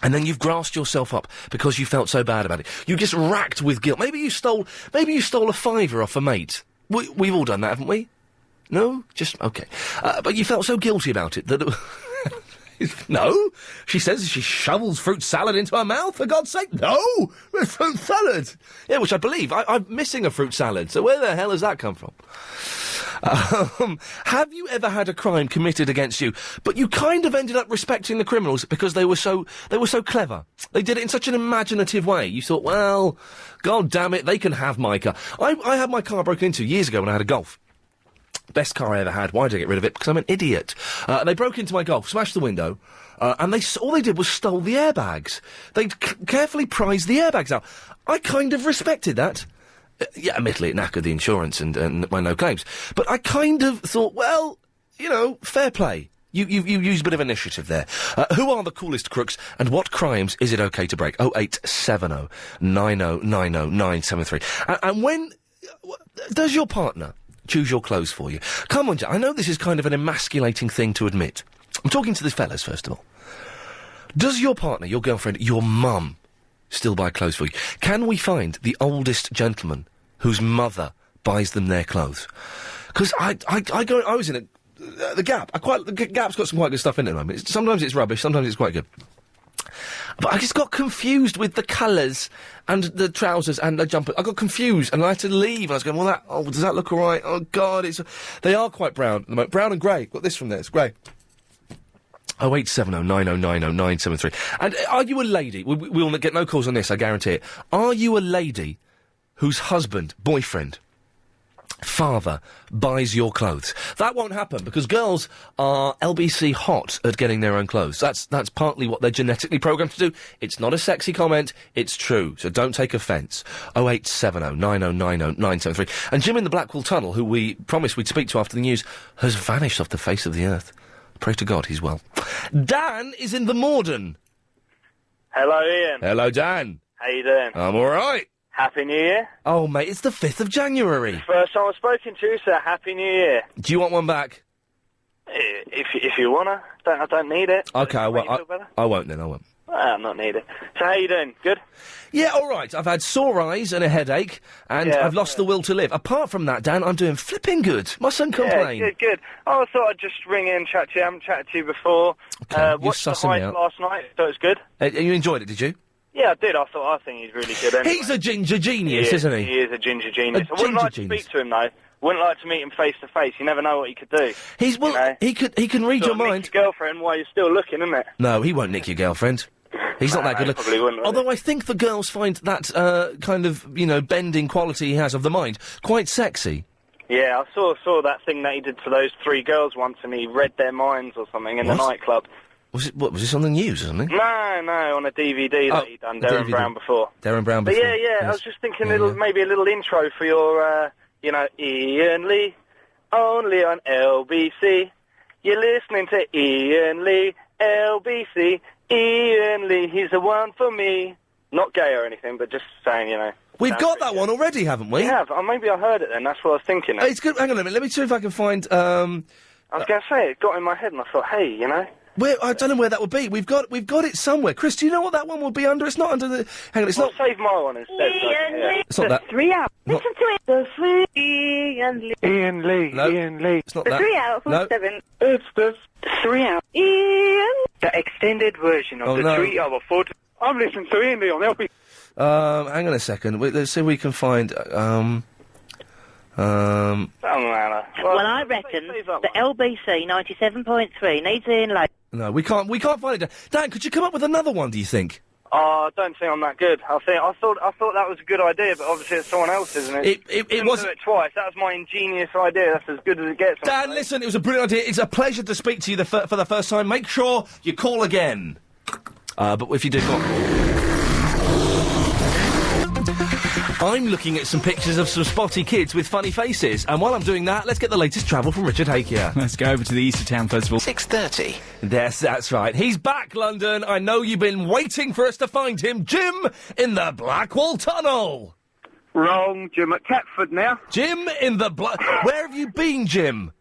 and then you've grassed yourself up because you felt so bad about it? You just racked with guilt. Maybe you stole a fiver off a mate. We've all done that, haven't we? No? Just, okay. But you felt so guilty about it that... No? She says she shovels fruit salad into her mouth, for God's sake. No! Fruit salad! Yeah, which I believe. I'm missing a fruit salad, so where the hell has that come from? Have you ever had a crime committed against you, but you kind of ended up respecting the criminals because they were so clever? They did it in such an imaginative way. You thought, well, God damn it, they can have my car. I had my car broken into years ago when I had a Golf. Best car I ever had. Why did I get rid of it? Because I'm an idiot. They broke into my Golf, smashed the window, and all they did was stole the airbags. They'd carefully prized the airbags out. I kind of respected that. Yeah, admittedly, it knackered the insurance and my no claims. But I kind of thought, well, you know, fair play. You used a bit of initiative there. Who are the coolest crooks, and what crimes is it okay to break? 0870 90 90 973. And when... Does your partner choose your clothes for you? Come on, Jack. I know this is kind of an emasculating thing to admit. I'm talking to the fellas, first of all. Does your partner, your girlfriend, your mum still buy clothes for you? Can we find the oldest gentleman whose mother buys them their clothes? Because I was in the Gap. The Gap's got some quite good stuff in it at the moment. Sometimes it's rubbish, sometimes it's quite good. But I just got confused with the colours and the trousers and the jumper. I got confused and I had to leave. And I was going, well, does that look all right? Oh, God, they are quite brown at the moment. Brown and grey. Got this from there, it's grey. 0870 90 90 973. And are you a lady? We'll get no calls on this, I guarantee it. Are you a lady whose husband, boyfriend, father buys your clothes? That won't happen because girls are LBC hot at getting their own clothes. That's partly what they're genetically programmed to do. It's not a sexy comment, it's true, so don't take offence. 0870 90 90 973. And Jim in the Blackwall Tunnel, who we promised we'd speak to after the news, has vanished off the face of the earth. Pray to God he's well. Dan is in the Morden. Hello, Ian. Hello, Dan. How you doing? I'm all right. Happy New Year. Oh, mate, it's the 5th of January. First time I've spoken to you, so Happy New Year. Do you want one back? If you wanna. I don't need it. Okay, I won't then, I won't. I'm not need it. So how you doing? Good? Yeah, all right. I've had sore eyes and a headache, and I've lost the will to live. Apart from that, Dan, I'm doing flipping good. Mustn't complain. Yeah, good. Oh, I thought I'd just ring in and chat to you. I haven't chatted to you before. Okay, watched the Heights last night, so it was good. You enjoyed it, did you? Yeah, I did. I think he's really good anyway. He's a ginger genius, isn't he? He is a ginger genius. I wouldn't like to speak to him, though. Wouldn't like to meet him face to face. You never know what he could do. He can read your mind. Nick your girlfriend while you're still looking, isn't it? No, he won't nick your girlfriend. He's not that good. Probably wouldn't. Although I think the girls find that kind of, bending quality he has of the mind quite sexy. Yeah, I saw that thing that he did to those 3 girls once, and he read their minds or something in the nightclub. Was this on the news or something? No, on a DVD that he'd done, Darren Brown before. Darren Brown before. But yeah, I was just thinking maybe a little intro for your, Ian Lee, only on LBC. You're listening to Ian Lee, LBC. Ian Lee, he's the one for me. Not gay or anything, but just saying, We've got that one already, haven't we? We have. Maybe I heard it then, that's what I was thinking. It's good. Hang on a minute, let me see if I can find, I was going to say, it got in my head and I thought, hey, I don't know where that would be. We've got it somewhere. Chris, do you know what that one will be under? It's not under the... Hang on, it's not... save my one instead. It's not that. 3 hours. Not... Listen to it. The 3 Ian Lee. Ian Lee. No. Ian Lee. It's not the that. 3 hour, 47. No. It's the 3 hour. Ian. The extended version of 3 hour 40. I'm listening to Ian Lee on LB. Hang on a second. Let's see if we can find, Well, I reckon the LBC 97.3 needs Ian Lee. No, we can't find it. Dan, could you come up with another one, do you think? I don't think I'm that good. I thought that was a good idea, but obviously it's someone else, isn't it? It wasn't. Do it twice. That was my ingenious idea. That's as good as it gets. Dan, listen, it was a brilliant idea. It's a pleasure to speak to you for the first time. Make sure you call again. But if you do, go on. I'm looking at some pictures of some spotty kids with funny faces. And while I'm doing that, let's get the latest travel from Richard Hakier. Let's go over to the Easter Town Festival. 6:30. Yes, that's right. He's back, London. I know you've been waiting for us to find him. Jim in the Blackwall Tunnel. Wrong, Jim at Catford now. Jim in the Where have you been, Jim?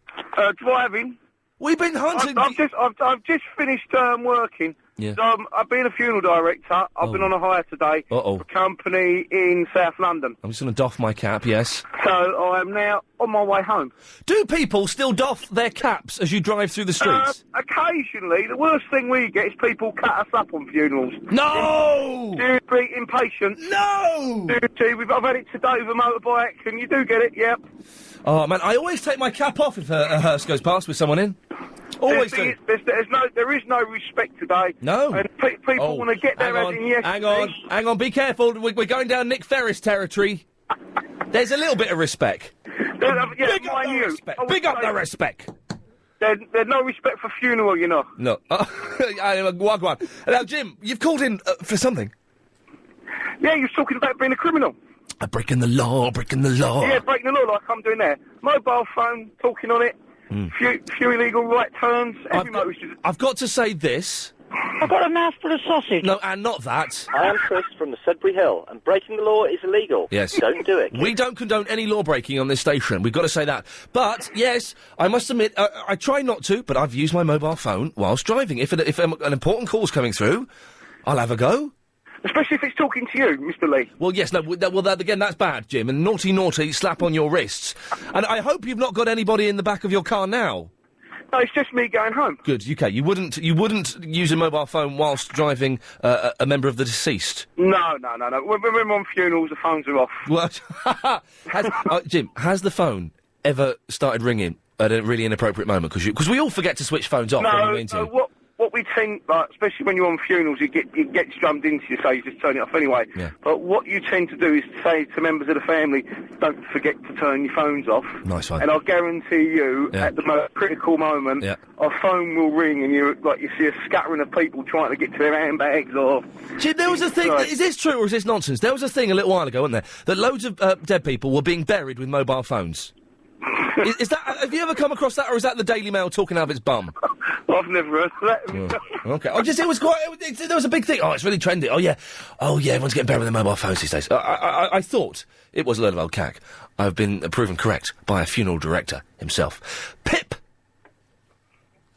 Driving. We've been hunting. I've just finished working. Yeah. So, I've been a funeral director. I've been on a hire today for a company in South London. I'm just going to doff my cap, yes. So I am now on my way home. Do people still doff their caps as you drive through the streets? Occasionally. The worst thing we get is people cut us up on funerals. No! Do be impatient. No! I've had it today with a motorbike, and you do get it, yep. Oh, man, I always take my cap off if a hearse goes past with someone in. Always do. There is no respect today. No. And people want to get there as in yes. Hang on, be careful. We're going down Nick Ferris territory. There's a little bit of respect. Big up the respect. There's no respect for funeral, you know. No. Wagwan. Now, Jim, you've called in for something. Yeah, you're talking about being a criminal. Breaking the law. Yeah, breaking the law like I'm doing there. Mobile phone, talking on it. Few illegal right turns. I've got to say this. I've got a mouthful of sausage. No, and not that. I am Chris from the Sudbury Hill, and breaking the law is illegal. Yes. Don't do it. We don't condone any law breaking on this station. We've got to say that. But, yes, I must admit, I try not to, but I've used my mobile phone whilst driving. If an important call's coming through, I'll have a go. Especially if it's talking to you, Mr. Lee. Well, yes, no, again, that's bad, Jim. And naughty, slap on your wrists. And I hope you've not got anybody in the back of your car now. No, it's just me going home. Good, okay. You wouldn't use a mobile phone whilst driving a member of the deceased? No. When we're on funerals, the phones are off. Well, Jim, has the phone ever started ringing at a really inappropriate moment? Because we all forget to switch phones off when we mean to. What we tend, like, especially when you're on funerals, it gets drummed into you, so you just turn it off anyway. Yeah. But what you tend to do is say to members of the family, don't forget to turn your phones off. Nice one. And I'll guarantee you, at the most critical moment, our phone will ring and you see a scattering of people trying to get to their handbags or... Jim, there was a thing, is this true or is this nonsense? There was a thing a little while ago, wasn't there, that loads of dead people were being buried with mobile phones. Is that, have you ever come across that, or is that the Daily Mail talking out of its bum? I've never heard of that. Okay. It was quite. There was a big thing. Oh, it's really trendy. Oh yeah, everyone's getting buried with their mobile phones these days. I thought it was a load of old cack. I've been proven correct by a funeral director himself. Pip.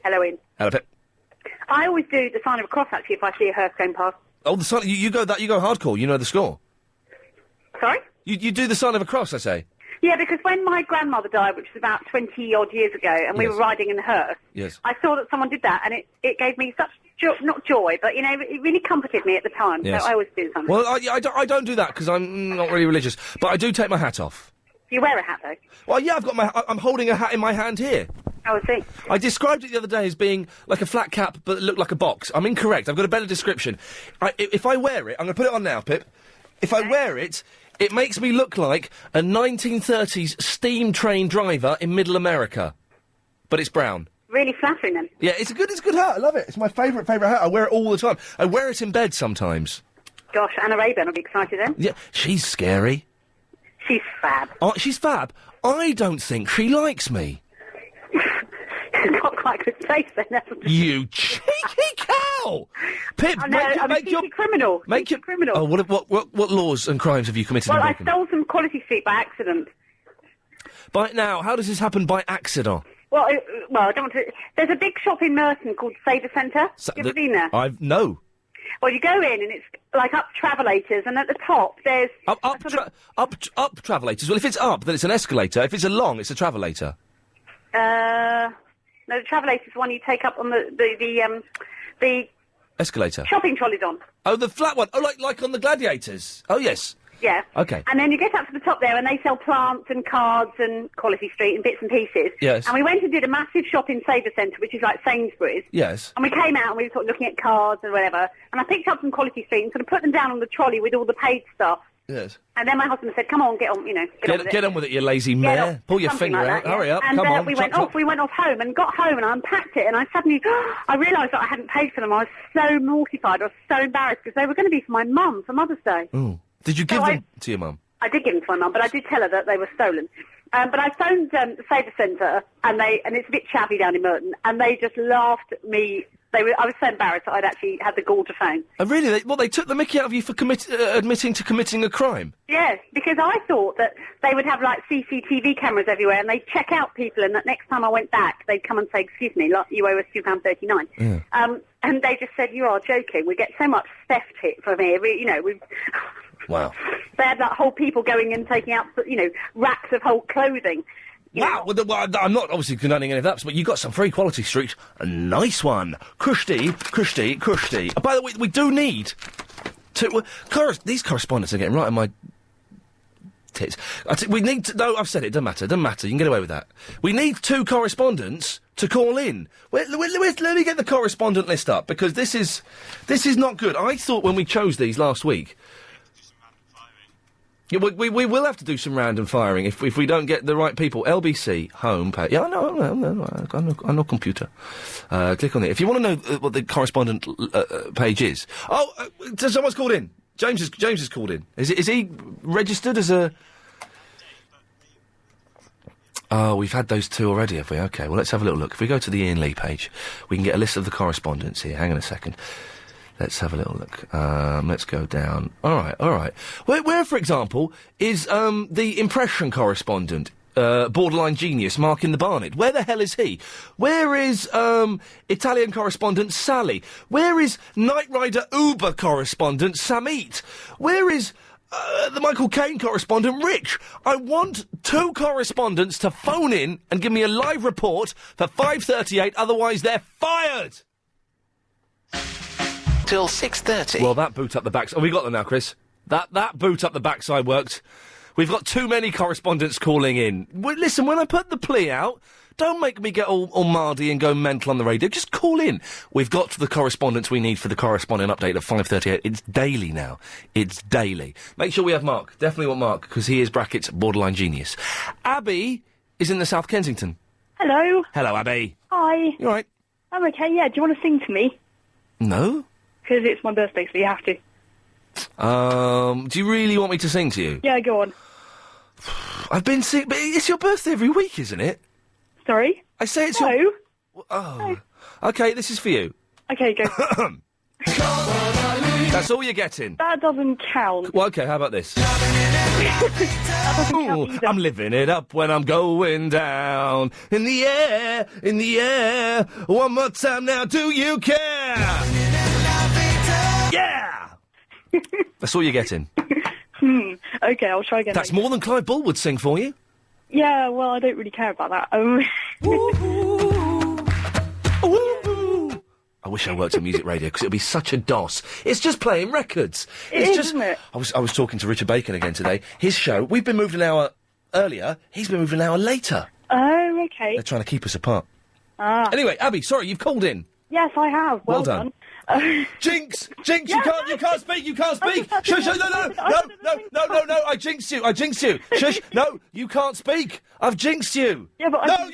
Hello, Ian. Hello, Pip. I always do the sign of a cross, actually, if I see a hearse going past. Oh, the sign. You go hardcore. You know the score. Sorry? You do the sign of a cross, I say. Yeah, because when my grandmother died, which was about 20-odd years ago, and we were riding in the hearse, I saw that someone did that, and it gave me such, not joy, but, it really comforted me at the time, so I always do something. Well, I don't do that, because I'm not really religious, but I do take my hat off. You wear a hat, though? Well, yeah, I'm holding a hat in my hand here. Oh, I see. I described it the other day as being like a flat cap, but it looked like a box. I'm incorrect. I've got a better description. If I wear it, I'm going to put it on now, Pip. If I wear it... It makes me look like a 1930s steam train driver in Middle America. But it's brown. Really flattering, then. Yeah, it's a good hat. I love it. It's my favourite hat. I wear it all the time. I wear it in bed sometimes. Gosh, Anna Rayburn will be excited then. Yeah, she's scary. She's fab. Oh, she's fab. I don't think she likes me. Not quite a good face, then. You cheeky cow! Pip, I'm a cheeky criminal. Criminal. Oh, what laws and crimes have you committed? Well, I stole some Quality Street by accident. By now, how does this happen by accident? Well, I don't want to... There's a big shop in Merton called Sabre Centre. You ever been there? No. Well, you go in and it's like up travellators, and at the top there's... Up travellators? Well, if it's up, then it's an escalator. If it's along, it's a travelator. No, the travelator's the one you take up on the escalator. Shopping trolleys on. Oh, the flat one. Oh, like on the Gladiators. Oh, yes. Yeah. Okay. And then you get up to the top there, and they sell plants and cards and Quality Street and bits and pieces. Yes. And we went and did a massive shop in Sabre Centre, which is like Sainsbury's. Yes. And we came out and we were sort of looking at cards and whatever. And I picked up some Quality Street and sort of put them down on the trolley with all the paid stuff. Yes. And then my husband said, "Come on, get on, get on with it." Get on with it, you lazy mare. Pull your finger like out. That, yeah. Hurry up. And come on. We went off home and got home and I unpacked it and I suddenly, I realised that I hadn't paid for them. I was so mortified. I was so embarrassed because they were going to be for my mum for Mother's Day. Ooh. Did you give them to your mum? I did give them to my mum, but I did tell her that they were stolen. But I phoned the Saver Centre, and it's a bit chavvy down in Merton, and they just laughed at me. I was so embarrassed that I'd actually had the gall to phone. Oh, really? They took the mickey out of you for admitting to committing a crime? Yes, because I thought that they would have, like, CCTV cameras everywhere, and they'd check out people, and that next time I went back, they'd come and say, excuse me, you owe us £2.39. Yeah. And they just said, you are joking. We get so much theft hit from here. We've... Wow. They had that whole people going in taking out, racks of whole clothing. Wow, well, I'm not obviously condoning any of that, but you got some free quality street. A nice one. Krusty. By the way, we do need to... these correspondents are getting right on my tits. We need to... No, I've said it, doesn't matter, you can get away with that. We need 2 correspondents to call in. Let me get the correspondent list up, because this is not good. I thought when we chose these last week... Yeah, we will have to do some random firing if we don't get the right people. LBC home page. Yeah, I know computer. Click on it if you want to know what the correspondent page is. Oh, someone's called in. James has called in. Is he registered as a? Oh, we've had those 2 already, have we? Okay, well let's have a little look. If we go to the Iain Lee page, we can get a list of the correspondents here. Hang on a second. Let's have a little look. Let's go down. All right. Where, for example, is the impression correspondent, borderline genius, Mark in the Barnet? Where the hell is he? Where is Italian correspondent Sally? Where is Knight Rider Uber correspondent Samit? Where is the Michael Caine correspondent Rich? I want 2 correspondents to phone in and give me a live report for 5:38. Otherwise, they're fired. Till 6:30. Well, that boot up the backside... Oh, we got them now, Chris. That boot up the backside worked. We've got too many correspondents calling in. Listen, when I put the plea out, don't make me get all mardy and go mental on the radio. Just call in. We've got the correspondence we need for the corresponding update at 5:38. It's daily now. It's daily. Make sure we have Mark. Definitely want Mark, because he is brackets borderline genius. Abby is in the South Kensington. Hello. Hello, Abby. Hi. You all right? I'm okay, yeah. Do you want to sing to me? No. Because it's my birthday, so you have to. Do you really want me to sing to you? Yeah, go on. I've been singing, but it's your birthday every week, isn't it? Sorry? I say it's no. your... Oh. No. OK, this is for you. OK, go. That's all you're getting. That doesn't count. Well, OK, how about this? Ooh, I'm living it up when I'm going down. In the air, one more time now, do you care? Yeah! That's all you're getting. OK, I'll try again. That's later. more than Clive Bull would sing for you. Yeah, well, I don't really care about that. I wish I worked at music radio, because it would be such a DOS. It's just playing records. Isn't it? I was talking to Richard Bacon again today. His show, we've been moved an hour earlier, he's been moved an hour later. Oh, OK. They're trying to keep us apart. Ah. Anyway, Abby, sorry, you've called in. Yes, I have. Well done. Jinx, you can't speak. Shush, no, I jinxed you. Shush, no, you can't speak. I've jinxed you. Yeah, but no.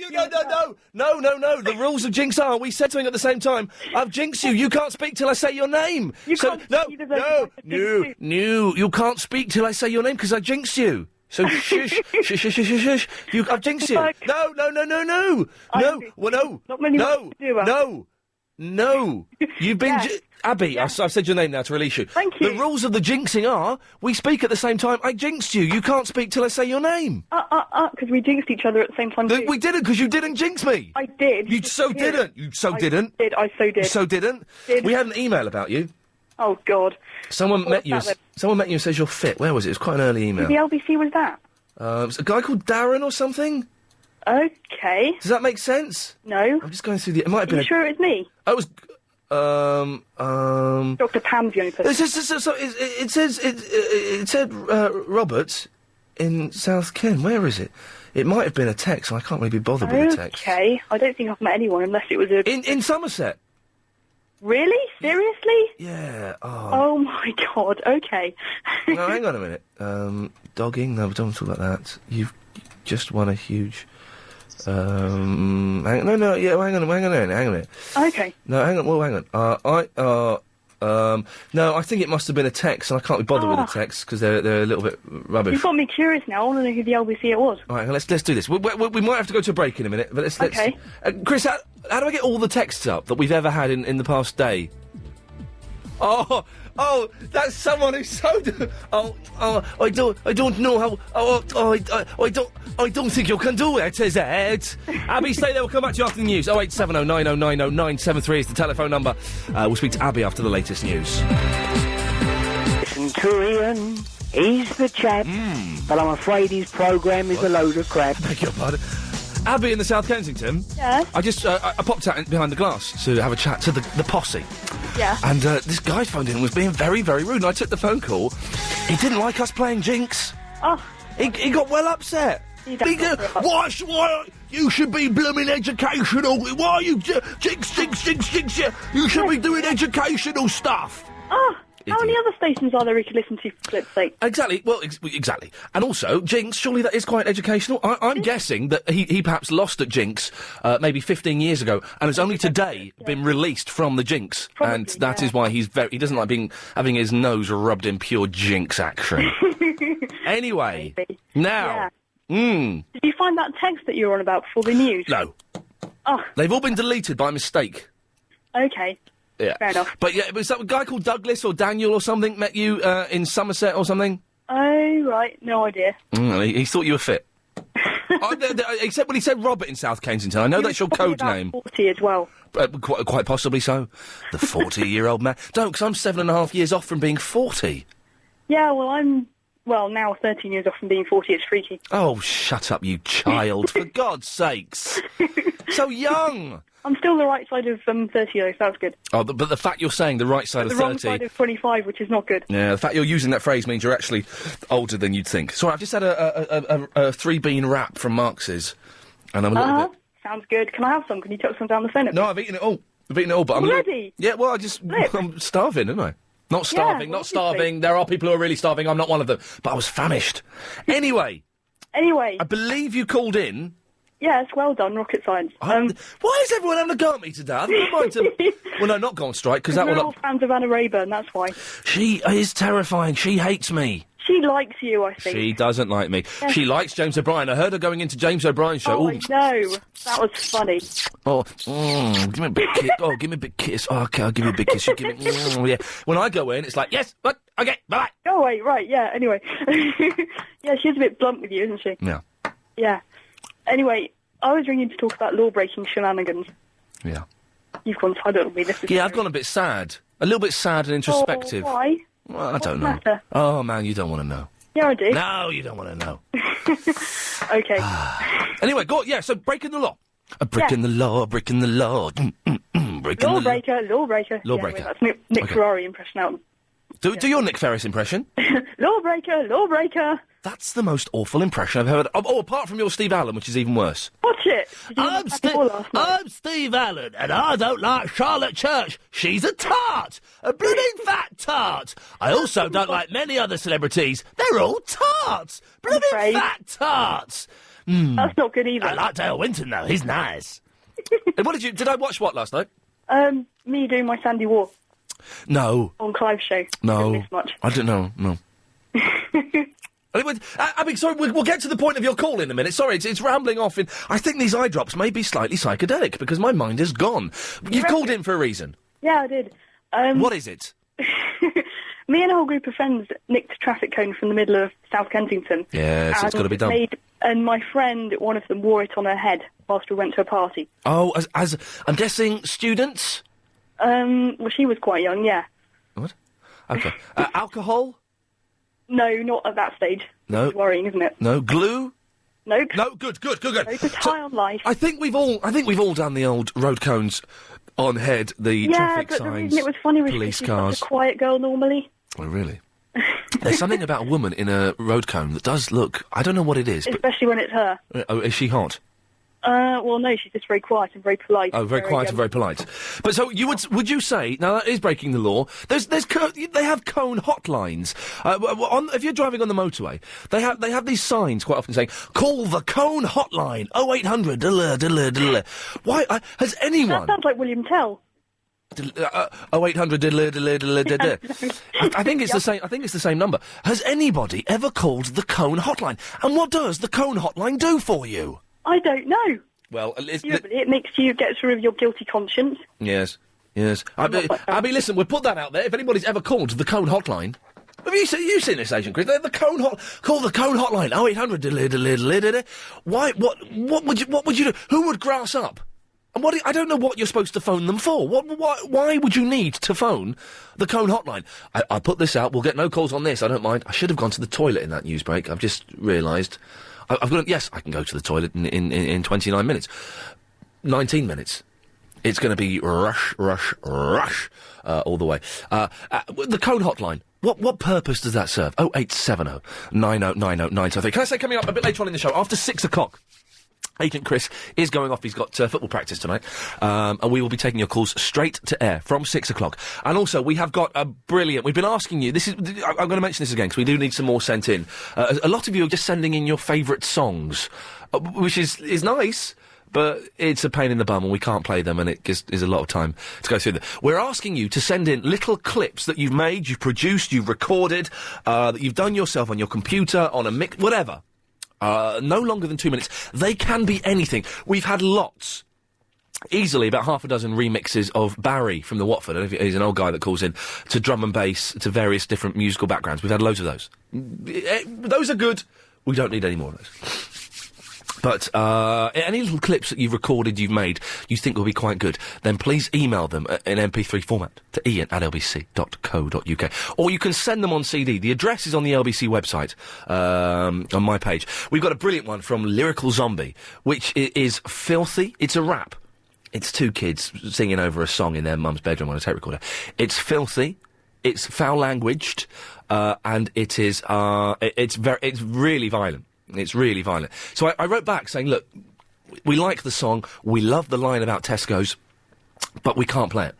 The rules of jinx are, we said something at the same time. I've jinxed you. You can't speak till I say your name. You can't you can't speak till I say your name, because I jinxed you. So shush. I've jinxed you. No. You've been... Abby, I've said your name now to release you. Thank you. The rules of the jinxing are, we speak at the same time. I jinxed you. You can't speak till I say your name. Because we jinxed each other at the same time, too. We didn't, because you didn't jinx me. I did. You so didn't. I so did. You so didn't. We had an email about you. Oh, God. Someone met you and says you're fit. Where was it? It was quite an early email. The LBC was that? It's a guy called Darren or something? Okay. Does that make sense? No. I'm just going through the... It might have been... Are you sure it's me? I was... Dr. Pam's the only person. It said Robert in South Ken. Where is it? It might have been a text, and I can't really be bothered with a text. Okay. I don't think I've met anyone unless it was a... In Somerset? Really? Seriously? Yeah. Oh, my God. Okay. No, hang on a minute. Dogging? No, we don't talk about that. You've just won a huge... hang on a minute. Okay. No, hang on. Well, hang on. No, I think it must have been a text, and I can't be bothered with the text because they're a little bit rubbish. You've got me curious now. I want to know who the LBC it was. All right, let's do this. We might have to go to a break in a minute, but let's. Okay. Chris, how do I get all the texts up that we've ever had in the past day? Oh, that's someone who's so. I don't know how. I don't think you can do it, is it? Abby, stay there. We'll come back to you after the news. 0870 9090 973 is the telephone number. We'll speak to Abby after the latest news. Listen to Ian. He's the chap, but I'm afraid his programme is a load of crap. Beg your pardon. Abby in the South Kensington. Yes. I just I popped out behind the glass to have a chat to the posse. Yeah. And this guy phoned in and was being very, very rude. And I took the phone call. He didn't like us playing Jinx. Oh. He got well upset. Why? You should be blooming educational. Why are you Jinx? You should be doing educational stuff. Oh. How many other stations are there we could listen to for flip's sake? Exactly. Well, exactly. And also, Jinx, surely that is quite educational. I'm guessing that he perhaps lost at Jinx maybe 15 years ago and has only today been released from the Jinx. Probably, and that is why he doesn't like having his nose rubbed in pure Jinx action. Anyway, now... Did you find that text that you were on about before the news? No. Oh. They've all been deleted by mistake. Okay. Yeah. Fair enough. But yeah, was that a guy called Douglas or Daniel or something met you in Somerset or something? Oh, right. No idea. He thought you were fit. Except when he said Robert in South Kensington. I know that's your code name. 40 as well. Quite possibly so. The 40-year-old man. Don't, because I'm 7.5 years off from being 40. Yeah, well, I'm... Well, now 13 years off from being 40, it's freaky. Oh, shut up, you child. For God's sakes. So young. I'm still the right side of 30, though, so that's good. Oh, but the fact you're saying the right side of 30... The wrong side of 25, which is not good. Yeah, the fact you're using that phrase means you're actually older than you'd think. Sorry, I've just had a three-bean wrap from Marx's, and I'm a little bit... Sounds good. Can I have some? Can you chuck some down the phone? No, I've eaten it all. But I'm... Already? Yeah, well, I'm starving, aren't I? Not starving, not starving. There are people who are really starving. I'm not one of them. But I was famished. Anyway. I believe you called in. Yes, well done, rocket science. Why is everyone having a go at me today? I think I might have... Well, no, not go on strike, because that we're will... all fans of Anna Rayburn, that's why. She is terrifying. She hates me. She likes you, I think. She doesn't like me. Yes. She likes James O'Brien. I heard her going into James O'Brien's show. Oh, I know. That was funny. Give me a big kiss. Oh, give me a big kiss. Oh, okay, I'll give you a big kiss. You give me... yeah. When I go in, it's like, yes, but, okay, bye-bye. Oh, wait, right, yeah, anyway. Yeah, she's a bit blunt with you, isn't she? Yeah. Yeah. Anyway, I was ringing to talk about law-breaking shenanigans. Yeah. You've gone silent on me. This is I've gone a bit sad. A little bit sad and introspective. Oh, why? Well, I don't know. Matter? Oh, man, you don't want to know. Yeah, I do. No, you don't want to know. Okay. Anyway, so breaking the law. A brick in the law, brick in the law. Lawbreaker. Lawbreaker. Yeah, that's Nick Ferrari impression out. Do your Nick Ferris impression. Lawbreaker. That's the most awful impression I've heard. Oh, apart from your Steve Allen, which is even worse. Watch it. I'm Steve Allen, and I don't like Charlotte Church. She's a tart. A blooming fat tart. I also don't like many other celebrities. They're all tarts. Blooming fat tarts. That's not good either. I like Dale Winton, though. He's nice. And did I watch what last night? Me doing my Sandy War. No. On Clive's show. No. Didn't miss much. I don't know, no. Anyway, I mean, sorry, we'll get to the point of your call in a minute. Sorry, it's rambling off. I think these eye drops may be slightly psychedelic because my mind is gone. You've called in for a reason. Yeah, I did. What is it? Me and a whole group of friends nicked a traffic cone from the middle of South Kensington. Yes, it's got to be done. And my friend, one of them, wore it on her head whilst we went to a party. Oh, as I'm guessing students? Well, she was quite young, yeah. What? Okay. Alcohol? No, not at that stage. No. It's worrying, isn't it? No. Glue? No. No, good. No, just high on life. I think we've all done the old road cones on head, the traffic signs, the reason it was funny was police she's cars. such a quiet girl normally. Oh, really? There's something about a woman in a road cone that does look... I don't know what it is, especially when it's her. Oh, is she hot? Well, no, she's just very quiet and very polite. Oh, very quiet and very polite. But so would you say now that is breaking the law? They have cone hotlines. If you're driving on the motorway, they have these signs quite often saying call the cone hotline 0800 diddler. Why has anyone? That sounds like William Tell. 0800 I think it's the same. I think it's the same number. Has anybody ever called the Cone Hotline? And what does the Cone Hotline do for you? I don't know. Well, it makes you get rid of your guilty conscience. Yes. Abby, listen, we'll put that out there. If anybody's ever called the Cone Hotline, have you seen this, Agent Chris? The Cone call the Cone Hotline. 0800 Why? What would you do? Who would grass up? And I don't know what you're supposed to phone them for. Why would you need to phone the Cone Hotline? I'll put this out. We'll get no calls on this. I don't mind. I should have gone to the toilet in that news break. I've just realised. Yes, I can go to the toilet in 29 minutes. 19 minutes. It's going to be rush, all the way. The Cone Hotline. What purpose does that serve? 0870 90 90 973. Can I say, coming up a bit later on in the show, after 6 o'clock, Agent Chris is going off. He's got football practice tonight. And we will be taking your calls straight to air from 6 o'clock. And also, we have got a brilliant... We've been asking you... I'm going to mention this again, because we do need some more sent in. A lot of you are just sending in your favourite songs, which is nice, but it's a pain in the bum, and we can't play them, and it just is a lot of time to go through them. We're asking you to send in little clips that you've made, you've produced, you've recorded, that you've done yourself on your computer, on a mic... whatever. No longer than 2 minutes. They can be anything. We've had lots. Easily about half a dozen remixes of Barry from the Watford. I don't know if he's an old guy that calls in to drum and bass, to various different musical backgrounds. We've had loads of those. Those are good. We don't need any more of those. But any little clips that you've recorded, you've made, you think will be quite good, then please email them in MP3 format to iain@lbc.co.uk. Or you can send them on CD. The address is on the LBC website, on my page. We've got a brilliant one from Lyrical Zombie, which is filthy. It's a rap. It's two kids singing over a song in their mum's bedroom on a tape recorder. It's filthy. It's foul-languaged. And it is, it's really violent. It's really violent. So I wrote back saying, look, we like the song, we love the line about Tesco's, but we can't play it.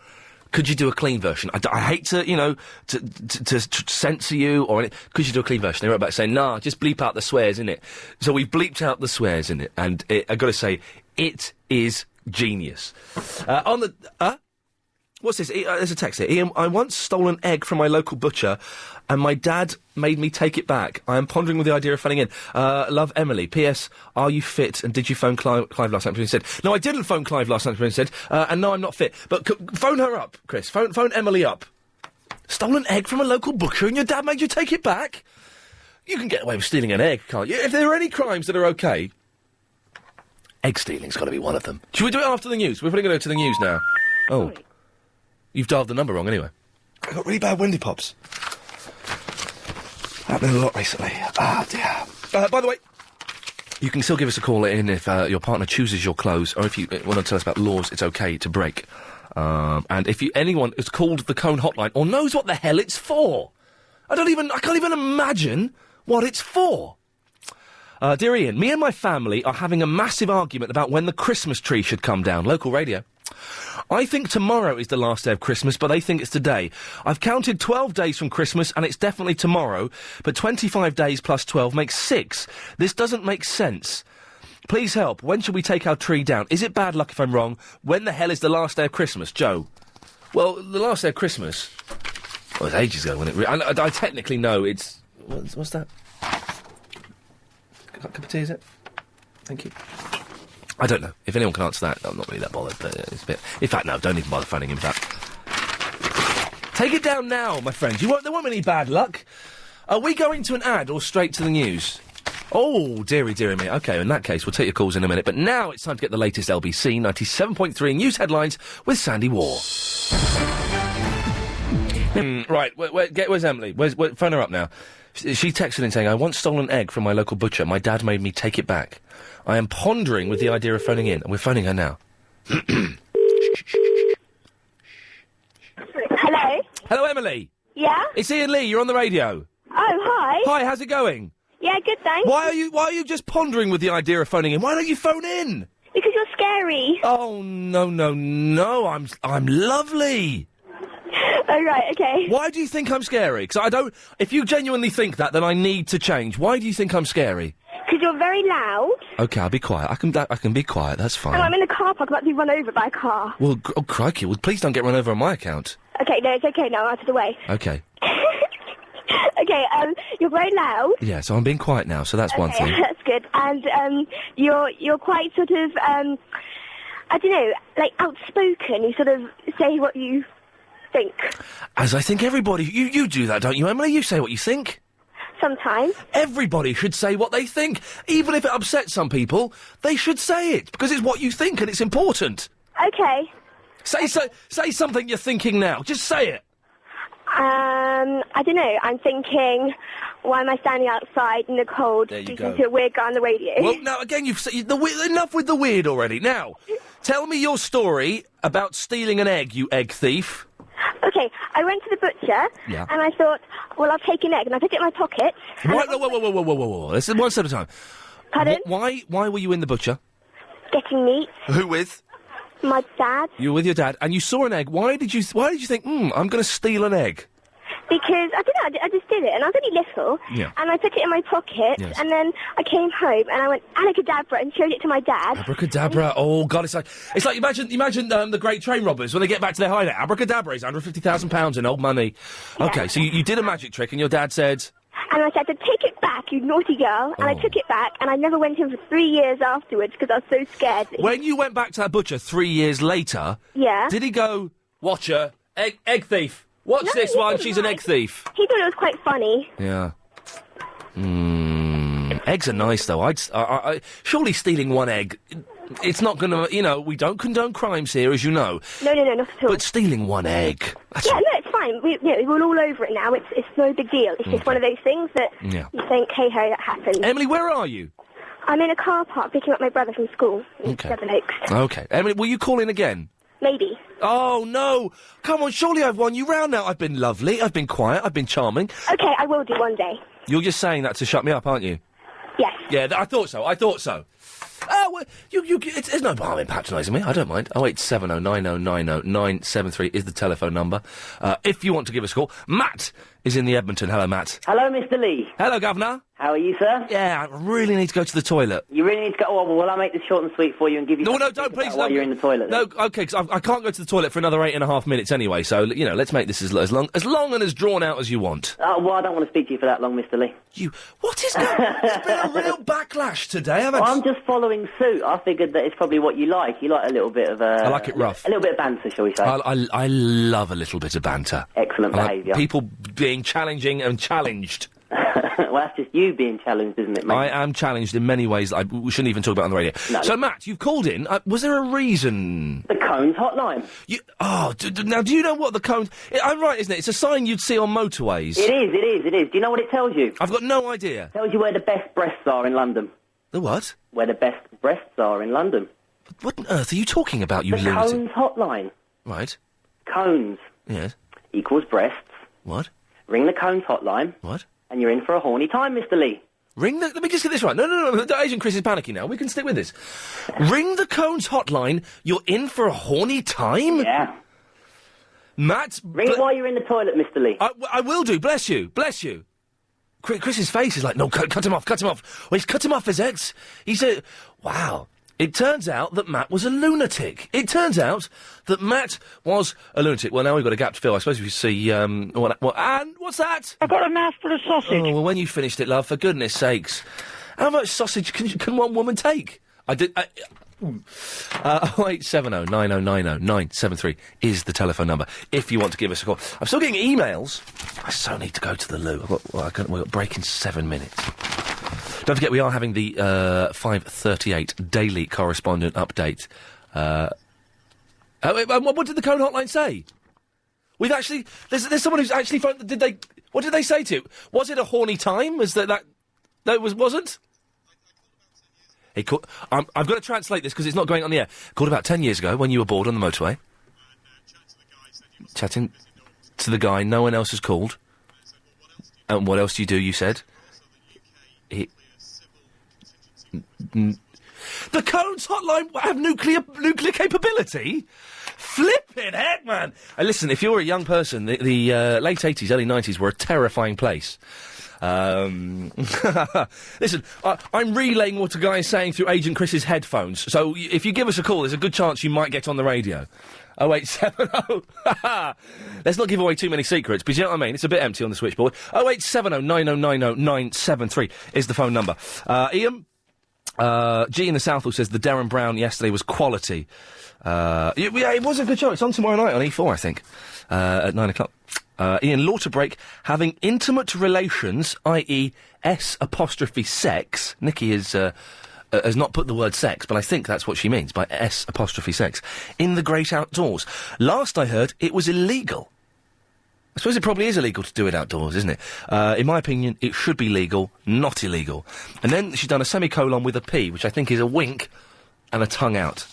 Could you do a clean version? I hate to, to censor you or anything. Could you do a clean version? They wrote back saying, nah, just bleep out the swears, innit? So we bleeped out the swears, innit? And I've got to say, it is genius. What's this? There's a text here. Iain, I once stole an egg from my local butcher, and my dad made me take it back. I am pondering with the idea of phoning in. Love, Emily. P.S. Are you fit? And did you phone Clive last night? And he said, no, I didn't phone Clive last night. And he said, and no, I'm not fit. But phone her up, Chris. Phone Emily up. Stole an egg from a local butcher, and your dad made you take it back? You can get away with stealing an egg, can't you? If there are any crimes that are okay, egg stealing's got to be one of them. Should we do it after the news? We're putting it over to the news now. Oh. You've dialed the number wrong anyway. I got really bad windy pops. Happening a lot recently. Ah, dear. By the way, you can still give us a call in if your partner chooses your clothes, or if you want to tell us about laws it's okay to break. And if anyone has called the Cone Hotline or knows what the hell it's for. I can't even imagine what it's for. Dear Iain, me and my family are having a massive argument about when the Christmas tree should come down. Local radio. I think tomorrow is the last day of Christmas, but they think it's today. I've counted 12 days from Christmas, and it's definitely tomorrow, but 25 days plus 12 makes 6. This doesn't make sense. Please help. When should we take our tree down? Is it bad luck if I'm wrong? When the hell is the last day of Christmas, Joe? Well, the last day of Christmas... Well, it was ages ago when it... I technically know it's... What's that? A cup of tea, is it? Thank you. I don't know. If anyone can answer that, I'm not really that bothered, but it's a bit... In fact, no, don't even bother phoning him back. Take it down now, my friends. There won't be any bad luck. Are we going to an ad or straight to the news? Oh, dearie me. OK, in that case, we'll take your calls in a minute. But now it's time to get the latest LBC 97.3 news headlines with Sandy Waugh. Right, where's Emily? Phone her up now. She texted in saying, I once stole an egg from my local butcher. My dad made me take it back. I am pondering with the idea of phoning in, and we're phoning her now. Hello? Hello, Emily. Yeah? It's Iain Lee, you're on the radio. Oh, hi. Hi, how's it going? Yeah, good, thanks. Why are you just pondering with the idea of phoning in? Why don't you phone in? Because you're scary. Oh, no, I'm lovely. Oh, right, okay. Why do you think I'm scary? Because if you genuinely think that, then I need to change. Why do you think I'm scary? Because you're very very loud. Okay, I'll be quiet. I can be quiet. That's fine. And I'm in a car park about to be run over by a car. Well, oh crikey! Well, please don't get run over on my account. Okay, no, it's okay now. Out of the way. Okay. Okay, you're very loud. Yeah, so I'm being quiet now. So that's one thing. That's good. And you're quite sort of I don't know, like outspoken. You sort of say what you think. As I think everybody, you do that, don't you, Emily? You say what you think. Sometimes. Everybody should say what they think, even if it upsets some people. They should say it because it's what you think and it's important. Okay. Say something you're thinking now. Just say it. I don't know. I'm thinking, why am I standing outside in the cold speaking to a weird guy on the radio? Well, now, again, you've said enough with the weird already. Now, tell me your story about stealing an egg, you egg thief. Okay, I went to the butcher, and I thought, well, I'll take an egg, and I put it in my pocket. Whoa. This is one step at a time. Pardon? Why were you in the butcher? Getting meat. Who with? My dad. You were with your dad, and you saw an egg. Why did you think, I'm going to steal an egg? Because, I don't know, I just did it, and I was only little, and I put it in my pocket, and then I came home, and I went, Abracadabra, and showed it to my dad. Abracadabra, oh, God, it's like imagine the great train robbers when they get back to their hideout. Abracadabra is £150,000 in old money. Yeah. Okay, so you did a magic trick, and your dad said... And I said to take it back, you naughty girl, and I took it back, and I never went in for 3 years afterwards, because I was so scared. When you went back to that butcher 3 years later... Yeah. Did he go, watch her, egg thief? Watch this one, she's an egg thief. He thought it was quite funny. Yeah. Eggs are nice, though. I surely stealing one egg, it's not going to, we don't condone crimes here, as you know. No, not at all. But stealing one egg... No, it's fine. We're all over it now. It's no big deal. It's just one of those things that you think, hey, that happens. Emily, where are you? I'm in a car park picking up my brother from school in Devon Oaks. Okay. Emily, will you call in again? Maybe. Oh, no. Come on, surely I've won you round now. I've been lovely, I've been quiet, I've been charming. Okay, I will do one day. You're just saying that to shut me up, aren't you? Yes. Yeah, I thought so. Well, there's no harm in patronising me. I don't mind. 08709090973 is the telephone number. If you want to give us a call. Matt is in the Edmonton. Hello, Matt. Hello, Mr. Lee. Hello, Governor. How are you, sir? Yeah, I really need to go to the toilet. You really need to go... Oh, well, I'll make this short and sweet for you and give you... No, don't, please. While you're in the toilet. No, okay, because I can't go to the toilet for another 8.5 minutes anyway, so, let's make this as long and as drawn out as you want. Well, I don't want to speak to you for that long, Mr. Lee. What is that? There's been a real backlash today. I'm just following suit. I figured that it's probably what you like. You like a little bit of... I like it rough. A little bit of banter, shall we say. I love a little bit of banter. Excellent behaviour. People being challenging and challenged. Well, that's just you being challenged, isn't it, mate? I am challenged in many ways that we shouldn't even talk about on the radio. No. So, Matt, you've called in. Was there a reason? The Cones hotline. Now, do you know what the Cones... I'm right, isn't it? It's a sign you'd see on motorways. It is. Do you know what it tells you? I've got no idea. It tells you where the best breasts are in London. The what? Where the best breasts are in London. What on earth are you talking about, you lunatic? The Cones hotline. Right. Cones. Yes. Equals breasts. What? Ring the Cones hotline. What? And you're in for a horny time, Mr. Lee. Let me just get this right. No. Agent Chris is panicking now. We can stick with this. Ring the Cones hotline. You're in for a horny time? Yeah. Matt... Ring it while you're in the toilet, Mr. Lee. I will do. Bless you. Chris's face is like, no, cut him off. Well, he's cut him off his ex. He said, wow. It turns out that Matt was a lunatic. Well, now we've got a gap to fill. I suppose we should see, Anne, what's that? I've got a mouthful of sausage. Oh, well, when you finished it, love, for goodness sakes. How much sausage can one woman take? 08709090973 is the telephone number if you want to give us a call. I'm still getting emails. I so need to go to the loo. We've got break in 7 minutes. Don't forget, we are having the 5:38 daily correspondent update. What did the Cone hotline say? We've actually... There's someone who's actually phoned... What did they say to you? Was it a horny time? No, it wasn't? He called... I've got to translate this because it's not going on the air. Called about 10 years ago when you were bored on the motorway. Chatting to the guy. No one else has called. And what else do you do, you said? The Cones hotline have nuclear capability? Flippin' heck, man! Listen, if you're a young person, the late 80s, early 90s were a terrifying place. Listen, I'm relaying what a guy is saying through Agent Chris's headphones, so if you give us a call, there's a good chance you might get on the radio. 0870. Let's not give away too many secrets, but you know what I mean? It's a bit empty on the switchboard. 0870 9090 973 is the phone number. Ian? G in the Southall says the Darren Brown yesterday was quality. It was a good show. It's on tomorrow night on E4, I think, at 9 o'clock. Ian, law to break having intimate relations, i.e. S''sex. Nikki has not put the word sex, but I think that's what she means by S''sex, in the great outdoors. Last I heard, it was illegal. I suppose it probably is illegal to do it outdoors, isn't it? In my opinion, it should be legal, not illegal. And then she's done a semicolon with a P, which I think is a wink and a tongue out.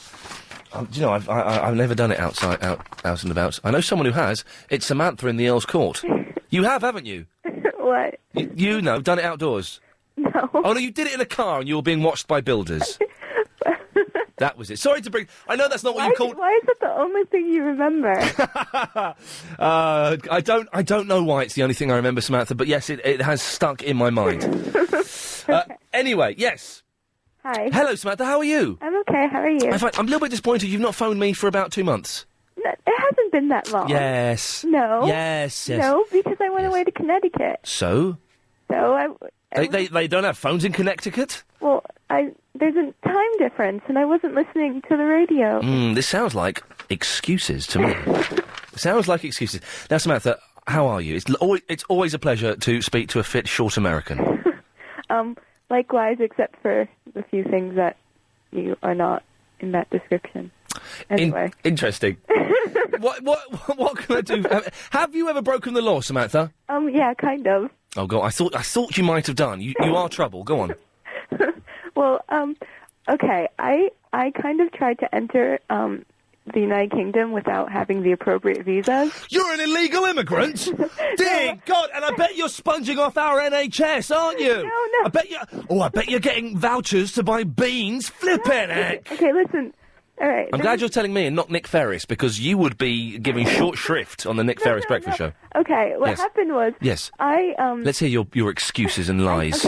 Do you know, I've never done it out and about. I know someone who has. It's Samantha in the Earl's Court. You have, haven't you? What? You know, done it outdoors. No. Oh, no, you did it in a car and you were being watched by builders. That was it. Sorry to bring... I know that's not what you called... Why is it the only thing you remember? I don't know why it's the only thing I remember, Samantha, but yes, it has stuck in my mind. Anyway, yes. Hi. Hello, Samantha, how are you? I'm okay, how are you? I'm a little bit disappointed you've not phoned me for about 2 months. No, it hasn't been that long. Yes. No. Yes. No, because I went away to Connecticut. So? So They don't have phones in Connecticut? Well, there's a time difference, and I wasn't listening to the radio. This sounds like excuses to me. Sounds like excuses. Now, Samantha, how are you? It's always a pleasure to speak to a fit, short American. Likewise, except for the few things that you are not in that description. Anyway. Interesting. What can I do? Have you ever broken the law, Samantha? Yeah, kind of. Oh, God, I thought you might have done. You are trouble. Go on. Well, okay, I kind of tried to enter, the United Kingdom without having the appropriate visas. You're an illegal immigrant? Dear God, and I bet you're sponging off our NHS, aren't you? No. I bet you're getting vouchers to buy beans. Flippin' heck. Okay, listen. All right. I'm glad you're telling me and not Nick Ferris, because you would be giving short shrift on the Nick Ferris breakfast show. Okay, what happened was... Yes. I. Let's hear your excuses and lies.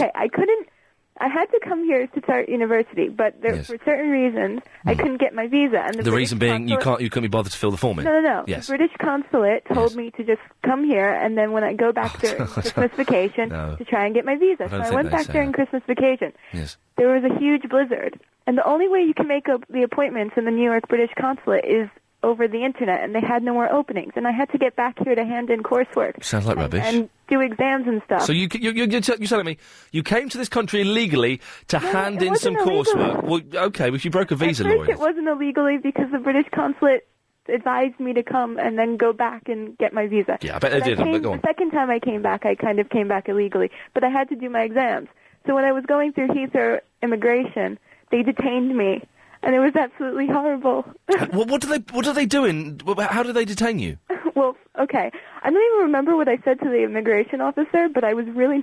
I had to come here to start university, but for certain reasons, I couldn't get my visa. And the reason being you couldn't be bothered to fill the form in? No. Yes. The British consulate told me to just come here, and then when I go back during Christmas vacation, to try and get my visa. So I went back during Christmas vacation. Yes. There was a huge blizzard, and the only way you can make the appointments in the New York British consulate is over the internet, and they had no more openings, and I had to get back here to hand in coursework. Sounds like rubbish. And do exams and stuff. So you're telling me you came to this country illegally to hand in some coursework? Well, okay, but you broke a visa law. It wasn't illegally because the British consulate advised me to come and then go back and get my visa. Yeah, I bet they did. But go on. The second time I came back, I kind of came back illegally, but I had to do my exams. So when I was going through Heathrow immigration, they detained me. And it was absolutely horrible. What do they do how do they detain you? Well, okay. I don't even remember what I said to the immigration officer, but I was really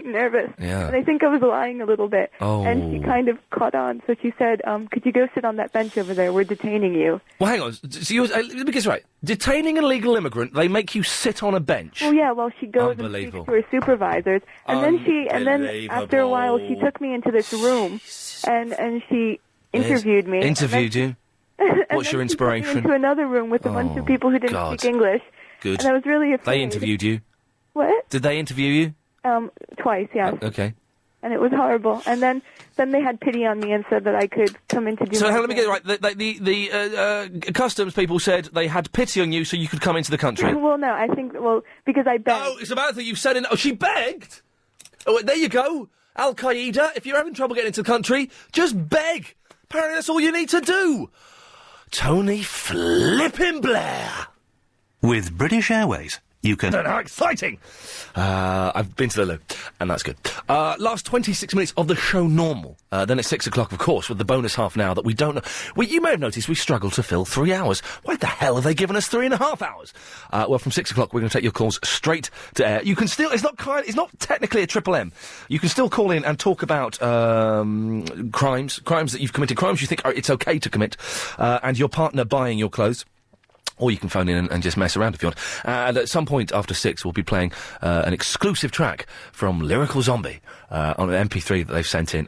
nervous. Yeah. And I think I was lying a little bit. Oh. And she kind of caught on, so she said, could you go sit on that bench over there? We're detaining you. Well, hang on. So let me get this right. Detaining an illegal immigrant, they make you sit on a bench? Well, yeah, she goes and speaks to her supervisors. And then after a while, she took me into this room, and she interviewed me. Interviewed you? What's your inspiration? She took me into another room with a bunch of people who didn't speak English. Good. And I was really afraid. They interviewed you? What? Did they interview you? Twice, yes. Okay. And it was horrible. And then they had pity on me and said that I could come in to do. So let me get it right. The customs people said they had pity on you, so you could come into the country. Well, no, I think because I begged. Oh, it's about that you said. Oh, she begged. Oh, there you go. Al Qaeda. If you're having trouble getting into the country, just beg. Apparently, that's all you need to do. Tony Flippin' Blair. With British Airways, You can... How exciting! I've been to the loo, and that's good. Last 26 minutes of the show normal. Then at 6 o'clock, of course, with the bonus half an hour that we don't know... you may have noticed we struggle to fill 3 hours. Why the hell have they given us 3.5 hours? Well, from 6 o'clock, we're going to take your calls straight to air. You can still... It's not technically a Triple M. You can still call in and talk about crimes that you've committed, crimes you think it's okay to commit, and your partner buying your clothes. Or you can phone in and just mess around if you want. And at some point after 6, we'll be playing an exclusive track from Lyrical Zombie on an MP3 that they've sent in.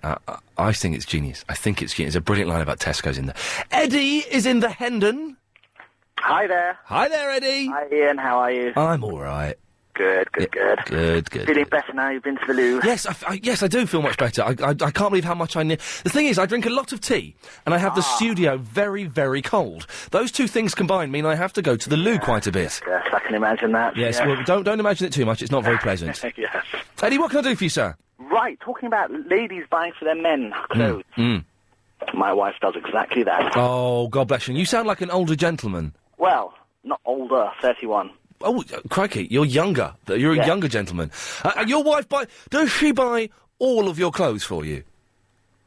I think it's genius. There's a brilliant line about Tesco's in there. Eddie is in the Hendon. Hi there. Hi there, Eddie. Hi, Ian. How are you? I'm all right. Good. Good. Feeling better now you've been to the loo? Yes, I do feel much better. I can't believe how much I need. The thing is, I drink a lot of tea, and I have the studio very, very cold. Those two things combined mean I have to go to the loo quite a bit. Yes, I can imagine that. Yes, well, don't imagine it too much. It's not very pleasant. Yes. Eddie, what can I do for you, sir? Right, talking about ladies buying for their men clothes. My wife does exactly that. Oh, God bless you. You sound like an older gentleman. Well, not older, 31. Oh, crikey, you're younger. You're a younger gentleman. Your wife does she buy all of your clothes for you?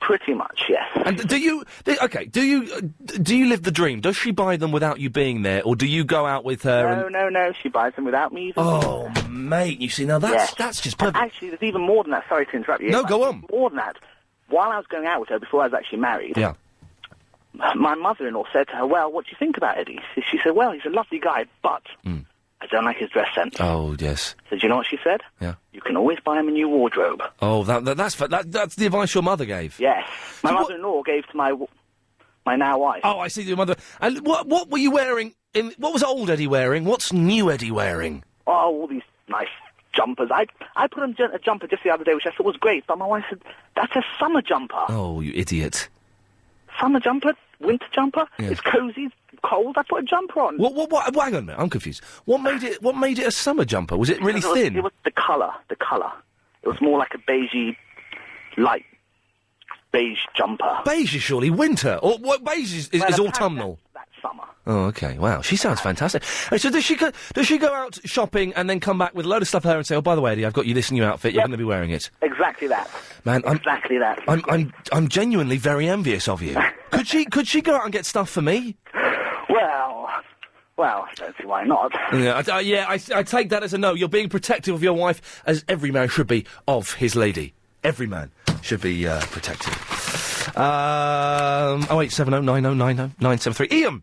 Pretty much, yes. And do you live the dream? Does she buy them without you being there, or do you go out with her? No, she buys them without me even. Oh, mate, you see, now that's just perfect. Actually, there's even more than that. Sorry to interrupt you. No, go on. More than that. While I was going out with her, before I was actually married, my mother-in-law said to her, well, what do you think about Eddie? She said, well, he's a lovely guy, but... I don't like his dress sense. Oh, yes. So do you know what she said? Yeah. You can always buy him a new wardrobe. Oh, that's the advice your mother gave? Yes. My mother-in-law gave to my now wife. Oh, I see, your mother... And what were you wearing... What was old Eddie wearing? What's new Eddie wearing? Oh, all these nice jumpers. I put on a jumper just the other day, which I thought was great, but my wife said, that's a summer jumper. Oh, you idiot. Summer jumper? Winter jumper? Yes. It's cosy, cold, I put a jumper on. What, hang on a minute, I'm confused. What made it a summer jumper? Was it really thin? It was the colour. It was more like a light beige jumper. Beige is surely winter, or what? Beige is autumnal. That's summer. Oh, okay. Wow, she sounds fantastic. So does she go out shopping and then come back with a load of stuff for her and say, "Oh, by the way, Eddie, I've got you this new outfit. You're going to be wearing it." Exactly that. Man, exactly that. I'm genuinely very envious of you. Could she go out and get stuff for me? Well, I don't see why not. Yeah, I take that as a no. You're being protective of your wife, as every man should be of his lady. Every man should be protective. 08709090973. Ian!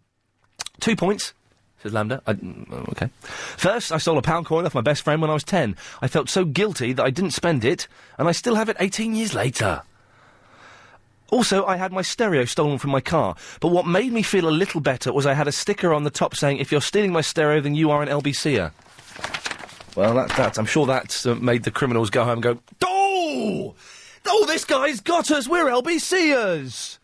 2 points, says Lambda. Okay. First, I stole a £1 coin off my best friend when I was 10. I felt so guilty that I didn't spend it, and I still have it 18 years later. Also, I had my stereo stolen from my car, but what made me feel a little better was I had a sticker on the top saying, if you're stealing my stereo, then you are an LBCer. Well, I'm sure that made the criminals go home and go, oh, this guy's got us, we're LBCers!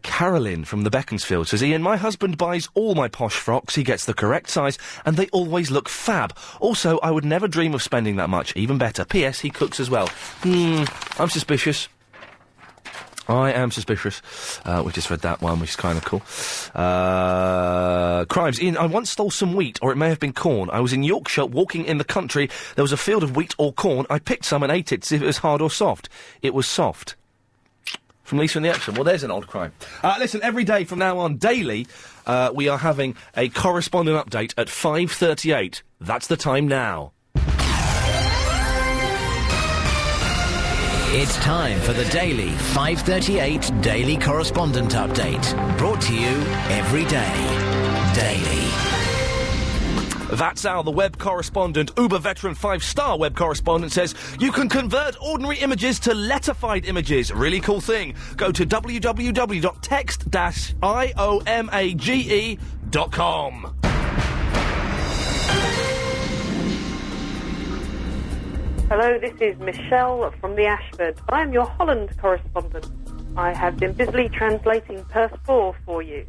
Carolyn from the Beaconsfield says, Ian, my husband buys all my posh frocks, he gets the correct size, and they always look fab. Also, I would never dream of spending that much, even better. P.S. He cooks as well. I'm suspicious. I am suspicious. We just read that one, which is kind of cool. Crimes. Ian, I once stole some wheat, or it may have been corn. I was in Yorkshire walking in the country. There was a field of wheat or corn. I picked some and ate it to see if it was hard or soft. It was soft. From Lisa in the Action. Well, there's an old crime. Listen, every day from now on, daily, we are having a correspondent update at 5:38. That's the time now. It's time for the daily 5:38 Daily Correspondent Update. Brought to you every day. Daily. That's how the web correspondent, Uber veteran 5-star web correspondent says you can convert ordinary images to letterfied images. Really cool thing. Go to www.text-iomage.com. Hello, this is Michelle from the Ashford. I am your Holland correspondent. I have been busily translating Perth 4 for you.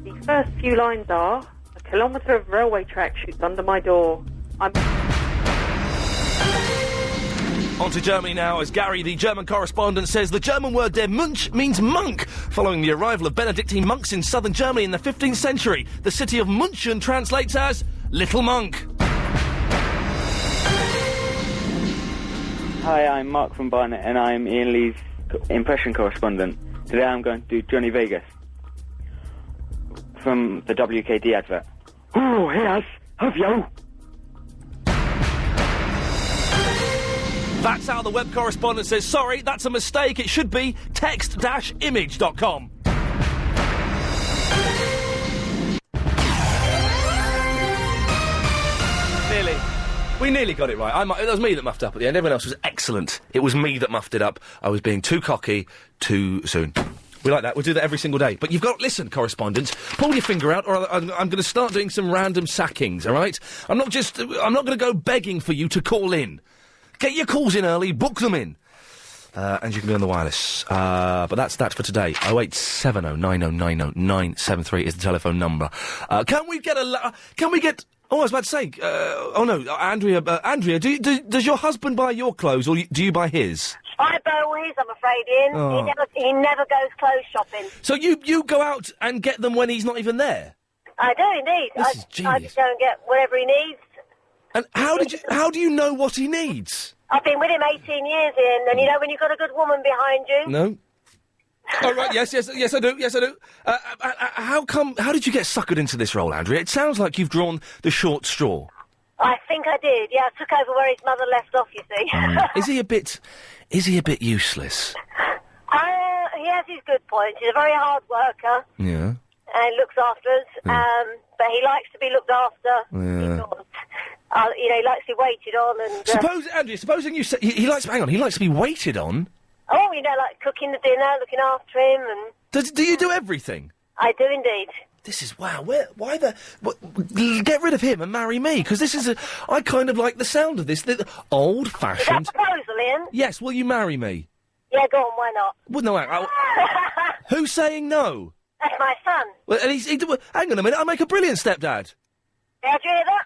The first few lines are, a kilometre of railway track shoots under my door. On to Germany now, as Gary, the German correspondent, says the German word der Mönch means monk. Following the arrival of Benedictine monks in southern Germany in the 15th century, the city of München translates as Little Monk. Hi, I'm Mark from Barnet, and I'm Ian Lee's impression correspondent. Today I'm going to do Johnny Vegas from the WKD advert. Oh, yes, have you? That's how the web correspondent says, sorry, that's a mistake. It should be text-image.com. Nearly. We nearly got it right. It was me that muffed up at the end. Everyone else was excellent. It was me that muffed it up. I was being too cocky too soon. We like that. We'll do that every single day. But you've got... Listen, correspondents, pull your finger out or I'm going to start doing some random sackings, all right? I'm not going to go begging for you to call in. Get your calls in early, book them in. And you can be on the wireless. But that's for today. 0870 9090 973 is the telephone number. Can we get... Oh, I was about to say... Andrea, does your husband buy your clothes or do you buy his? I buy all his, I'm afraid, Ian. Oh. He never goes clothes shopping. So you go out and get them when he's not even there? I do, indeed. This is genius. I just go and get whatever he needs. And how do you know what he needs? I've been with him 18 years, Ian, and you know when you've got a good woman behind you? No. Oh, right, yes, I do. How did you get suckered into this role, Andrea? It sounds like you've drawn the short straw. I think I did, yeah. I took over where his mother left off, you see. Is he a bit useless? He has his good points. He's a very hard worker. Yeah. And looks after us, but he likes to be looked after. Yeah. He likes to be waited on and... Supposing you say... He likes to be waited on? Oh, like cooking the dinner, looking after him and... Do you do everything? I do indeed. This is... Wow, get rid of him and marry me, because this is I kind of like the sound of this. The old-fashioned... Is that a proposal, Ian? Yes, will you marry me? Yeah, go on, why not? Well, no, who's saying no? That's my son. Well, and hang on a minute, I make a brilliant stepdad. Yeah, do you hear that?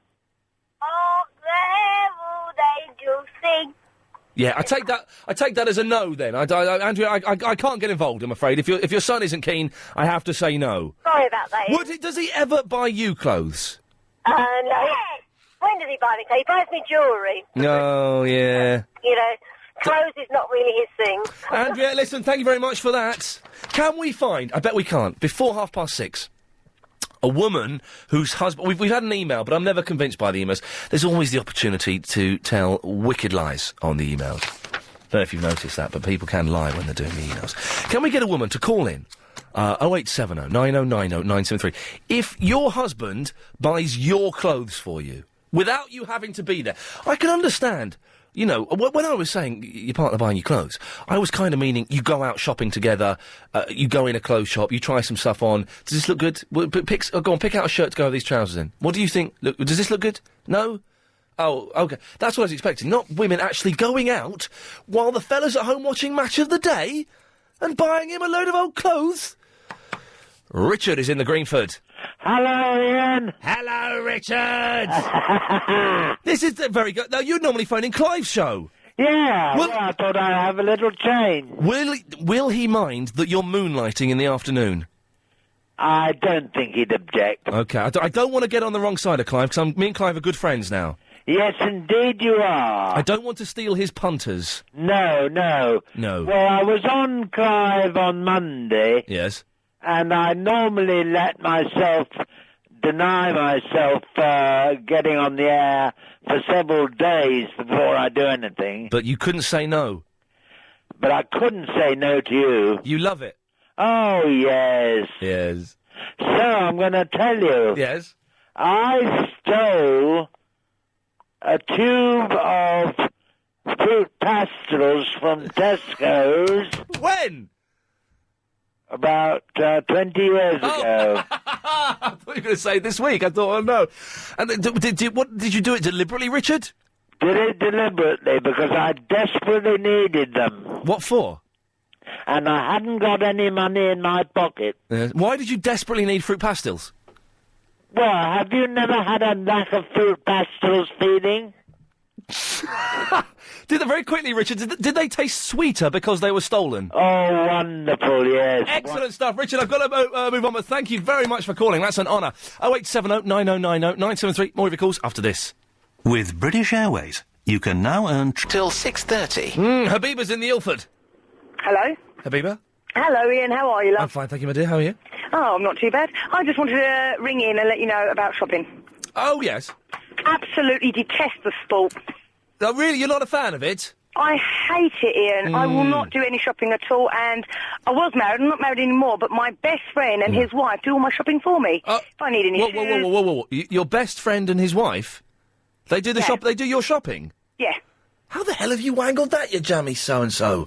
Oh, the hell they do sing. Yeah, I take that as a no. Then, Andrea, I can't get involved. I'm afraid. If your son isn't keen, I have to say no. Sorry about that. Does he ever buy you clothes? No. When does he buy me clothes? He buys me jewellery. Oh, yeah. Clothes is not really his thing. Andrea, listen, thank you very much for that. Can we find? I bet we can't. Before 6:30. A woman whose husband... We've had an email, but I'm never convinced by the emails. There's always the opportunity to tell wicked lies on the emails. Don't know if you've noticed that, but people can lie when they're doing the emails. Can we get a woman to call in? 0870 9090 973. If your husband buys your clothes for you, without you having to be there, I can understand... when I was saying your partner buying you clothes, I was kind of meaning you go out shopping together, you go in a clothes shop, you try some stuff on. Does this look good? Go on, pick out a shirt to go with these trousers in. What do you think? Does this look good? No? Oh, OK. That's what I was expecting. Not women actually going out while the fella's at home watching Match of the Day and buying him a load of old clothes. Richard is in the Greenford. Hello, Ian. Hello, Richard. This is very good. Now, you'd normally phone in Clive's show. Yeah, well, I thought I'd have a little change. Will he mind that you're moonlighting in the afternoon? I don't think he'd object. OK, I don't want to get on the wrong side of Clive, because me and Clive are good friends now. Yes, indeed you are. I don't want to steal his punters. No. Well, I was on Clive on Monday. Yes. And I normally deny myself getting on the air for several days before I do anything. But you couldn't say no. But I couldn't say no to you. You love it. Oh, yes. Yes. So, I'm going to tell you. Yes. I stole a tube of fruit pastels from Tesco's. When? About 20 years ago. I thought you were going to say this week. I thought, oh no. And did you do it deliberately, Richard? Did it deliberately because I desperately needed them. What for? And I hadn't got any money in my pocket. Why did you desperately need fruit pastels? Well, have you never had a lack of fruit pastels feeling? Did they, very quickly, Richard, did they taste sweeter because they were stolen? Oh, wonderful, yes. Excellent stuff. Richard, I've got to move on, but thank you very much for calling. That's an honour. 0870 9090 973. More of your calls after this. With British Airways, you can now earn till 6:30. Habiba's in the Ilford. Hello? Habiba? Hello, Ian. How are you, love? I'm fine, thank you, my dear. How are you? Oh, I'm not too bad. I just wanted to ring in and let you know about shopping. Oh, yes. Absolutely detest the sport. Oh, really? You're not a fan of it? I hate it, Ian. I will not do any shopping at all, and I was married. I'm not married anymore, but my best friend and his wife do all my shopping for me. If I need any shoes... Whoa. Your best friend and his wife? They do the shop. They do your shopping? Yeah. How the hell have you wangled that, you jammy so-and-so?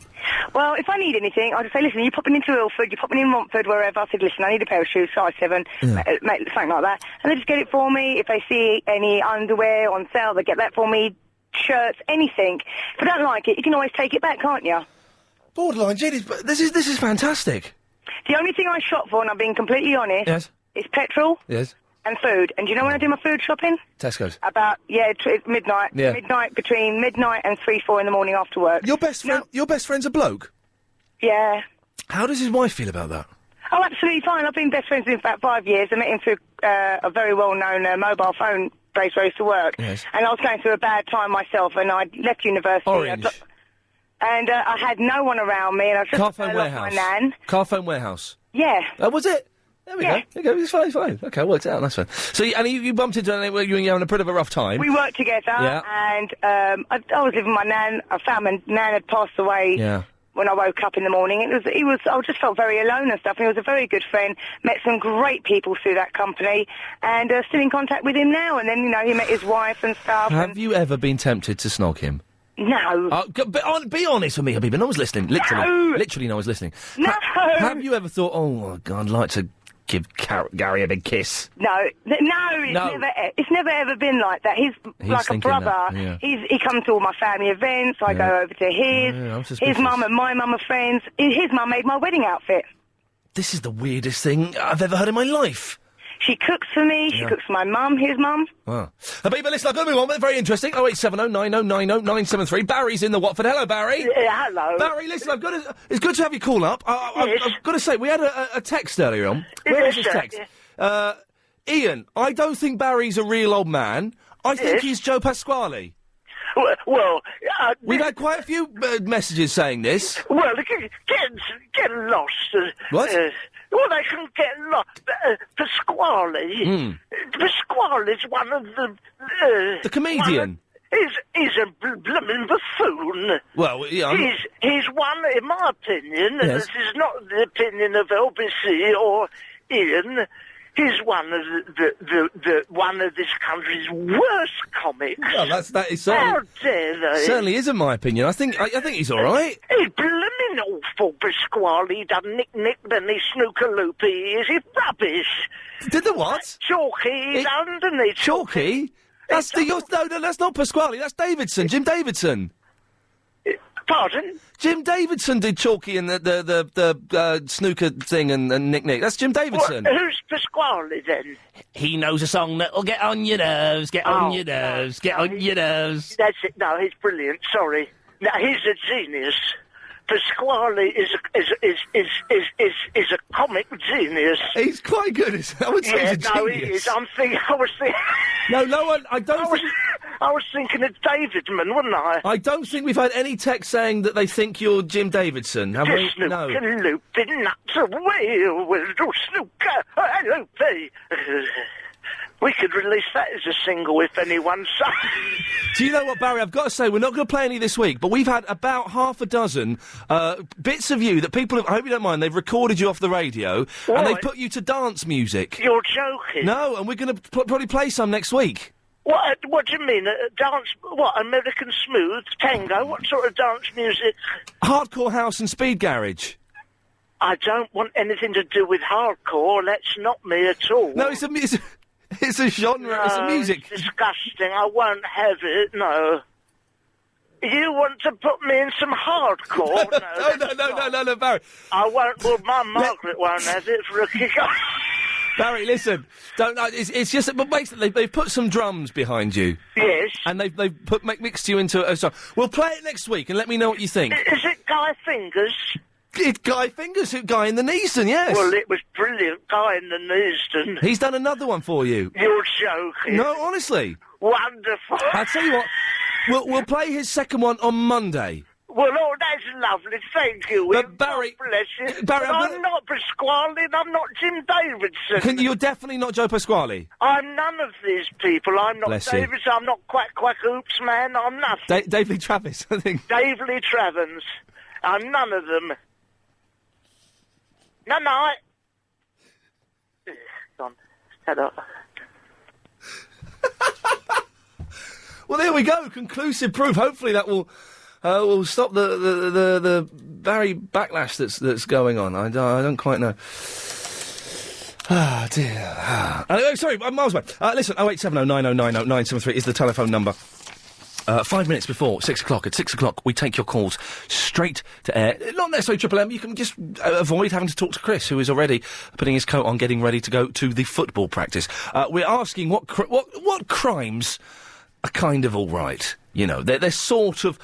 Well, if I need anything, I'll just say, listen, you're popping into Ilford, you're popping in Montford, wherever. I said, listen, I need a pair of shoes, size 7, something like that. And they just get it for me. If they see any underwear on sale, they get that for me. Shirts, anything. If I don't like it, you can always take it back, can't you? Borderline genius, but this is fantastic. The only thing I shop for, and I'm being completely honest, is petrol. Yes. And food. And do you know when I do my food shopping? Tesco's. About, midnight. Yeah. Between midnight and 3, 4 in the morning after work. Your best friend's a bloke? Yeah. How does his wife feel about that? Oh, absolutely fine. I've been best friends with him for about 5 years. I met him through a very well-known mobile phone place where I used to work. Yes. And I was going through a bad time myself, and I'd left university. Orange. And I had no one around me, and I was just Carphone Warehouse. my nan. Carphone Warehouse. Yeah. That was it? There we go. There you go. It's fine. Okay, worked out. That's fine. So, you bumped into her where you were having a bit of a rough time. We worked together, and I was living with my nan. I found my nan had passed away. Yeah. When I woke up in the morning, I just felt very alone and stuff, and he was a very good friend, met some great people through that company, and still in contact with him now, and then, he met his wife and stuff. Have you ever been tempted to snog him? No. Be honest with me, Habiba, no one's listening, literally no one's listening. No! Have you ever thought, oh, God, I'd like to give Gary a big kiss? No, it's never ever been like that. He's like a brother. That, yeah. He comes to all my family events. I go over to his mum and my mum are friends. His mum made my wedding outfit. This is the weirdest thing I've ever heard in my life. She cooks for me. She cooks for my mum, his mum. Wow. Habiba, listen, I've got to move on, but very interesting. 0870 9090 973. Barry's in the Watford. Hello, Barry. Yeah, hello. Barry, listen, it's good to have you call up. I've got to say, we had a text earlier on. Where was this text? Ian, I don't think Barry's a real old man. I think he's Joe Pasquale. Well, we've had quite a few messages saying this. Well, get lost. What? Well, they can get lost. Pasquale. Pasquale's one of the comedian. He's a blooming buffoon. Well, yeah. He's one, in my opinion, yes. This is not the opinion of LBC or Ian. He's one of one of this country's worst comics. Well, that is certainly. How dare they? Certainly isn't my opinion. I think he's all right. He's blooming awful, Pasquale. He done Nick, then he snooker loopy. He's rubbish. Did the what? Chalky. He's underneath. Chalky? That's no, that's not Pasquale. That's Davidson. Jim Davidson. Pardon? Jim Davidson did Chalky and the snooker thing and Nick. That's Jim Davidson. Well, who's Pasquale then? He knows a song that'll get on your nerves, get on your nerves, get on your nerves. That's it. No, he's brilliant. Sorry. No, he's a genius. Pasquale is a comic genius. He's quite good. I would say he's a genius. No, he is. I was thinking. No one. I was thinking of Davidman, wasn't I? I don't think we've had any text saying that they think you're Jim Davidson, have we? No. Looping nuts away with snooker. Loopy. We could release that as a single if anyone saw. Do you know what, Barry? I've got to say, we're not going to play any this week, but we've had about half a dozen bits of you that people have, I hope you don't mind, they've recorded you off the radio, and they've put you to dance music. You're joking. No, and we're going to probably play some next week. What do you mean? Dance? What? American Smooth? Tango? What sort of dance music? Hardcore house and speed garage. I don't want anything to do with hardcore. That's not me at all. No, it's a genre, no, it's a music. It's disgusting. I won't have it, no. You want to put me in some hardcore? No, Barry. I won't, well, my Margaret won't have it for a kick-off. Barry, listen. Don't. It's just. But basically, they've put some drums behind you. Yes. And they've mixed you into a song. We'll play it next week and let me know what you think. Is it Guy Fingers? It's Guy Fingers, Guy in the Neaston, yes. Well, it was brilliant, Guy in the Neaston. He's done another one for you. You're joking. No, honestly. Wonderful. I'll tell you what. We'll play his second one on Monday. Well, oh, that's lovely. Thank you. But Barry, God bless you. Barry, I'm not Pasquale and I'm not Jim Davidson. You're definitely not Joe Pasquale. I'm none of these people. I'm not Bless you. Davidson. I'm not Quack Oops Man. I'm nothing. Dave Lee Travis, I think. Dave Lee Travens. I'm none of them. No. Gone. Head up. Well, there we go. Conclusive proof. Hopefully that will stop the Barry backlash that's going on. I don't quite know. Ah, dear. Anyway, sorry, I'm miles away. Listen, 0870 90 90 973 is the telephone number. 5 minutes before 6 o'clock. At 6 o'clock, we take your calls straight to air. Not necessarily Triple M. You can just avoid having to talk to Chris, who is already putting his coat on, getting ready to go to the football practice. We're asking what crimes are kind of all right. You know, they're sort of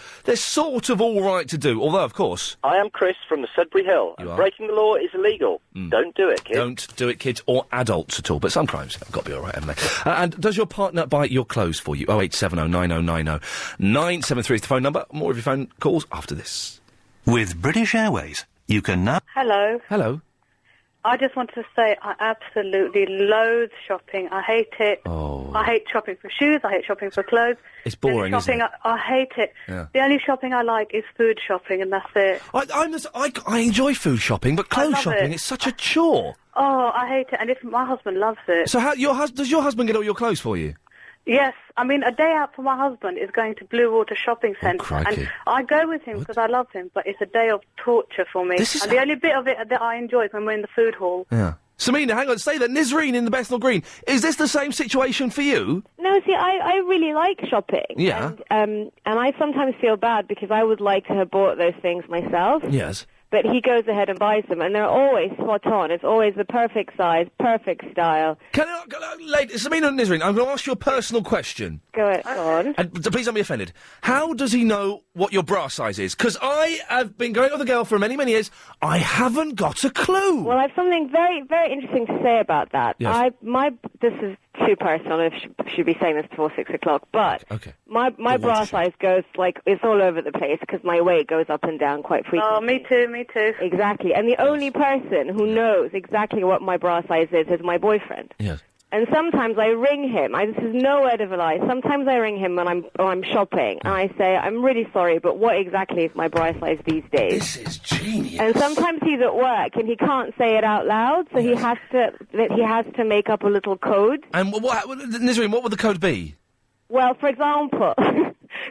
all right to do. Although, of course, I am Chris from the Sudbury Hill. And breaking the law is illegal. Don't do it, kids. Don't do it, kids, or adults at all. But some crimes have got to be all right, haven't they? And does your partner buy your clothes for you? 0870 90 90 973 is the phone number. More of your phone calls after this. With British Airways, you can now... Hello. Hello. I just wanted to say I absolutely loathe shopping. I hate it. Oh. I hate shopping for shoes. I hate shopping for clothes. It's boring, shopping, isn't it? I hate it. Yeah. The only shopping I like is food shopping, and that's it. I enjoy food shopping, but clothes shopping, it's such a chore. Oh, I hate it, and my husband loves it. So does your husband get all your clothes for you? Yes, I mean, a day out for my husband is going to Blue Water Shopping Centre, crikey. and I go with him because I love him, but it's a day of torture for me. And the only bit of it that I enjoy is when we're in the food hall. Yeah. Samina, hang on, say that. Nisreen in the Bethnal Green. Is this the same situation for you? No, see, I really like shopping. Yeah. And I sometimes feel bad because I would like to have bought those things myself. Yes. But he goes ahead and buys them, and they're always spot on. It's always the perfect size, perfect style. Samina and Nisreen, I'm going to ask you a personal question. Go on. And please don't be offended. How does he know what your bra size is? Because I have been going with a girl for many, many years. I haven't got a clue. Well, I have something very, very interesting to say about that. Yes. This is too personal. I should be saying this before 6 o'clock. But my bra size goes it's all over the place because my weight goes up and down quite frequently. Oh, me too. Exactly. And the only person who knows exactly what my bra size is my boyfriend. Yes. And sometimes I ring him. This is no word of a lie. Sometimes I ring him when I'm shopping, and I say, "I'm really sorry, but what exactly is my bra size these days?" This is genius. And sometimes he's at work and he can't say it out loud, so he has to make up a little code. And Nisreen, what would the code be? Well, for example,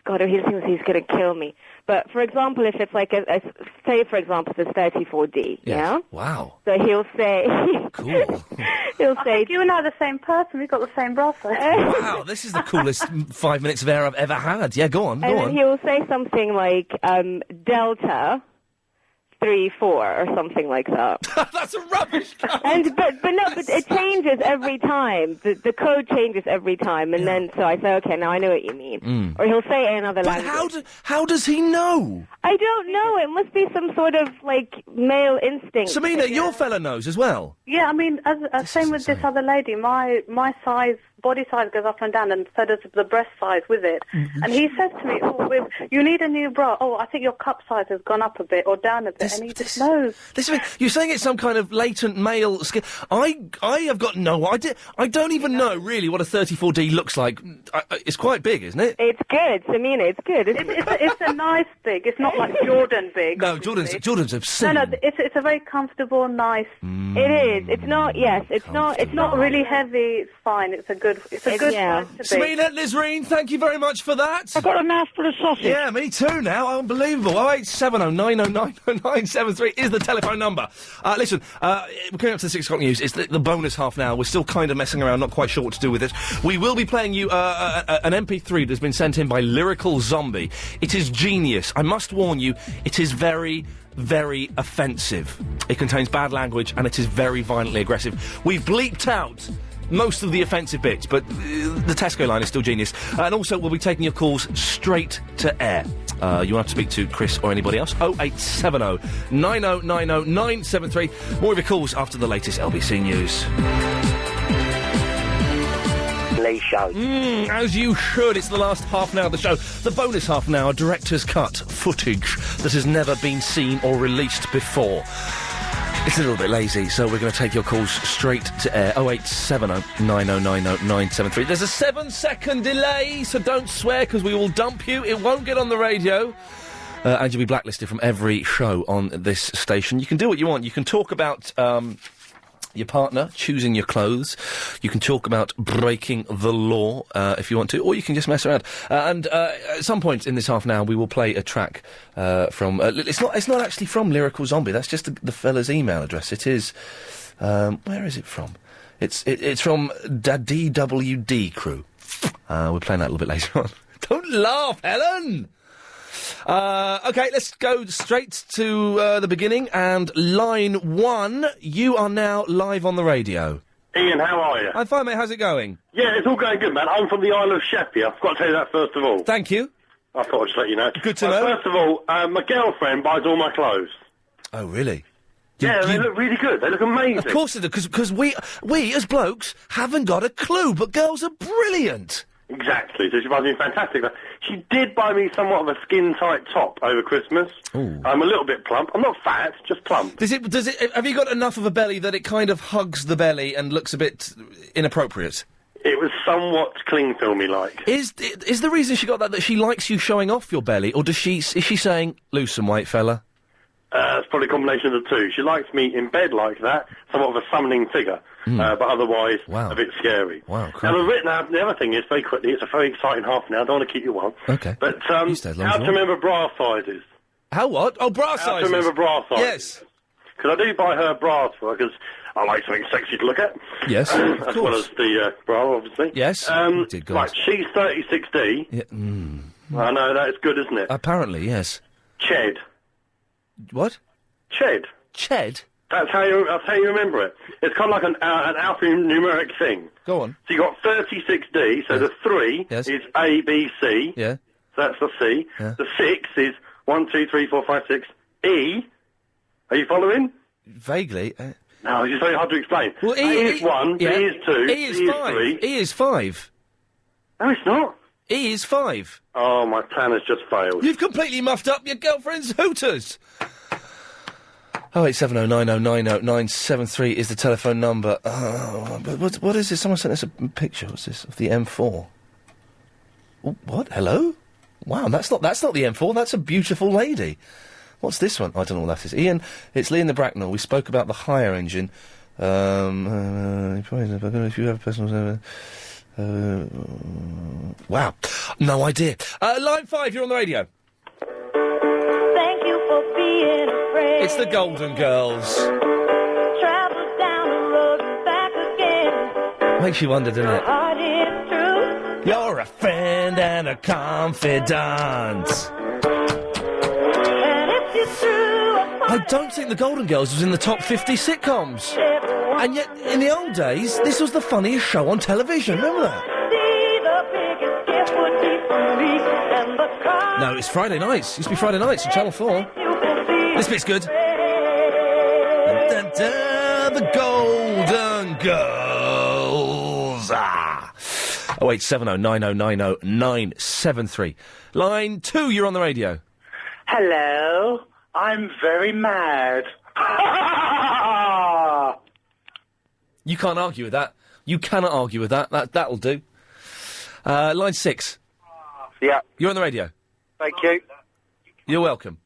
God, he thinks he's going to kill me. But for example, if it's like say, for example, it's 34D, yeah? Wow. So he'll say, cool. He'll say, I think you and I are the same person. We've got the same bra size. Wow, this is the coolest 5 minutes of air I've ever had. Yeah, go on. And then he'll say something like Delta 3-4 or something like that. That's a rubbish code. But it changes every time. The code changes every time, and then so I say, okay, now I know what you mean. Or he'll say it in another language. But how does he know? I don't know. It must be some sort of male instinct. Samina, your fella knows as well. Yeah, I mean, same with this other lady. My size, body size goes up and down, and so does the breast size with it. And he says to me, "Oh, you need a new bra. Oh, I think your cup size has gone up a bit or down a bit," and he just knows. You're saying it's some kind of latent male skill. I have got no idea. I don't even know really what a 34D looks like. It's quite big, isn't it? It's good, Samina. It's good. It's a nice big. It's not like Jordan big. No, Jordan's obscene. No, it's a very comfortable, nice. It is. It's not. Yes, it's not. It's not really heavy. It's fine. It's a good size to be. Samina, Nisreen, thank you very much for that. I've got a mouthful of sausage. Yeah, me too now. Unbelievable. 0870 90 973 is the telephone number. Listen, we're coming up to the 6 o'clock news. It's the bonus half now. We're still kind of messing around, not quite sure what to do with it. We will be playing you an MP3 that's been sent in by Lyrical Zombie. It is genius. I must warn you, it is very, very offensive. It contains bad language and it is very violently aggressive. We've bleeped out most of the offensive bits, but the Tesco line is still genius. And also, we'll be taking your calls straight to air. You won't have to speak to Chris or anybody else. 0870 9090 973. More of your calls after the latest LBC News. Show. As you should. It's the last half an hour of the show. The bonus half an hour, director's cut footage that has never been seen or released before. It's a little bit lazy, so we're going to take your calls straight to air. 0870 9090 973. There's a 7-second delay, so don't swear, because we will dump you. It won't get on the radio. And you'll be blacklisted from every show on this station. You can do what you want. You can talk about your partner, choosing your clothes. You can talk about breaking the law, if you want to, or you can just mess around. And at some point in this half an hour, we will play a track from... it's not actually from Lyrical Zombie. That's just the fella's email address. It is... where is it from? It's from DWD Crew. We're playing that a little bit later on. Don't laugh, Helen! OK, let's go straight to the beginning, and line 1, you are now live on the radio. Ian, how are you? I'm fine, mate, how's it going? Yeah, it's all going good, man. I'm from the Isle of Sheppey. I've got to tell you that first of all. Thank you. I thought I'd just let you know. Good to know. First of all, my girlfriend buys all my clothes. Oh, really? They look really good. They look amazing. Of course they do, because we as blokes haven't got a clue, but girls are brilliant. Exactly, so she buys me fantastic. She did buy me somewhat of a skin-tight top over Christmas. Ooh. I'm a little bit plump. I'm not fat, just plump. Does it, have you got enough of a belly that it kind of hugs the belly and looks a bit inappropriate? It was somewhat cling filmy like. Is the reason she got that she likes you showing off your belly, or is she saying, lose some weight, fella? It's probably a combination of the two. She likes me in bed like that, somewhat of a summoning figure, but otherwise a bit scary. Wow, cool. Now, the other thing is, very quickly, it's a very exciting half an hour, I don't want to keep you on. Okay. But how to remember bra sizes. How what? Oh, bra sizes. How to remember bra sizes. Yes. Because I do buy her bras for her, because I like something sexy to look at. Yes, of as well as the bra, obviously. Yes. Right, she's 36D. Yeah. I know, that is good, isn't it? Apparently, yes. Ched. What? Ched. Ched? That's how you remember it. It's kind of like an alphanumeric thing. Go on. So you got 36D, so the 3 is A, B, C. Yeah. So that's the C. Yeah. The 6 is 1, 2, 3, 4, 5, 6. E. Are you following? Vaguely. No, it's just very hard to explain. Well, A is 1, B is 2, E is 5. 3. E is 5. No, it's not. E is 5. Oh, my plan has just failed. You've completely muffed up your girlfriend's hooters. 0870 9090 973 is the telephone number. But what is this? Someone sent us a picture. What's this? Of the M4. Ooh, what? Hello? Wow, that's not the M4. That's a beautiful lady. What's this one? I don't know what that is. Ian, it's Lee in the Bracknell. We spoke about the higher engine. If you have a personal... wow. No idea. Line 5, you're on the radio. Thank you for being a friend. It's the Golden Girls. Travel down the road and back again. Makes you wonder, doesn't Your it? heart is true. You're a friend and a confidant. And if you're true, I don't think the Golden Girls was in the top 50 sitcoms. And yet, in the old days, this was the funniest show on television. Remember that? No, it's Friday nights. It used to be Friday nights on Channel 4. This bit's good. The Golden Girls. 0870 9090 973. Line 2, you're on the radio. Hello. I'm very mad. You can't argue with that. You cannot argue with that. That'll do. Line 6. Yeah. You're on the radio. Thank you. You're welcome.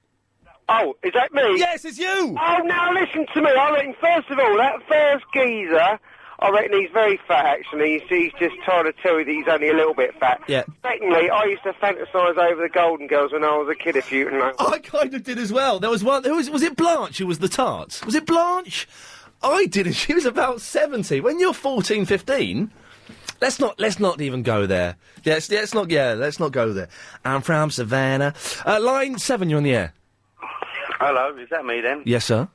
Oh, is that me? Yes, it's you! Oh, now listen to me. I reckon, first of all, that first geezer, I reckon he's very fat, actually. He's just trying to tell you that he's only a little bit fat. Yeah. Secondly, I used to fantasise over the Golden Girls when I was a kid, if you know. I kind of did as well. There was one... Was it Blanche who was the tart? Was it Blanche? I did it. She was about 70. When you're 14, 15... Let's not even go there. Let's not go there. I'm from Savannah. Line 7, you're on the air. Hello, is that me then? Yes, sir.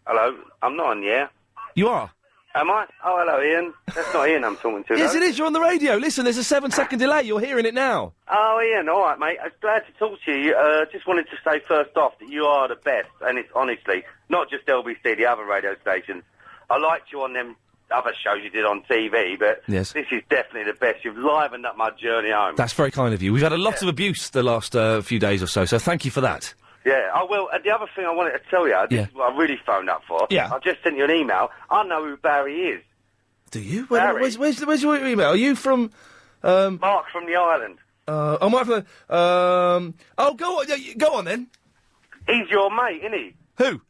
Hello, I'm not on the air. You are? Am I? Oh, hello, Ian. That's not Ian I'm talking to. Yes, though. it is. You're on the radio. Listen, there's a 7-second delay. You're hearing it now. Oh, Ian, all right, mate. I was glad to talk to you. Just wanted to say first off that you are the best, and it's honestly not just LBC, the other radio stations. I liked you on them other shows you did on TV, but Yes. this is definitely the best. You've livened up my journey home. That's very kind of you. We've had a lot of abuse the last few days or so thank you for that. Yeah, oh, well, the other thing I wanted to tell you, this is what I really phoned up for. Yeah. I just sent you an email. I know who Barry is. Do you? Barry. Where's your email? Are you from... Mark from the island. I'm from... Oh, go on, go on then. He's your mate, isn't he? Who?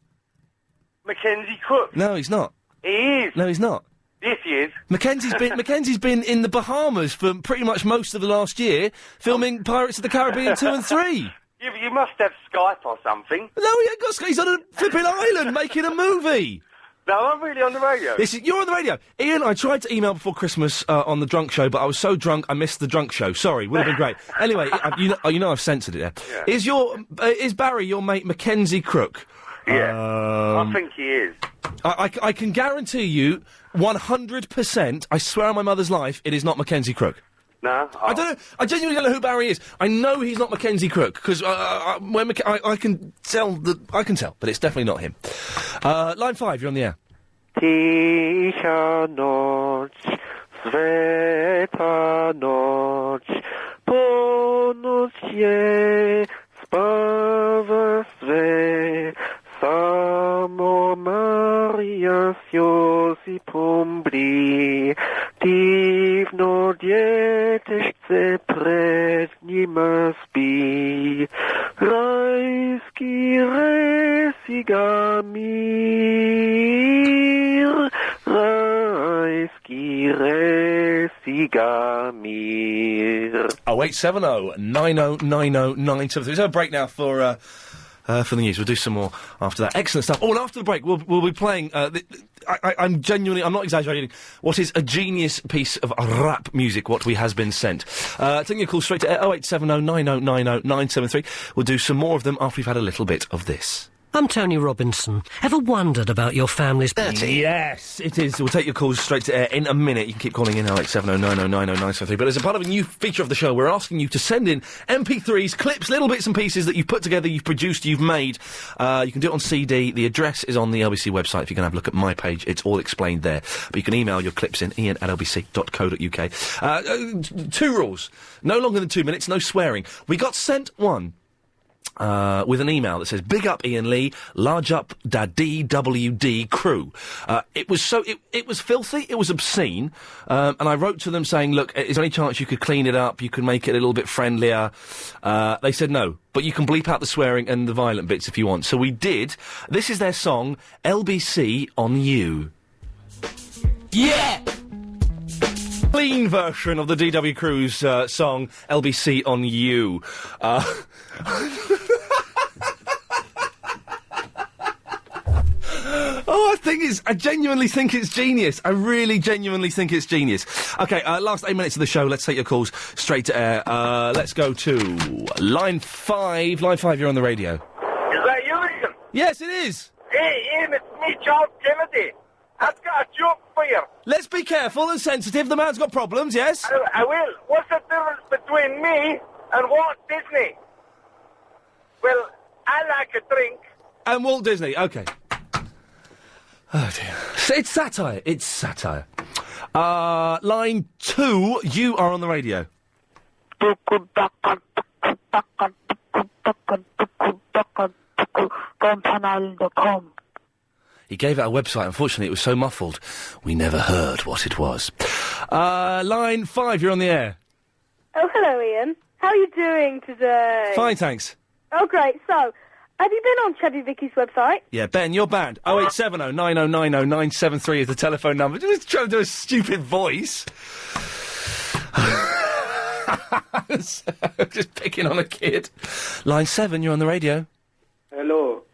Mackenzie Cook. No, he's not. He is. No, he's not. Yes, he is. Mackenzie's been in the Bahamas for pretty much most of the last year, filming Pirates of the Caribbean 2 and 3. You must have Skype or something. No, he ain't got Skype. He's on a flipping island making a movie. No, I'm really on the radio. Listen, you're on the radio. Ian, I tried to email before Christmas on the Drunk Show, but I was so drunk I missed the Drunk Show. Sorry, would have been great. Anyway, you know I've censored it there. Yeah. Is Barry your mate Mackenzie Crook? Yeah, I think he is. I can guarantee you 100%, I swear on my mother's life, it is not Mackenzie Crook. No? I don't know. I genuinely don't know who Barry is. I know he's not Mackenzie Crook, because I can tell, but it's definitely not him. Line 5, you're on the air. Tisha noc, sveta noc, po nocie spava sve, samo Maria s Josipom bli, divno djetešce pred njima spi, rajski resiga mir, rajski resiga mir. 0870 90 90 973. There's a break now for the news. We'll do some more after that. Excellent stuff. Oh, and after the break, we'll be playing. I'm genuinely, I'm not exaggerating, what is a genius piece of rap music, what we has been sent. Taking a call straight to 0870 90 90 973. We'll do some more of them after we've had a little bit of this. I'm Tony Robinson. Ever wondered about your family's... Yes, it is. We'll take your calls straight to air in a minute. You can keep calling in 0870 90 90 973. But as a part of a new feature of the show, we're asking you to send in MP3s, clips, little bits and pieces that you've put together, you've produced, you've made. You can do it on CD. The address is on the LBC website. If you can have a look at my page, it's all explained there. But you can email your clips in, ian@lbc.co.uk. 2 rules. No longer than 2 minutes, no swearing. We got sent one. With an email that says, "Big up Ian Lee, large up da DWD crew." It was filthy, it was obscene, and I wrote to them saying, "Look, is there any chance you could clean it up? You could make it a little bit friendlier?" They said no, but you can bleep out the swearing and the violent bits if you want. So we did. This is their song, "LBC on You." Yeah. Clean version of the DW Crew's song "LBC on You." I genuinely think it's genius. I really genuinely think it's genius. Okay, last 8 minutes of the show. Let's take your calls straight to air. Let's go to line 5. Line 5, you're on the radio. Is that you, Ian? Yes, it is. Hey, Ian, it's me, Charles Kennedy. I've got a joke for you. Let's be careful and sensitive. The man's got problems, yes? I will. What's the difference between me and Walt Disney? Well, I like a drink. And Walt Disney, okay. Oh, dear. It's satire. It's satire. Line 2, you are on the radio. He gave out a website. Unfortunately, it was so muffled, we never heard what it was. Line 5, you're on the air. Oh, hello, Ian. How are you doing today? Fine, thanks. Oh, great. So, have you been on Chevy Vicky's website? Yeah, Ben, you're banned. 0870 90 90 973 is the telephone number. Just trying to do a stupid voice. Just picking on a kid. Line 7, you're on the radio. Hello.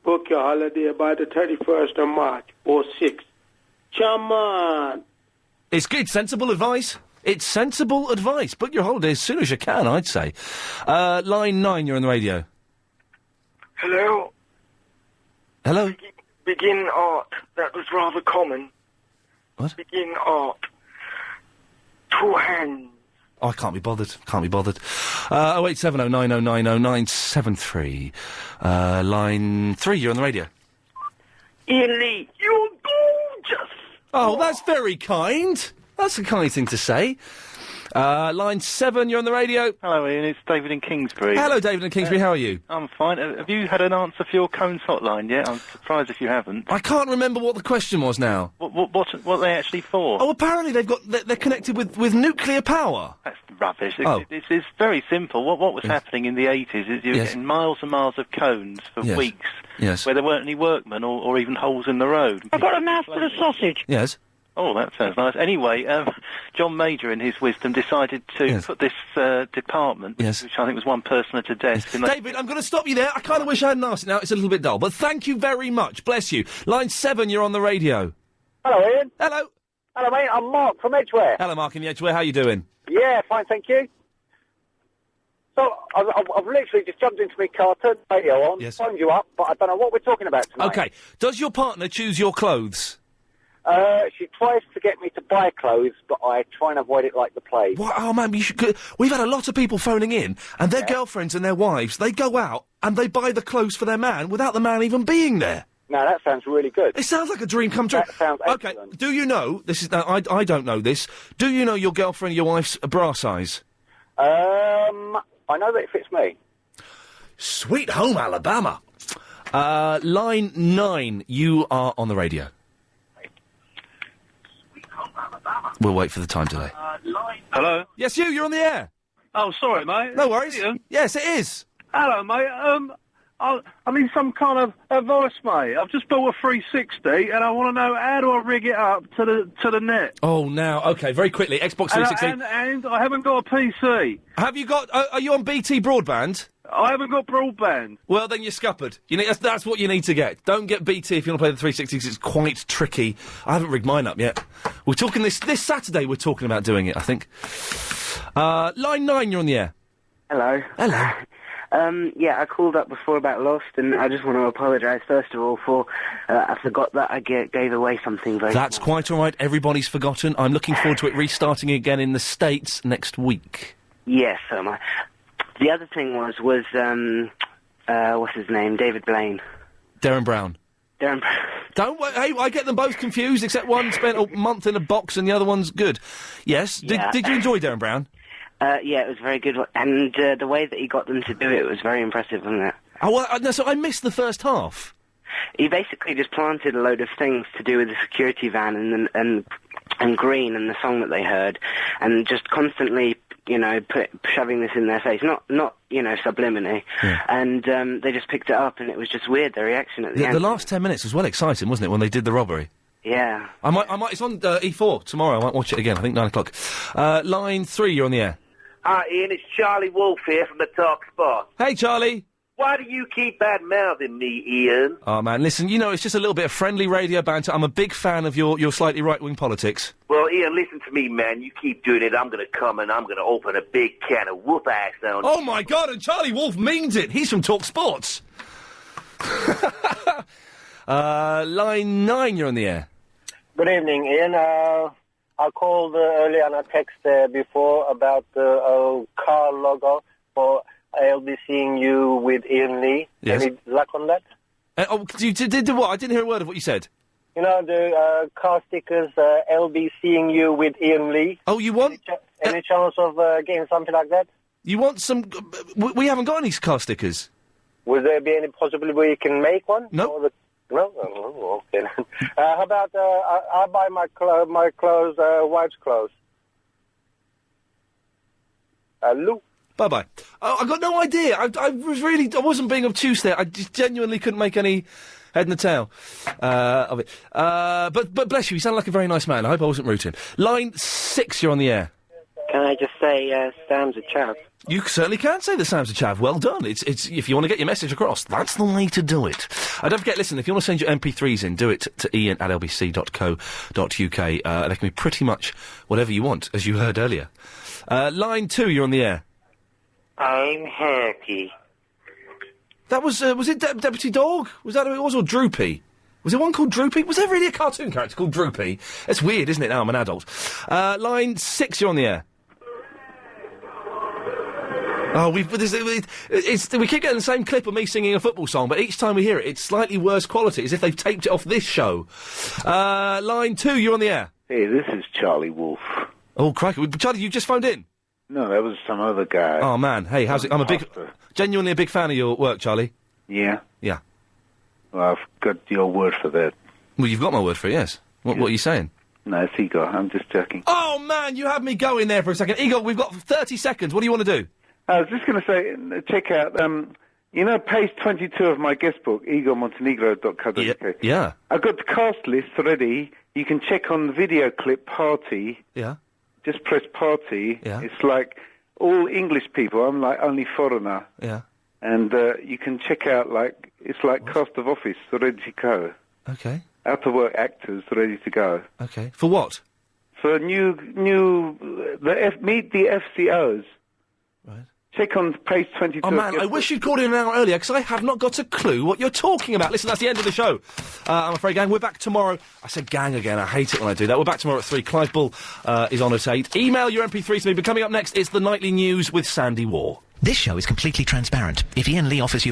Book your holiday by the 31st of March, 06. Come on. It's good, sensible advice. It's sensible advice. Book your holiday as soon as you can, I'd say. Line 9, you're on the radio. Hello. Hello? Begin art. That was rather common. What? Begin art. 2 hands. Oh, I can't be bothered. 08709090973. Line 3, you're on the radio. Iain Lee, you're gorgeous. Oh, that's very kind. That's a kind thing to say. Line 7, you're on the radio. Hello, Ian. It's David in Kingsbury. Hello, David in Kingsbury. How are you? I'm fine. Have you had an answer for your Cones hotline yet? I'm surprised if you haven't. I can't remember what the question was now. What are they actually for? Oh, apparently they're connected with nuclear power. That's rubbish. Oh. It's very simple. What was happening in the 80s is you were getting miles and miles of cones for weeks where there weren't any workmen or even holes in the road. I've got a mouthful of sausage. Yes. Oh, that sounds nice. Anyway, John Major, in his wisdom, decided to put this department, which I think was one person at a desk. And David, I'm going to stop you there. I kind of wish I hadn't asked it now. It's a little bit dull. But thank you very much. Bless you. Line 7, you're on the radio. Hello, Ian. Hello. Hello, mate. I'm Mark from Edgware. Hello, Mark in the Edgware. How you doing? Yeah, fine, thank you. So, I've literally just jumped into my car, turned the radio on, phoned you up, but I don't know what we're talking about tonight. Okay. Does your partner choose your clothes? She tries to get me to buy clothes, but I try and avoid it like the plague. What? Oh, man, we've had a lot of people phoning in, and their girlfriends and their wives, they go out and they buy the clothes for their man without the man even being there. No, that sounds really good. It sounds like a dream come true. That sounds excellent. Okay, do you know, I don't know this, do you know your girlfriend and your wife's bra size? I know that it fits me. Sweet home Alabama. Line 9, you are on the radio. We'll wait for the time delay. Hello? Yes, you're on the air. Oh, sorry, mate. No worries. Ian? Yes, it is. Hello, mate. I need some kind of advice, mate. I've just built a 360, and I want to know how do I rig it up to the net. Oh, now, okay, very quickly, Xbox 360. And I haven't got a PC. Have you got, are you on BT broadband? I haven't got broadband. Well, then you're scuppered. That's what you need to get. Don't get BT if you want to play the 360, because it's quite tricky. I haven't rigged mine up yet. We're talking this Saturday, we're talking about doing it, I think. Line 9, you're on the air. Hello. Hello. Yeah, I called up before about Lost, and I just want to apologise, first of all, for I forgot that I gave away something very That's quite all right. Everybody's forgotten. I'm looking forward to it restarting again in the States next week. Yes, so am I. The other thing was what's his name? David Blaine. Darren Brown. Darren Brown. Don't hey, I get them both confused, except one spent a month in a box and the other one's good. Yes. Yeah. Did you enjoy Darren Brown? Yeah, it was very good, and the way that he got them to do it was very impressive, wasn't it? Oh, well, no, so I missed the first half. He basically just planted a load of things to do with the security van and Green and the song that they heard, and just constantly, shoving this in their face, not subliminally, and they just picked it up, and it was just weird, their reaction at the end. The last 10 minutes was well exciting, wasn't it, when they did the robbery? Yeah. I might, it's on E4 tomorrow, I might watch it again, I think 9 o'clock. Line 3, you're on the air. Hi, Ian, it's Charlie Wolf here from the Talk Spot. Hey, Charlie. Why do you keep bad-mouthing me, Ian? Oh, man, listen, it's just a little bit of friendly radio banter. I'm a big fan of your slightly right-wing politics. Well, Ian, listen to me, man. You keep doing it, I'm going to come and I'm going to open a big can of whoop-ass on Oh, my God, and Charlie Wolf means it. He's from Talk Sports. Line 9, you're on the air. Good evening, Ian. I called earlier and I texted before about the car logo for I'll be seeing you with Iain Lee. Yes. Any luck on that? You did what? I didn't hear a word of what you said. You know, the car stickers, I'll be seeing you with Iain Lee. Oh, you want? Any chance of getting something like that? You want some... We haven't got any car stickers. Would there be any possibility where you can make one? No. No? Oh, okay. How about I'll buy my clothes, wife's clothes. Hello? Bye-bye. Oh, I got no idea. I wasn't being obtuse there. I just genuinely couldn't make any head and tail of it. But bless you, you sound like a very nice man. I hope I wasn't rooting. Line 6, you're on the air. Can I just say Sam's a chav? You certainly can say that Sam's a chav. Well done. It's if you want to get your message across, that's the way to do it. Don't forget, listen, if you want to send your MP3s in, do it to ian@lbc.co.uk. They can be pretty much whatever you want, as you heard earlier. Line 2, you're on the air. I'm happy. That was it Deputy Dog? Was that who it was, or Droopy? Was there one called Droopy? Was there really a cartoon character called Droopy? It's weird, isn't it, now I'm an adult? Line 6, you're on the air. Oh, we keep getting the same clip of me singing a football song, but each time we hear it, it's slightly worse quality, as if they've taped it off this show. Line 2, you're on the air. Hey, this is Charlie Wolf. Oh, crikey. Charlie, you just phoned in? No, that was some other guy. Oh, man. Hey, how's it? I'm genuinely a big fan of your work, Charlie. Yeah? Yeah. Well, I've got your word for that. Well, you've got my word for it, yes. What are you saying? No, it's Igor. I'm just joking. Oh, man, you had me go in there for a second. Igor, we've got 30 seconds. What do you want to do? I was just going to say, check out, page 22 of my guest book, igormontenegro.co.uk. Yeah. I've got the cast list ready. You can check on the video clip Party. Yeah. Just press Party. Yeah. It's like all English people. I'm like only foreigner. Yeah. And you can check out, it's like cast of Office ready to go. Okay. Out-of-work actors ready to go. Okay. For what? For meet the FCOs. Right. Check on page 22. Oh, man, I wish you'd called in an hour earlier, because I have not got a clue what you're talking about. Listen, that's the end of the show. I'm afraid, gang, we're back tomorrow. I said gang again, I hate it when I do that. We're back tomorrow at 3. Clive Bull is on at 8. Email your MP3 to me, but coming up next, it's the Nightly News with Sandy Waugh. This show is completely transparent. If Iain Lee offers you